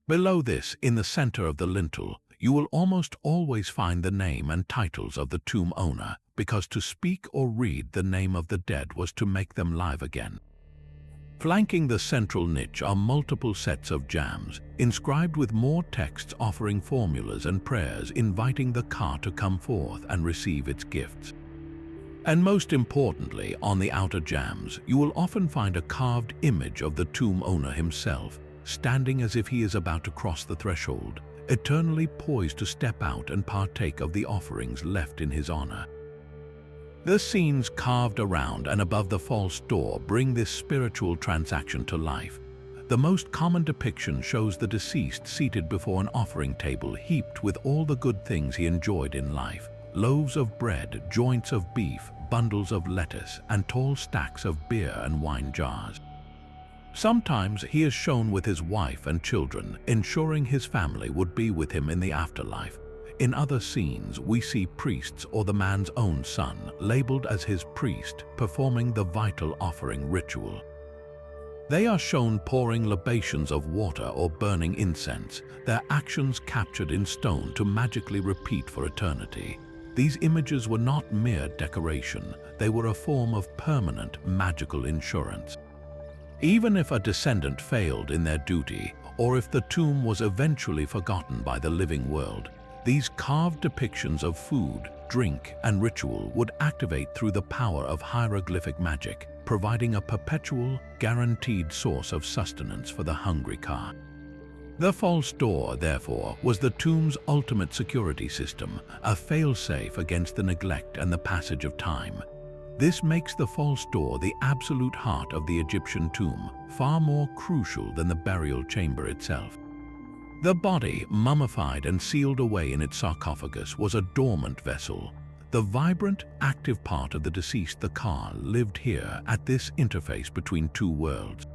Below this, in the center of the lintel, you will almost always find the name and titles of the tomb owner, because to speak or read the name of the dead was to make them live again. Flanking the central niche are multiple sets of jams, inscribed with more texts offering formulas and prayers inviting the ka to come forth and receive its gifts. And most importantly, on the outer jams, you will often find a carved image of the tomb owner himself, standing as if he is about to cross the threshold, eternally poised to step out and partake of the offerings left in his honor. The scenes carved around and above the false door bring this spiritual transaction to life. The most common depiction shows the deceased seated before an offering table heaped with all the good things he enjoyed in life: loaves of bread, joints of beef, bundles of lettuce, and tall stacks of beer and wine jars. Sometimes he is shown with his wife and children, ensuring his family would be with him in the afterlife. In other scenes, we see priests or the man's own son, labeled as his priest, performing the vital offering ritual. They are shown pouring libations of water or burning incense, their actions captured in stone to magically repeat for eternity. These images were not mere decoration, they were a form of permanent magical insurance. Even if a descendant failed in their duty, or if the tomb was eventually forgotten by the living world, these carved depictions of food, drink, and ritual would activate through the power of hieroglyphic magic, providing a perpetual, guaranteed source of sustenance for the hungry ka. The false door, therefore, was the tomb's ultimate security system, a fail-safe against the neglect and the passage of time. This makes the false door the absolute heart of the Egyptian tomb, far more crucial than the burial chamber itself. The body, mummified and sealed away in its sarcophagus, was a dormant vessel. The vibrant, active part of the deceased, the ka, lived here at this interface between two worlds.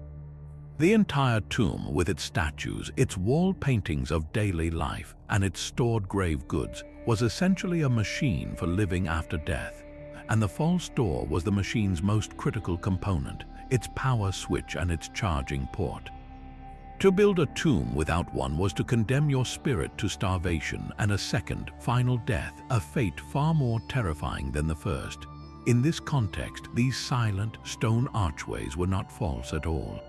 The entire tomb, with its statues, its wall paintings of daily life, and its stored grave goods, was essentially a machine for living after death. And the false door was the machine's most critical component, its power switch and its charging port. To build a tomb without one was to condemn your spirit to starvation and a second, final death, a fate far more terrifying than the first. In this context, these silent, stone archways were not false at all.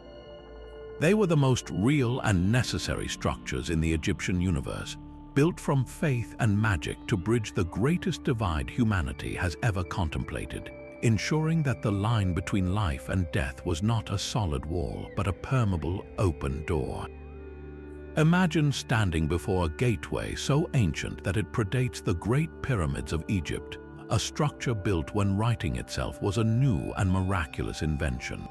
They were the most real and necessary structures in the Egyptian universe. built from faith and magic to bridge the greatest divide humanity has ever contemplated, ensuring that the line between life and death was not a solid wall, but a permeable, open door. Imagine standing before a gateway so ancient that it predates the Great Pyramids of Egypt, a structure built when writing itself was a new and miraculous invention.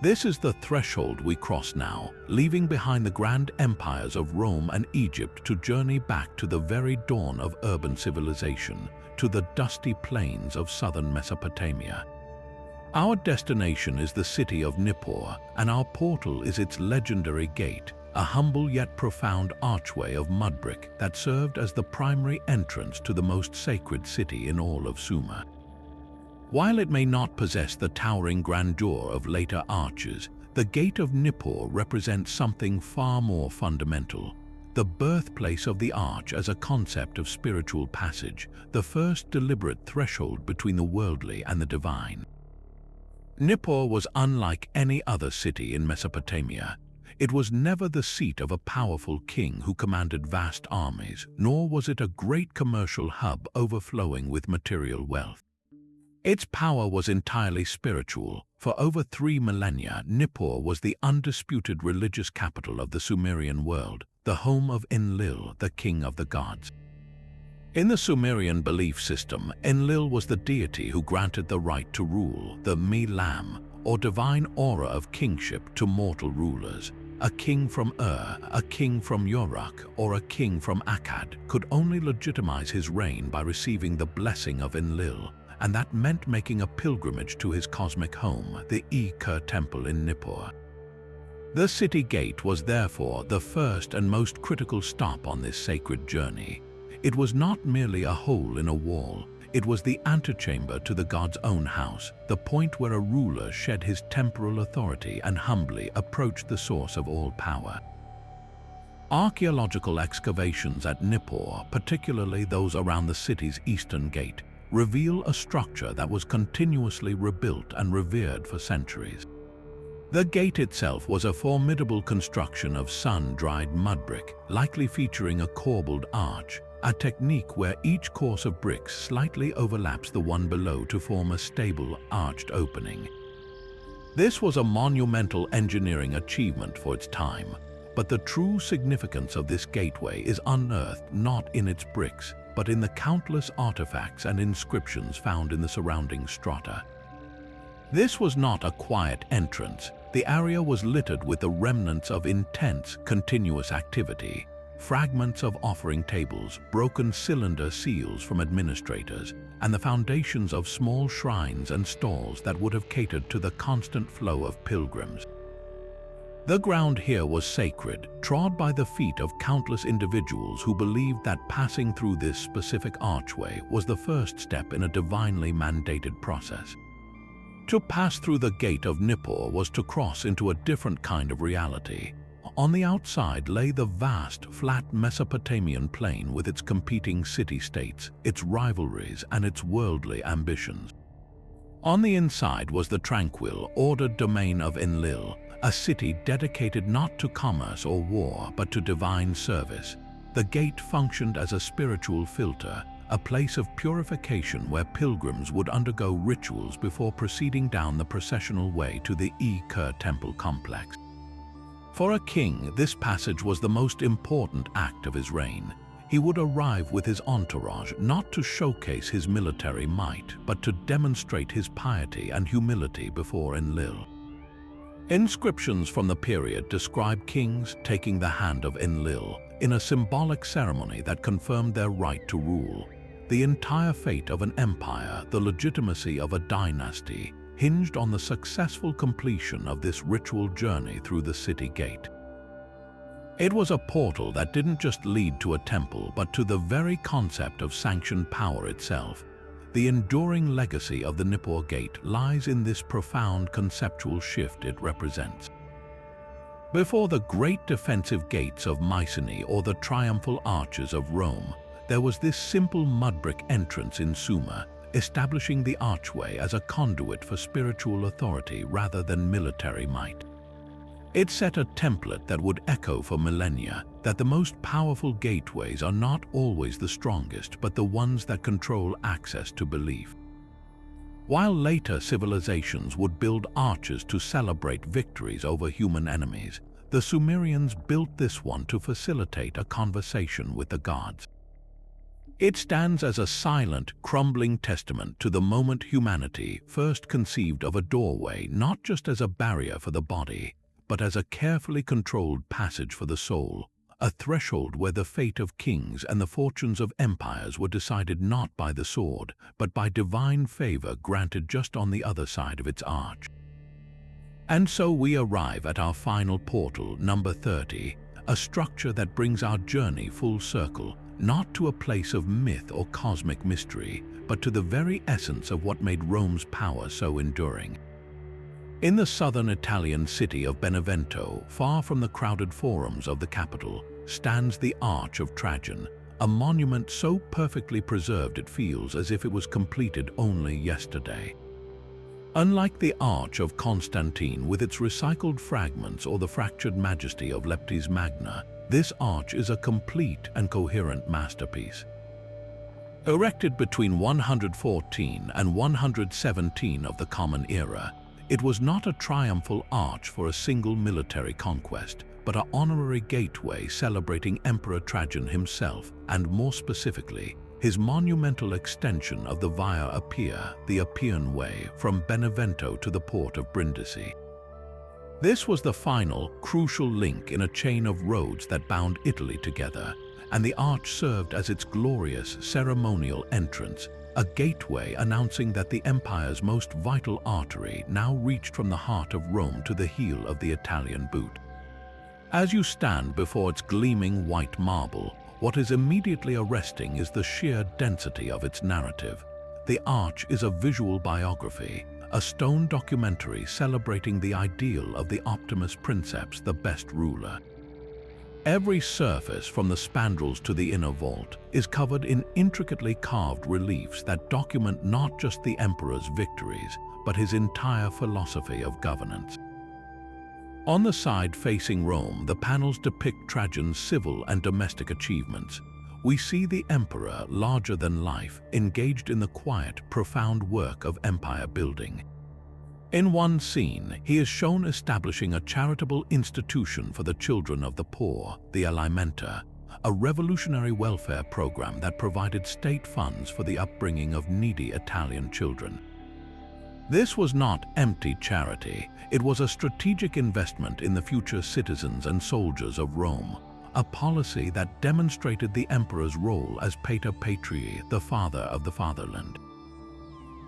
This is the threshold we cross now, leaving behind the grand empires of Rome and Egypt to journey back to the very dawn of urban civilization, to the dusty plains of southern Mesopotamia. Our destination is the city of Nippur, and our portal is its legendary gate, a humble yet profound archway of mud brick that served as the primary entrance to the most sacred city in all of Sumer. While it may not possess the towering grandeur of later arches, the Gate of Nippur represents something far more fundamental: the birthplace of the arch as a concept of spiritual passage, the first deliberate threshold between the worldly and the divine. Nippur was unlike any other city in Mesopotamia. It was never the seat of a powerful king who commanded vast armies, nor was it a great commercial hub overflowing with material wealth. Its power was entirely spiritual. For over 3 millennia, Nippur was the undisputed religious capital of the Sumerian world, the home of Enlil, the king of the gods. In the Sumerian belief system, Enlil was the deity who granted the right to rule, the Mi-Lam, or divine aura of kingship to mortal rulers. A king from Ur, a king from Yoruk, or a king from Akkad could only legitimize his reign by receiving the blessing of Enlil, and that meant making a pilgrimage to his cosmic home, the Kur Temple in Nippur. The city gate was therefore the first and most critical stop on this sacred journey. It was not merely a hole in a wall, it was the antechamber to the god's own house, the point where a ruler shed his temporal authority and humbly approached the source of all power. Archaeological excavations at Nippur, particularly those around the city's eastern gate, reveal a structure that was continuously rebuilt and revered for centuries. The gate itself was a formidable construction of sun-dried mud brick, likely featuring a corbelled arch, a technique where each course of bricks slightly overlaps the one below to form a stable, arched opening. This was a monumental engineering achievement for its time, but the true significance of this gateway is unearthed not in its bricks, but in the countless artifacts and inscriptions found in the surrounding strata. This was not a quiet entrance. The area was littered with the remnants of intense, continuous activity. Fragments of offering tables, broken cylinder seals from administrators, and the foundations of small shrines and stalls that would have catered to the constant flow of pilgrims. The ground here was sacred, trod by the feet of countless individuals who believed that passing through this specific archway was the first step in a divinely mandated process. To pass through the Gate of Nippur was to cross into a different kind of reality. On the outside lay the vast, flat Mesopotamian plain with its competing city-states, its rivalries, and its worldly ambitions. On the inside was the tranquil, ordered domain of Enlil, a city dedicated not to commerce or war, but to divine service. The gate functioned as a spiritual filter, a place of purification where pilgrims would undergo rituals before proceeding down the processional way to the Kur Temple complex. For a king, this passage was the most important act of his reign. He would arrive with his entourage not to showcase his military might, but to demonstrate his piety and humility before Enlil. Inscriptions from the period describe kings taking the hand of Enlil in a symbolic ceremony that confirmed their right to rule. The entire fate of an empire, the legitimacy of a dynasty, hinged on the successful completion of this ritual journey through the city gate. It was a portal that didn't just lead to a temple, but to the very concept of sanctioned power itself. The enduring legacy of the Nippur Gate lies in this profound conceptual shift it represents. Before the great defensive gates of Mycenae or the triumphal arches of Rome, there was this simple mud brick entrance in Sumer, establishing the archway as a conduit for spiritual authority rather than military might. It set a template that would echo for millennia, that the most powerful gateways are not always the strongest, but the ones that control access to belief. While later civilizations would build arches to celebrate victories over human enemies, the Sumerians built this one to facilitate a conversation with the gods. It stands as a silent, crumbling testament to the moment humanity first conceived of a doorway not just as a barrier for the body, but as a carefully controlled passage for the soul, a threshold where the fate of kings and the fortunes of empires were decided not by the sword, but by divine favor granted just on the other side of its arch. And so we arrive at our final portal, number 30, a structure that brings our journey full circle, not to a place of myth or cosmic mystery, but to the very essence of what made Rome's power so enduring. In the southern Italian city of Benevento, far from the crowded forums of the capital, stands the Arch of Trajan, a monument so perfectly preserved it feels as if it was completed only yesterday. Unlike the Arch of Constantine with its recycled fragments or the fractured majesty of Leptis Magna, this arch is a complete and coherent masterpiece. Erected between 114 and 117 of the Common Era, it was not a triumphal arch for a single military conquest, but an honorary gateway celebrating Emperor Trajan himself, and more specifically, his monumental extension of the Via Appia, the Appian Way, from Benevento to the port of Brindisi. This was the final, crucial link in a chain of roads that bound Italy together, and the arch served as its glorious ceremonial entrance, a gateway announcing that the empire's most vital artery now reached from the heart of Rome to the heel of the Italian boot. As you stand before its gleaming white marble, what is immediately arresting is the sheer density of its narrative. The arch is a visual biography, a stone documentary celebrating the ideal of the Optimus Princeps, the best ruler. Every surface, from the spandrels to the inner vault, is covered in intricately carved reliefs that document not just the emperor's victories, but his entire philosophy of governance. On the side facing Rome, the panels depict Trajan's civil and domestic achievements. We see the emperor, larger than life, engaged in the quiet, profound work of empire building. In one scene, he is shown establishing a charitable institution for the children of the poor, the Alimenta, a revolutionary welfare program that provided state funds for the upbringing of needy Italian children. This was not empty charity, it was a strategic investment in the future citizens and soldiers of Rome, a policy that demonstrated the emperor's role as Pater Patrii, the father of the fatherland.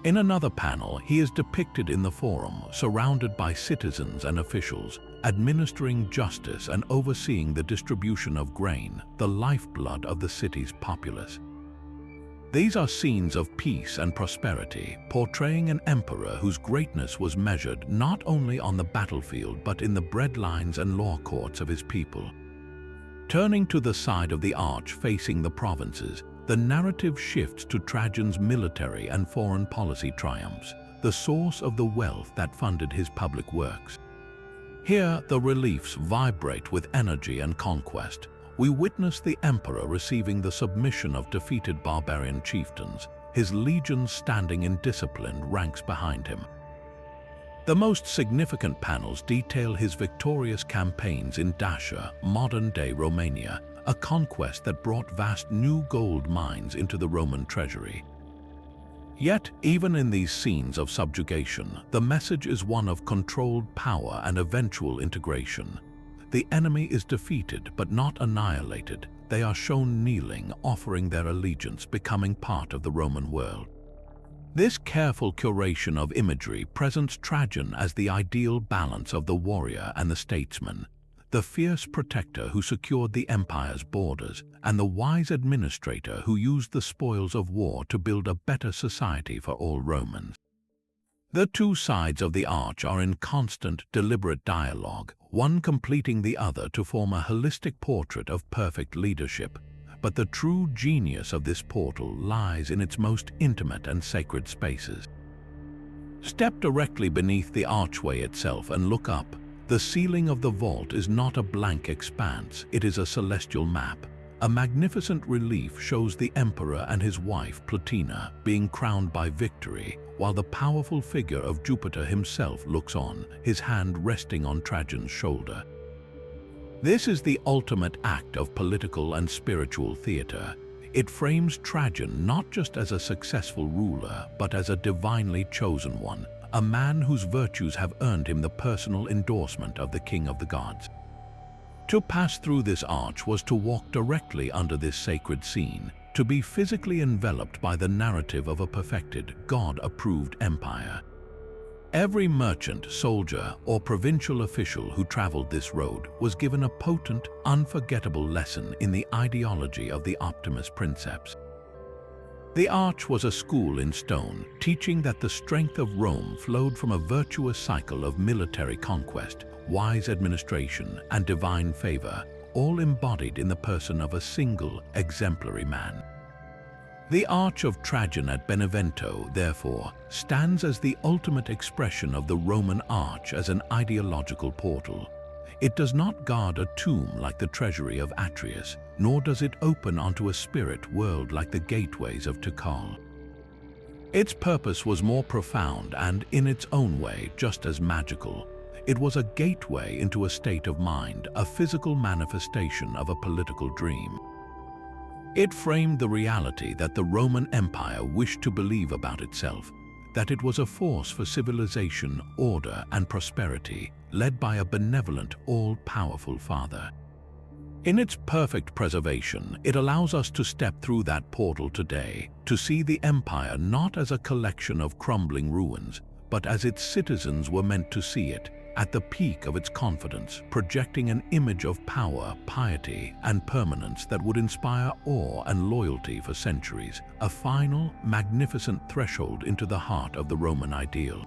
In another panel, he is depicted in the Forum, surrounded by citizens and officials, administering justice and overseeing the distribution of grain, the lifeblood of the city's populace. These are scenes of peace and prosperity, portraying an emperor whose greatness was measured not only on the battlefield but in the breadlines and law courts of his people. Turning to the side of the arch facing the provinces, the narrative shifts to Trajan's military and foreign policy triumphs, the source of the wealth that funded his public works. Here, the reliefs vibrate with energy and conquest. We witness the emperor receiving the submission of defeated barbarian chieftains, his legions standing in disciplined ranks behind him. The most significant panels detail his victorious campaigns in Dacia, modern-day Romania, a conquest that brought vast new gold mines into the Roman treasury. Yet, even in these scenes of subjugation, the message is one of controlled power and eventual integration. The enemy is defeated but not annihilated. They are shown kneeling, offering their allegiance, becoming part of the Roman world. This careful curation of imagery presents Trajan as the ideal balance of the warrior and the statesman, the fierce protector who secured the empire's borders, and the wise administrator who used the spoils of war to build a better society for all Romans. The two sides of the arch are in constant, deliberate dialogue, one completing the other to form a holistic portrait of perfect leadership. But the true genius of this portal lies in its most intimate and sacred spaces. Step directly beneath the archway itself and look up. The ceiling of the vault is not a blank expanse, it is a celestial map. A magnificent relief shows the emperor and his wife Plotina being crowned by victory, while the powerful figure of Jupiter himself looks on, his hand resting on Trajan's shoulder. This is the ultimate act of political and spiritual theater. It frames Trajan not just as a successful ruler, but as a divinely chosen one, a man whose virtues have earned him the personal endorsement of the king of the gods. To pass through this arch was to walk directly under this sacred scene, to be physically enveloped by the narrative of a perfected, God-approved empire. Every merchant, soldier, or provincial official who traveled this road was given a potent, unforgettable lesson in the ideology of the Optimus Princeps. The arch was a school in stone, teaching that the strength of Rome flowed from a virtuous cycle of military conquest, wise administration, and divine favor, all embodied in the person of a single, exemplary man. The Arch of Trajan at Benevento, therefore, stands as the ultimate expression of the Roman arch as an ideological portal. It does not guard a tomb like the treasury of Atreus, nor does it open onto a spirit world like the gateways of Tikal. Its purpose was more profound and, in its own way, just as magical. It was a gateway into a state of mind, a physical manifestation of a political dream. It framed the reality that the Roman Empire wished to believe about itself, that it was a force for civilization, order, and prosperity, led by a benevolent, all-powerful father. In its perfect preservation, it allows us to step through that portal today, to see the empire not as a collection of crumbling ruins, but as its citizens were meant to see it, at the peak of its confidence, projecting an image of power, piety, and permanence that would inspire awe and loyalty for centuries, a final, magnificent threshold into the heart of the Roman ideal.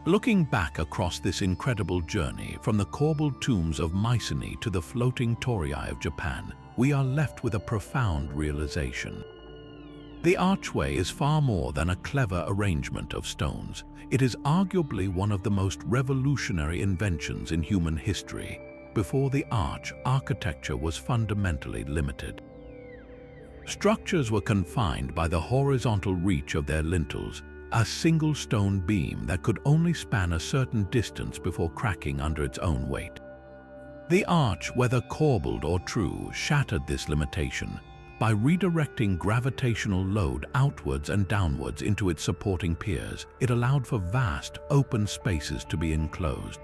Looking back across this incredible journey, from the corbelled tombs of Mycenae to the floating torii of Japan, we are left with a profound realization. The archway is far more than a clever arrangement of stones. It is arguably one of the most revolutionary inventions in human history. Before the arch, architecture was fundamentally limited. Structures were confined by the horizontal reach of their lintels, a single stone beam that could only span a certain distance before cracking under its own weight. The arch, whether corbelled or true, shattered this limitation. By redirecting gravitational load outwards and downwards into its supporting piers, it allowed for vast, open spaces to be enclosed.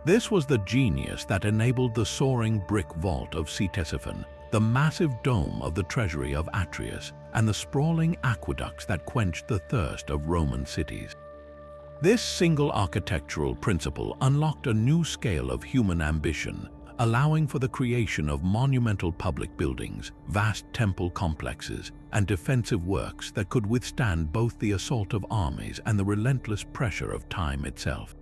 This was the genius that enabled the soaring brick vault of Ctesiphon, the massive dome of the treasury of Atreus, and the sprawling aqueducts that quenched the thirst of Roman cities. This single architectural principle unlocked a new scale of human ambition, allowing for the creation of monumental public buildings, vast temple complexes, and defensive works that could withstand both the assault of armies and the relentless pressure of time itself.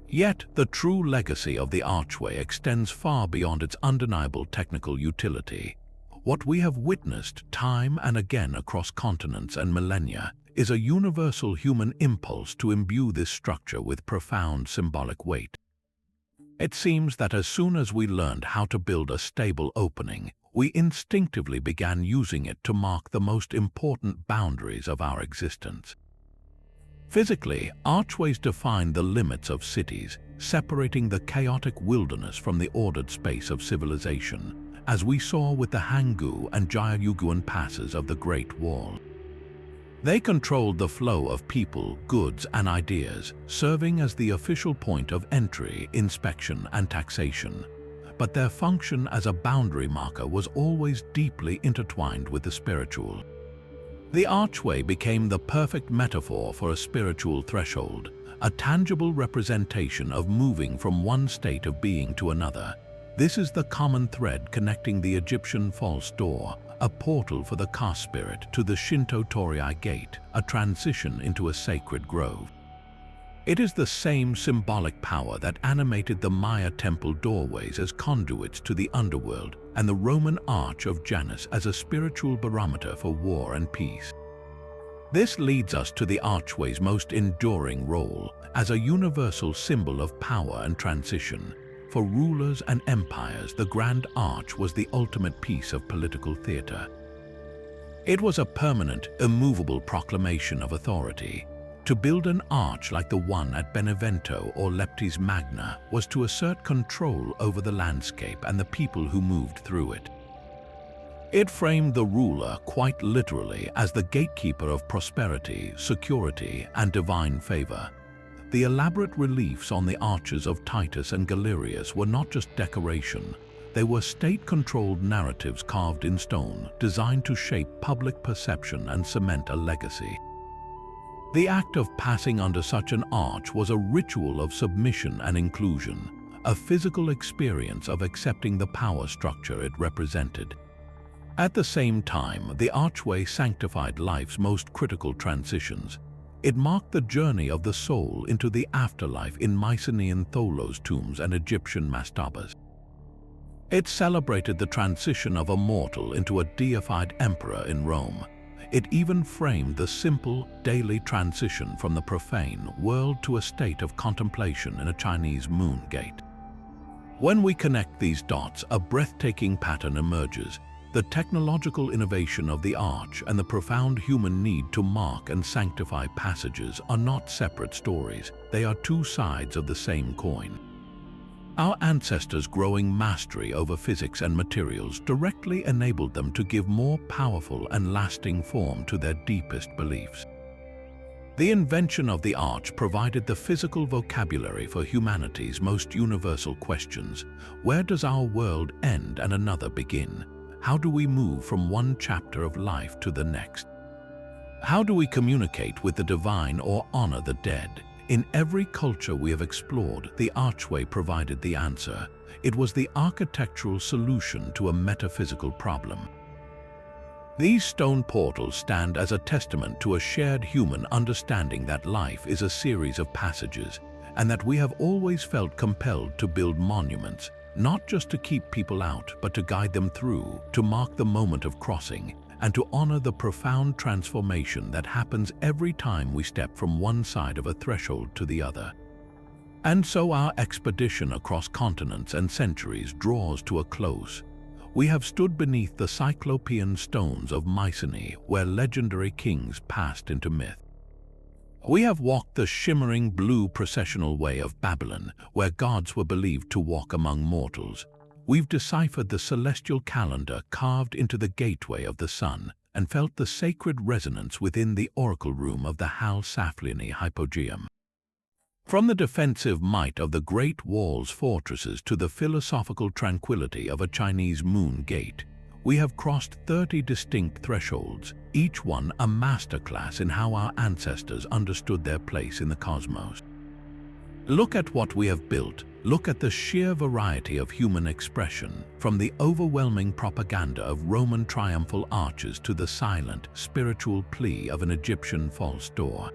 Yet, the true legacy of the archway extends far beyond its undeniable technical utility. What we have witnessed time and again across continents and millennia is a universal human impulse to imbue this structure with profound symbolic weight. It seems that as soon as we learned how to build a stable opening, we instinctively began using it to mark the most important boundaries of our existence. Physically, archways define the limits of cities, separating the chaotic wilderness from the ordered space of civilization, as we saw with the Hanggu and Jayayuguan passes of the Great Wall. They controlled the flow of people, goods, and ideas, serving as the official point of entry, inspection, and taxation. But their function as a boundary marker was always deeply intertwined with the spiritual. The archway became the perfect metaphor for a spiritual threshold, a tangible representation of moving from one state of being to another. This is the common thread connecting the Egyptian false door, a portal for the Ka spirit, to the Shinto torii gate, a transition into a sacred grove. It is the same symbolic power that animated the Maya temple doorways as conduits to the underworld and the Roman Arch of Janus as a spiritual barometer for war and peace. This leads us to the archway's most enduring role as a universal symbol of power and transition. For rulers and empires, the Grand Arch was the ultimate piece of political theater. It was a permanent, immovable proclamation of authority. To build an arch like the one at Benevento or Leptis Magna was to assert control over the landscape and the people who moved through it. It framed the ruler quite literally as the gatekeeper of prosperity, security, and divine favor. The elaborate reliefs on the arches of Titus and Galerius were not just decoration. They were state-controlled narratives carved in stone, designed to shape public perception and cement a legacy. The act of passing under such an arch was a ritual of submission and inclusion, a physical experience of accepting the power structure it represented. At the same time, the archway sanctified life's most critical transitions. It marked the journey of the soul into the afterlife in Mycenaean tholos tombs and Egyptian mastabas. It celebrated the transition of a mortal into a deified emperor in Rome. It even framed the simple, daily transition from the profane world to a state of contemplation in a Chinese moon gate. When we connect these dots, a breathtaking pattern emerges. The technological innovation of the arch and the profound human need to mark and sanctify passages are not separate stories. They are two sides of the same coin. Our ancestors' growing mastery over physics and materials directly enabled them to give more powerful and lasting form to their deepest beliefs. The invention of the arch provided the physical vocabulary for humanity's most universal questions. Where does our world end and another begin? How do we move from one chapter of life to the next? How do we communicate with the divine or honor the dead? In every culture we have explored, the archway provided the answer. It was the architectural solution to a metaphysical problem. These stone portals stand as a testament to a shared human understanding that life is a series of passages, and that we have always felt compelled to build monuments, not just to keep people out, but to guide them through, to mark the moment of crossing, and to honor the profound transformation that happens every time we step from one side of a threshold to the other. And so our expedition across continents and centuries draws to a close. We have stood beneath the cyclopean stones of Mycenae, where legendary kings passed into myth. We have walked the shimmering blue processional way of Babylon, where gods were believed to walk among mortals. We've deciphered the celestial calendar carved into the gateway of the sun and felt the sacred resonance within the oracle room of the Hal Saflieni Hypogeum. From the defensive might of the Great Wall's fortresses to the philosophical tranquility of a Chinese moon gate, we have crossed 30 distinct thresholds, each one a masterclass in how our ancestors understood their place in the cosmos. Look at what we have built. Look at the sheer variety of human expression, from the overwhelming propaganda of Roman triumphal arches to the silent, spiritual plea of an Egyptian false door.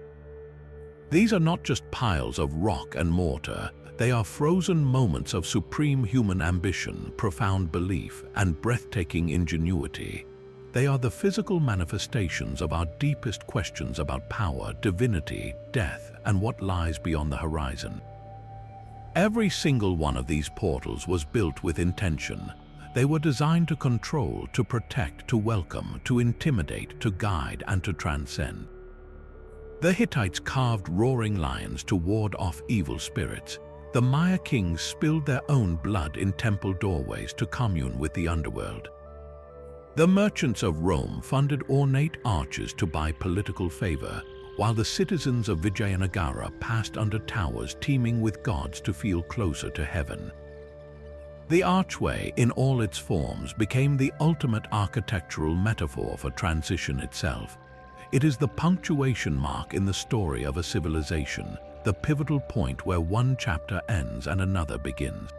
These are not just piles of rock and mortar. They are frozen moments of supreme human ambition, profound belief, and breathtaking ingenuity. They are the physical manifestations of our deepest questions about power, divinity, death, and what lies beyond the horizon. Every single one of these portals was built with intention. They were designed to control, to protect, to welcome, to intimidate, to guide, and to transcend. The Hittites carved roaring lions to ward off evil spirits. The Maya kings spilled their own blood in temple doorways to commune with the underworld. The merchants of Rome funded ornate arches to buy political favor, while the citizens of Vijayanagara passed under towers teeming with gods to feel closer to heaven. The archway, in all its forms, became the ultimate architectural metaphor for transition itself. It is the punctuation mark in the story of a civilization, the pivotal point where one chapter ends and another begins.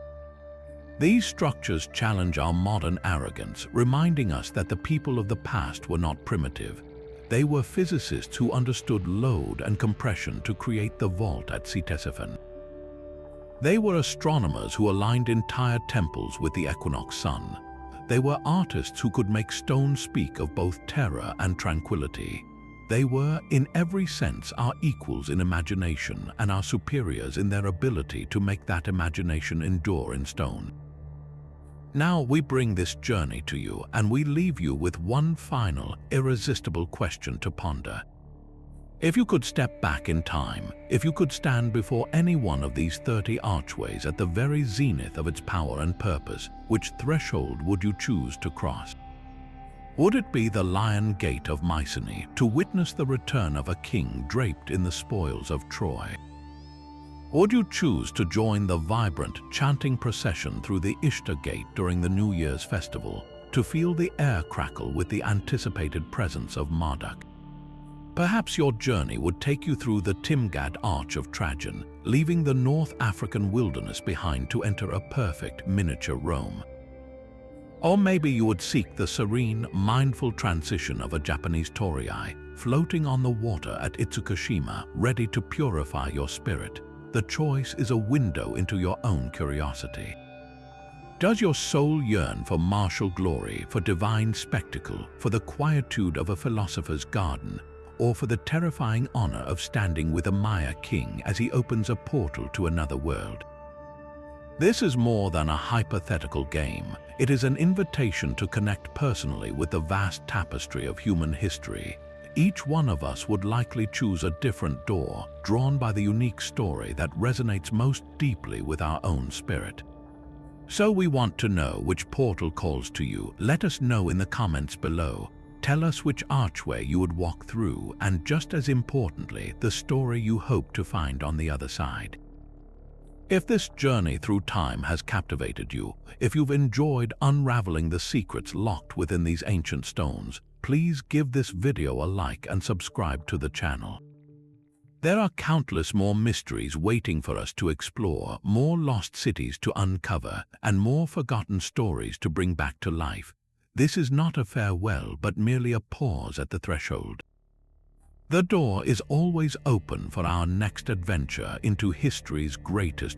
These structures challenge our modern arrogance, reminding us that the people of the past were not primitive. They were physicists who understood load and compression to create the vault at Ctesiphon. They were astronomers who aligned entire temples with the equinox sun. They were artists who could make stone speak of both terror and tranquility. They were, in every sense, our equals in imagination and our superiors in their ability to make that imagination endure in stone. Now we bring this journey to you, and we leave you with one final, irresistible question to ponder. If you could step back in time, if you could stand before any one of these 30 archways at the very zenith of its power and purpose, which threshold would you choose to cross? Would it be the Lion Gate of Mycenae, to witness the return of a king draped in the spoils of Troy? Would you choose to join the vibrant, chanting procession through the Ishtar Gate during the New Year's festival, to feel the air crackle with the anticipated presence of Marduk? Perhaps your journey would take you through the Timgad Arch of Trajan, leaving the North African wilderness behind to enter a perfect miniature Rome. Or maybe you would seek the serene, mindful transition of a Japanese torii, floating on the water at Itsukushima, ready to purify your spirit. The choice is a window into your own curiosity. Does your soul yearn for martial glory, for divine spectacle, for the quietude of a philosopher's garden, or for the terrifying honor of standing with a Maya king as he opens a portal to another world? This is more than a hypothetical game. It is an invitation to connect personally with the vast tapestry of human history. Each one of us would likely choose a different door, drawn by the unique story that resonates most deeply with our own spirit. So we want to know which portal calls to you. Let us know in the comments below. Tell us which archway you would walk through, and just as importantly, the story you hope to find on the other side. If this journey through time has captivated you, if you've enjoyed unraveling the secrets locked within these ancient stones, please give this video a like and subscribe to the channel. There are countless more mysteries waiting for us to explore, more lost cities to uncover, and more forgotten stories to bring back to life. This is not a farewell, but merely a pause at the threshold. The door is always open for our next adventure into history's greatest